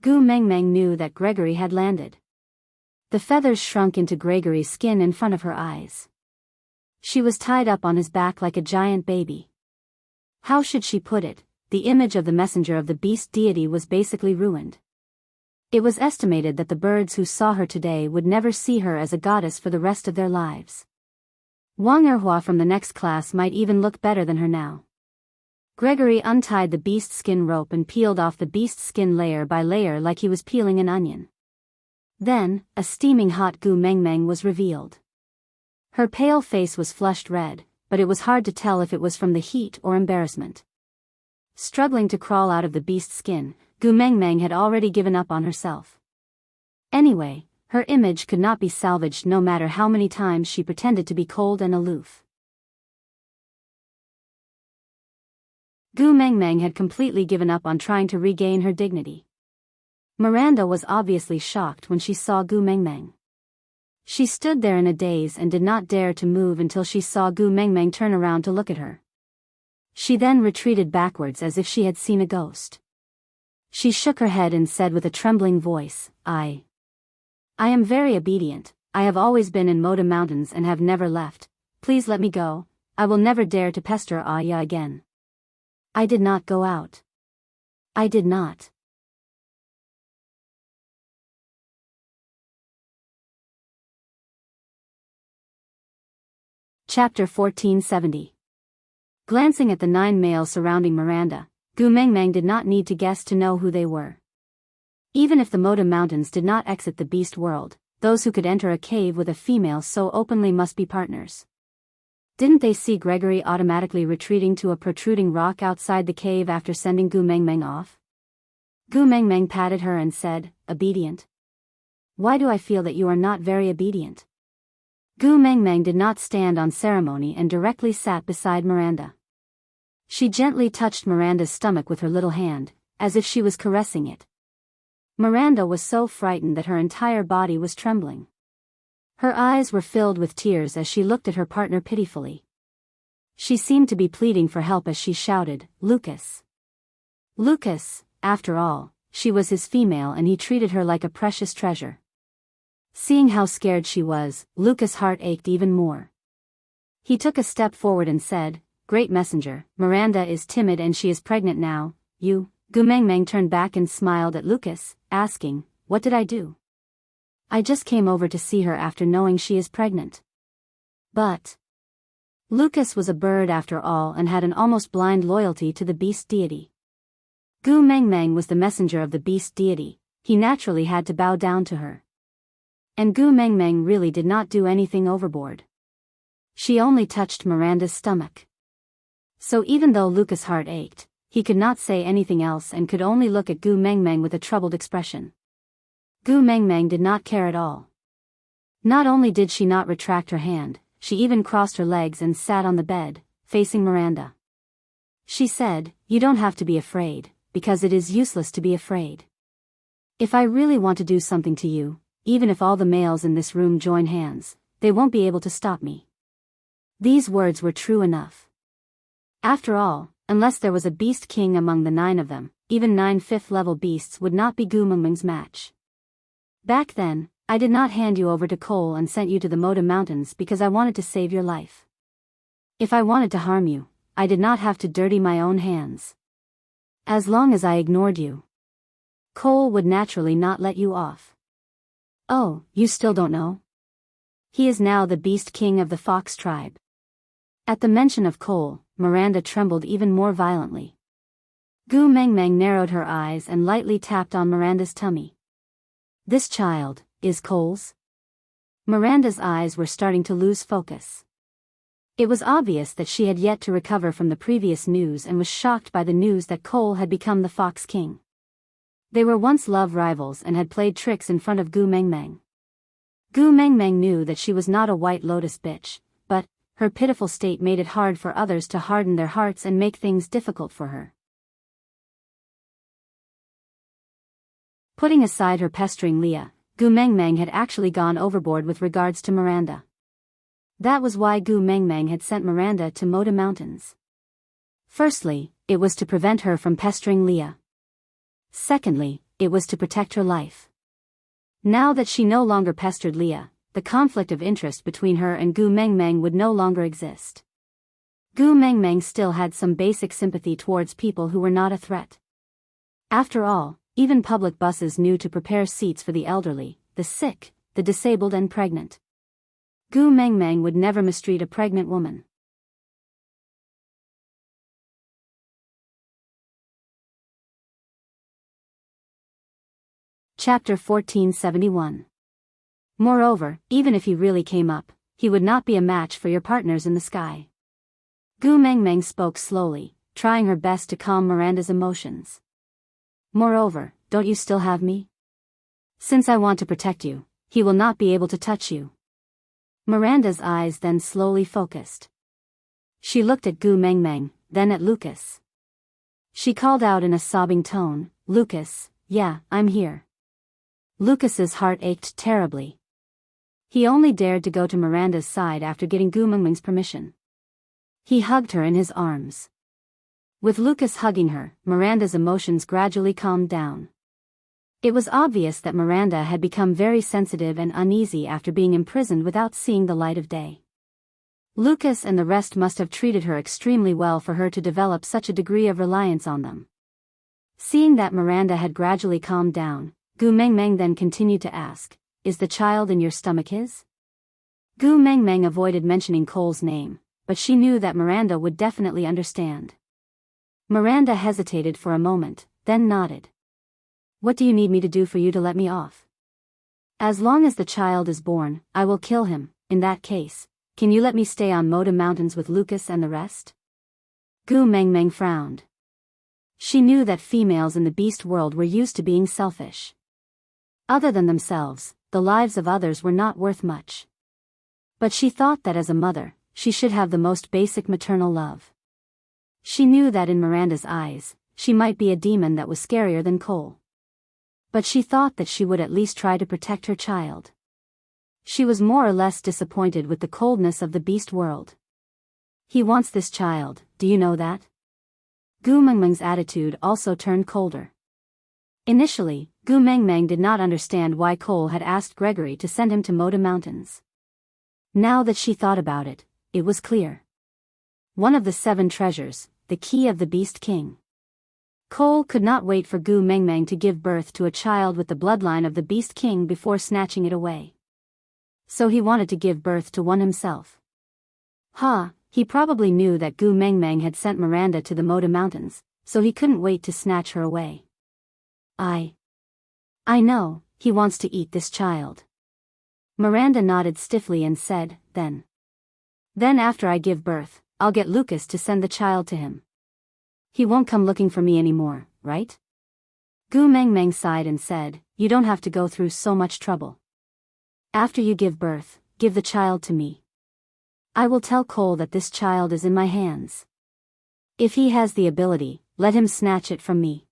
Gu Mengmeng knew that Gregory had landed. The feathers shrunk into Gregory's skin in front of her eyes. She was tied up on his back like a giant baby. How should she put it? The image of the messenger of the beast deity was basically ruined. It was estimated that the birds who saw her today would never see her as a goddess for the rest of their lives. Wang Erhua from the next class might even look better than her now. Gregory untied the beast skin rope and peeled off the beast skin layer by layer like he was peeling an onion. Then, a steaming hot Gu Mengmeng was revealed. Her pale face was flushed red, but it was hard to tell if it was from the heat or embarrassment. Struggling to crawl out of the beast skin, Gu Mengmeng had already given up on herself. Anyway, her image could not be salvaged no matter how many times she pretended to be cold and aloof. Gu Mengmeng had completely given up on trying to regain her dignity. Miranda was obviously shocked when she saw Gu Mengmeng. She stood there in a daze and did not dare to move until she saw Gu Mengmeng turn around to look at her. She then retreated backwards as if she had seen a ghost. She shook her head and said with a trembling voice, I am very obedient, I have always been in Moda Mountains and have never left. Please let me go. I will never dare to pester Aya again. I did not go out. I did not. Chapter 1470. Glancing at the 9 males surrounding Miranda, Gu Mengmeng did not need to guess to know who they were. Even if the Moda Mountains did not exit the beast world, those who could enter a cave with a female so openly must be partners. Didn't they see Gregory automatically retreating to a protruding rock outside the cave after sending Gu Mengmeng off? Gu Mengmeng patted her and said, "Obedient? Why do I feel that you are not very obedient?" Gu Mengmeng did not stand on ceremony and directly sat beside Miranda. She gently touched Miranda's stomach with her little hand, as if she was caressing it. Miranda was so frightened that her entire body was trembling. Her eyes were filled with tears as she looked at her partner pitifully. She seemed to be pleading for help as she shouted, "Lucas! Lucas!" After all, she was his female and he treated her like a precious treasure. Seeing how scared she was, Lucas' heart ached even more. He took a step forward and said, "Great messenger, Miranda is timid and she is pregnant now. You..." Gu Mengmeng turned back and smiled at Lucas, asking, "What did I do?" "I just came over to see her after knowing she is pregnant." But Lucas was a bird after all and had an almost blind loyalty to the beast deity. Gu Mengmeng was the messenger of the beast deity, he naturally had to bow down to her. And Gu Mengmeng really did not do anything overboard. She only touched Miranda's stomach. So even though Lucas' heart ached, he could not say anything else and could only look at Gu Mengmeng with a troubled expression. Gu Mengmeng did not care at all. Not only did she not retract her hand, she even crossed her legs and sat on the bed, facing Miranda. She said, "You don't have to be afraid, because it is useless to be afraid. If I really want to do something to you, even if all the males in this room join hands, they won't be able to stop me." These words were true enough. After all, unless there was a beast king among the 9 of them, even 9 5th-level beasts would not be Gu Mengmeng's match. "Back then, I did not hand you over to Cole and sent you to the Moda Mountains because I wanted to save your life. If I wanted to harm you, I did not have to dirty my own hands. As long as I ignored you, Cole would naturally not let you off." "Oh, you still don't know? He is now the beast king of the fox tribe." At the mention of Cole, Miranda trembled even more violently. Gu Mengmeng narrowed her eyes and lightly tapped on Miranda's tummy. "This child is Cole's?" Miranda's eyes were starting to lose focus. It was obvious that she had yet to recover from the previous news and was shocked by the news that Cole had become the Fox King. They were once love rivals and had played tricks in front of Gu Mengmeng. Gu Mengmeng knew that she was not a White Lotus bitch, but her pitiful state made it hard for others to harden their hearts and make things difficult for her. Putting aside her pestering Leah, Gu Mengmeng had actually gone overboard with regards to Miranda. That was why Gu Mengmeng had sent Miranda to Moda Mountains. Firstly, it was to prevent her from pestering Leah. Secondly, it was to protect her life. Now that she no longer pestered Leah, the conflict of interest between her and Gu Mengmeng would no longer exist. Gu Mengmeng still had some basic sympathy towards people who were not a threat. After all, even public buses knew to prepare seats for the elderly, the sick, the disabled and pregnant. Gu Mengmeng would never mistreat a pregnant woman. Chapter 1471. Moreover, even if he really came up, he would not be a match for your partners in the sky. Gu Mengmeng spoke slowly, trying her best to calm Miranda's emotions. "Moreover, don't you still have me? Since I want to protect you, he will not be able to touch you." Miranda's eyes then slowly focused. She looked at Gu Mengmeng, then at Lucas. She called out in a sobbing tone, "Lucas, yeah, I'm here." Lucas's heart ached terribly. He only dared to go to Miranda's side after getting Gu Mengmeng's permission. He hugged her in his arms. With Lucas hugging her, Miranda's emotions gradually calmed down. It was obvious that Miranda had become very sensitive and uneasy after being imprisoned without seeing the light of day. Lucas and the rest must have treated her extremely well for her to develop such a degree of reliance on them. Seeing that Miranda had gradually calmed down, Gu Mengmeng then continued to ask, "Is the child in your stomach his?" Gu Mengmeng avoided mentioning Cole's name, but she knew that Miranda would definitely understand. Miranda hesitated for a moment, then nodded. "What do you need me to do for you to let me off?" "As long as the child is born, I will kill him. In that case, can you let me stay on Moda Mountains with Lucas and the rest?" Gu Mengmeng frowned. She knew that females in the beast world were used to being selfish. Other than themselves, the lives of others were not worth much. But she thought that as a mother, she should have the most basic maternal love. She knew that in Miranda's eyes, she might be a demon that was scarier than Cole. But she thought that she would at least try to protect her child. She was more or less disappointed with the coldness of the beast world. "He wants this child, do you know that?" Gu Mengmeng's attitude also turned colder. Initially, Gu Mengmeng did not understand why Cole had asked Gregory to send him to Moda Mountains. Now that she thought about it, it was clear. One of the 7 treasures, the key of the Beast King. Cole could not wait for Gu Mengmeng to give birth to a child with the bloodline of the Beast King before snatching it away. So he wanted to give birth to one himself. He probably knew that Gu Mengmeng had sent Miranda to the Moda Mountains, so he couldn't wait to snatch her away. I know, he wants to eat this child." Miranda nodded stiffly and said, Then after I give birth, I'll get Lucas to send the child to him. He won't come looking for me anymore, right?" Gu Mengmeng sighed and said, "You don't have to go through so much trouble. After you give birth, give the child to me. I will tell Cole that this child is in my hands. If he has the ability, let him snatch it from me."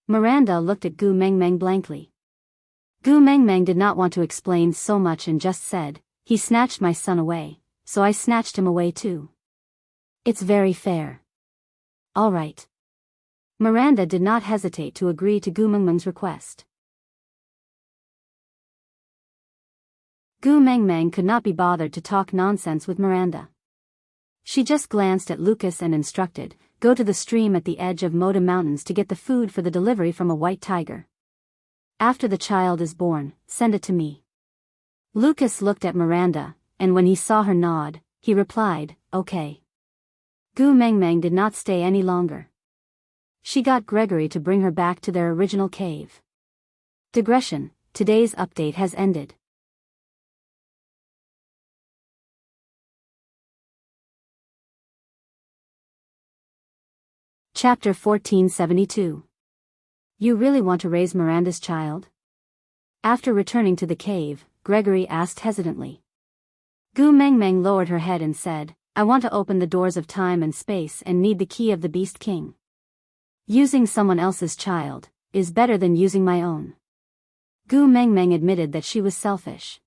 Miranda looked at Gu Mengmeng blankly. Gu Mengmeng did not want to explain so much and just said, "He snatched my son away, so I snatched him away too. It's very fair." "All right." Miranda did not hesitate to agree to Gu Mengmeng's request. Gu Mengmeng could not be bothered to talk nonsense with Miranda. She just glanced at Lucas and instructed, "Go to the stream at the edge of Moda Mountains to get the food for the delivery from a white tiger. After the child is born, send it to me." Lucas looked at Miranda, and when he saw her nod, he replied, "Okay." Gu Mengmeng did not stay any longer. She got Gregory to bring her back to their original cave. Digression: today's update has ended. Chapter 1472. You really want to raise Miranda's child? After returning to the cave, Gregory asked hesitantly. Gu Mengmeng lowered her head and said, "I want to open the doors of time and space and need the key of the Beast King. Using someone else's child is better than using my own." Gu Mengmeng admitted that she was selfish.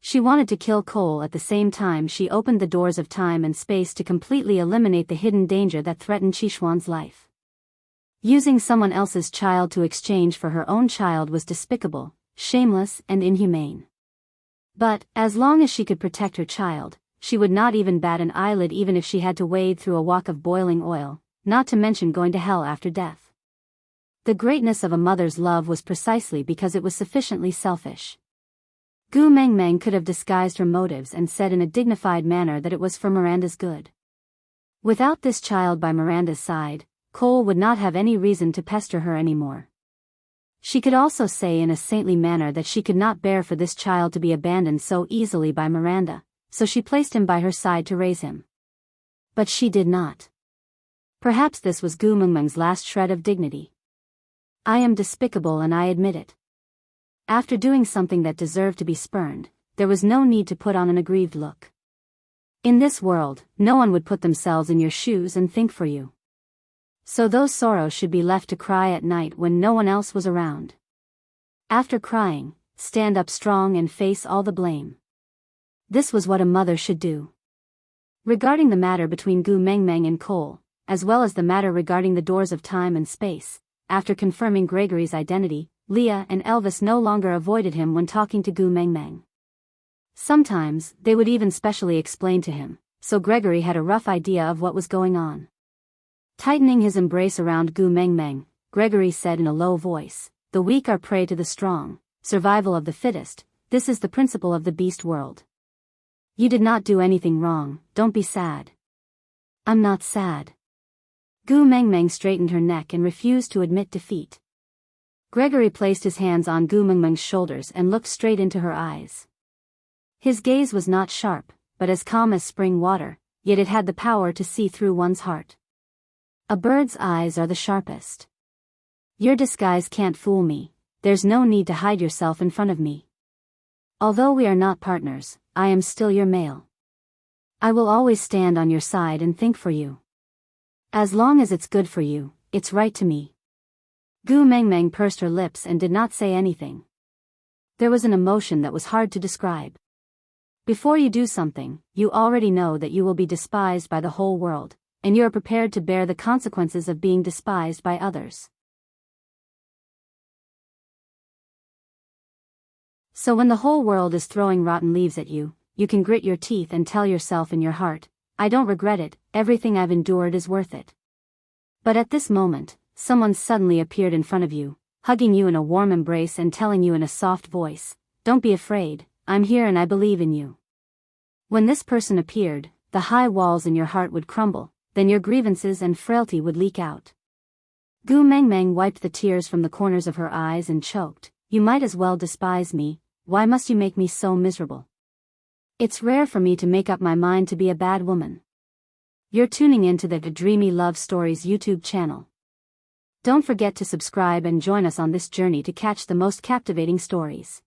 She wanted to kill Cole at the same time she opened the doors of time and space to completely eliminate the hidden danger that threatened Qixuan's life. Using someone else's child to exchange for her own child was despicable, shameless, and inhumane. But, as long as she could protect her child, she would not even bat an eyelid even if she had to wade through a wok of boiling oil, not to mention going to hell after death. The greatness of a mother's love was precisely because it was sufficiently selfish. Gu Mengmeng could have disguised her motives and said in a dignified manner that it was for Miranda's good. Without this child by Miranda's side, Cole would not have any reason to pester her anymore. She could also say in a saintly manner that she could not bear for this child to be abandoned so easily by Miranda, so she placed him by her side to raise him. But she did not. Perhaps this was Gu Mengmeng's last shred of dignity. "I am despicable and I admit it. After doing something that deserved to be spurned, there was no need to put on an aggrieved look. In this world, no one would put themselves in your shoes and think for you. So those sorrows should be left to cry at night when no one else was around. After crying, stand up strong and face all the blame. This was what a mother should do." Regarding the matter between Gu Mengmeng and Cole, as well as the matter regarding the doors of time and space, after confirming Gregory's identity, Leah and Elvis no longer avoided him when talking to Gu Mengmeng. Sometimes, they would even specially explain to him, so Gregory had a rough idea of what was going on. Tightening his embrace around Gu Mengmeng, Gregory said in a low voice, "The weak are prey to the strong, survival of the fittest, this is the principle of the beast world. You did not do anything wrong, don't be sad." "I'm not sad." Gu Mengmeng straightened her neck and refused to admit defeat. Gregory placed his hands on Gu Mengmeng's shoulders and looked straight into her eyes. His gaze was not sharp, but as calm as spring water, yet it had the power to see through one's heart. A bird's eyes are the sharpest. Your disguise can't fool me, there's no need to hide yourself in front of me. Although we are not partners, I am still your male. I will always stand on your side and think for you. As long as it's good for you, it's right to me. Gu Mengmeng pursed her lips and did not say anything. There was an emotion that was hard to describe. Before you do something, you already know that you will be despised by the whole world, and you are prepared to bear the consequences of being despised by others. So when the whole world is throwing rotten leaves at you, you can grit your teeth and tell yourself in your heart, "I don't regret it, everything I've endured is worth it." But at this moment, someone suddenly appeared in front of you, hugging you in a warm embrace and telling you in a soft voice, "Don't be afraid, I'm here and I believe in you." When this person appeared, the high walls in your heart would crumble, then your grievances and frailty would leak out. Gu Mengmeng wiped the tears from the corners of her eyes and choked, "You might as well despise me, why must you make me so miserable? It's rare for me to make up my mind to be a bad woman." You're tuning into the Dreamy Love Stories YouTube channel. Don't forget to subscribe and join us on this journey to catch the most captivating stories.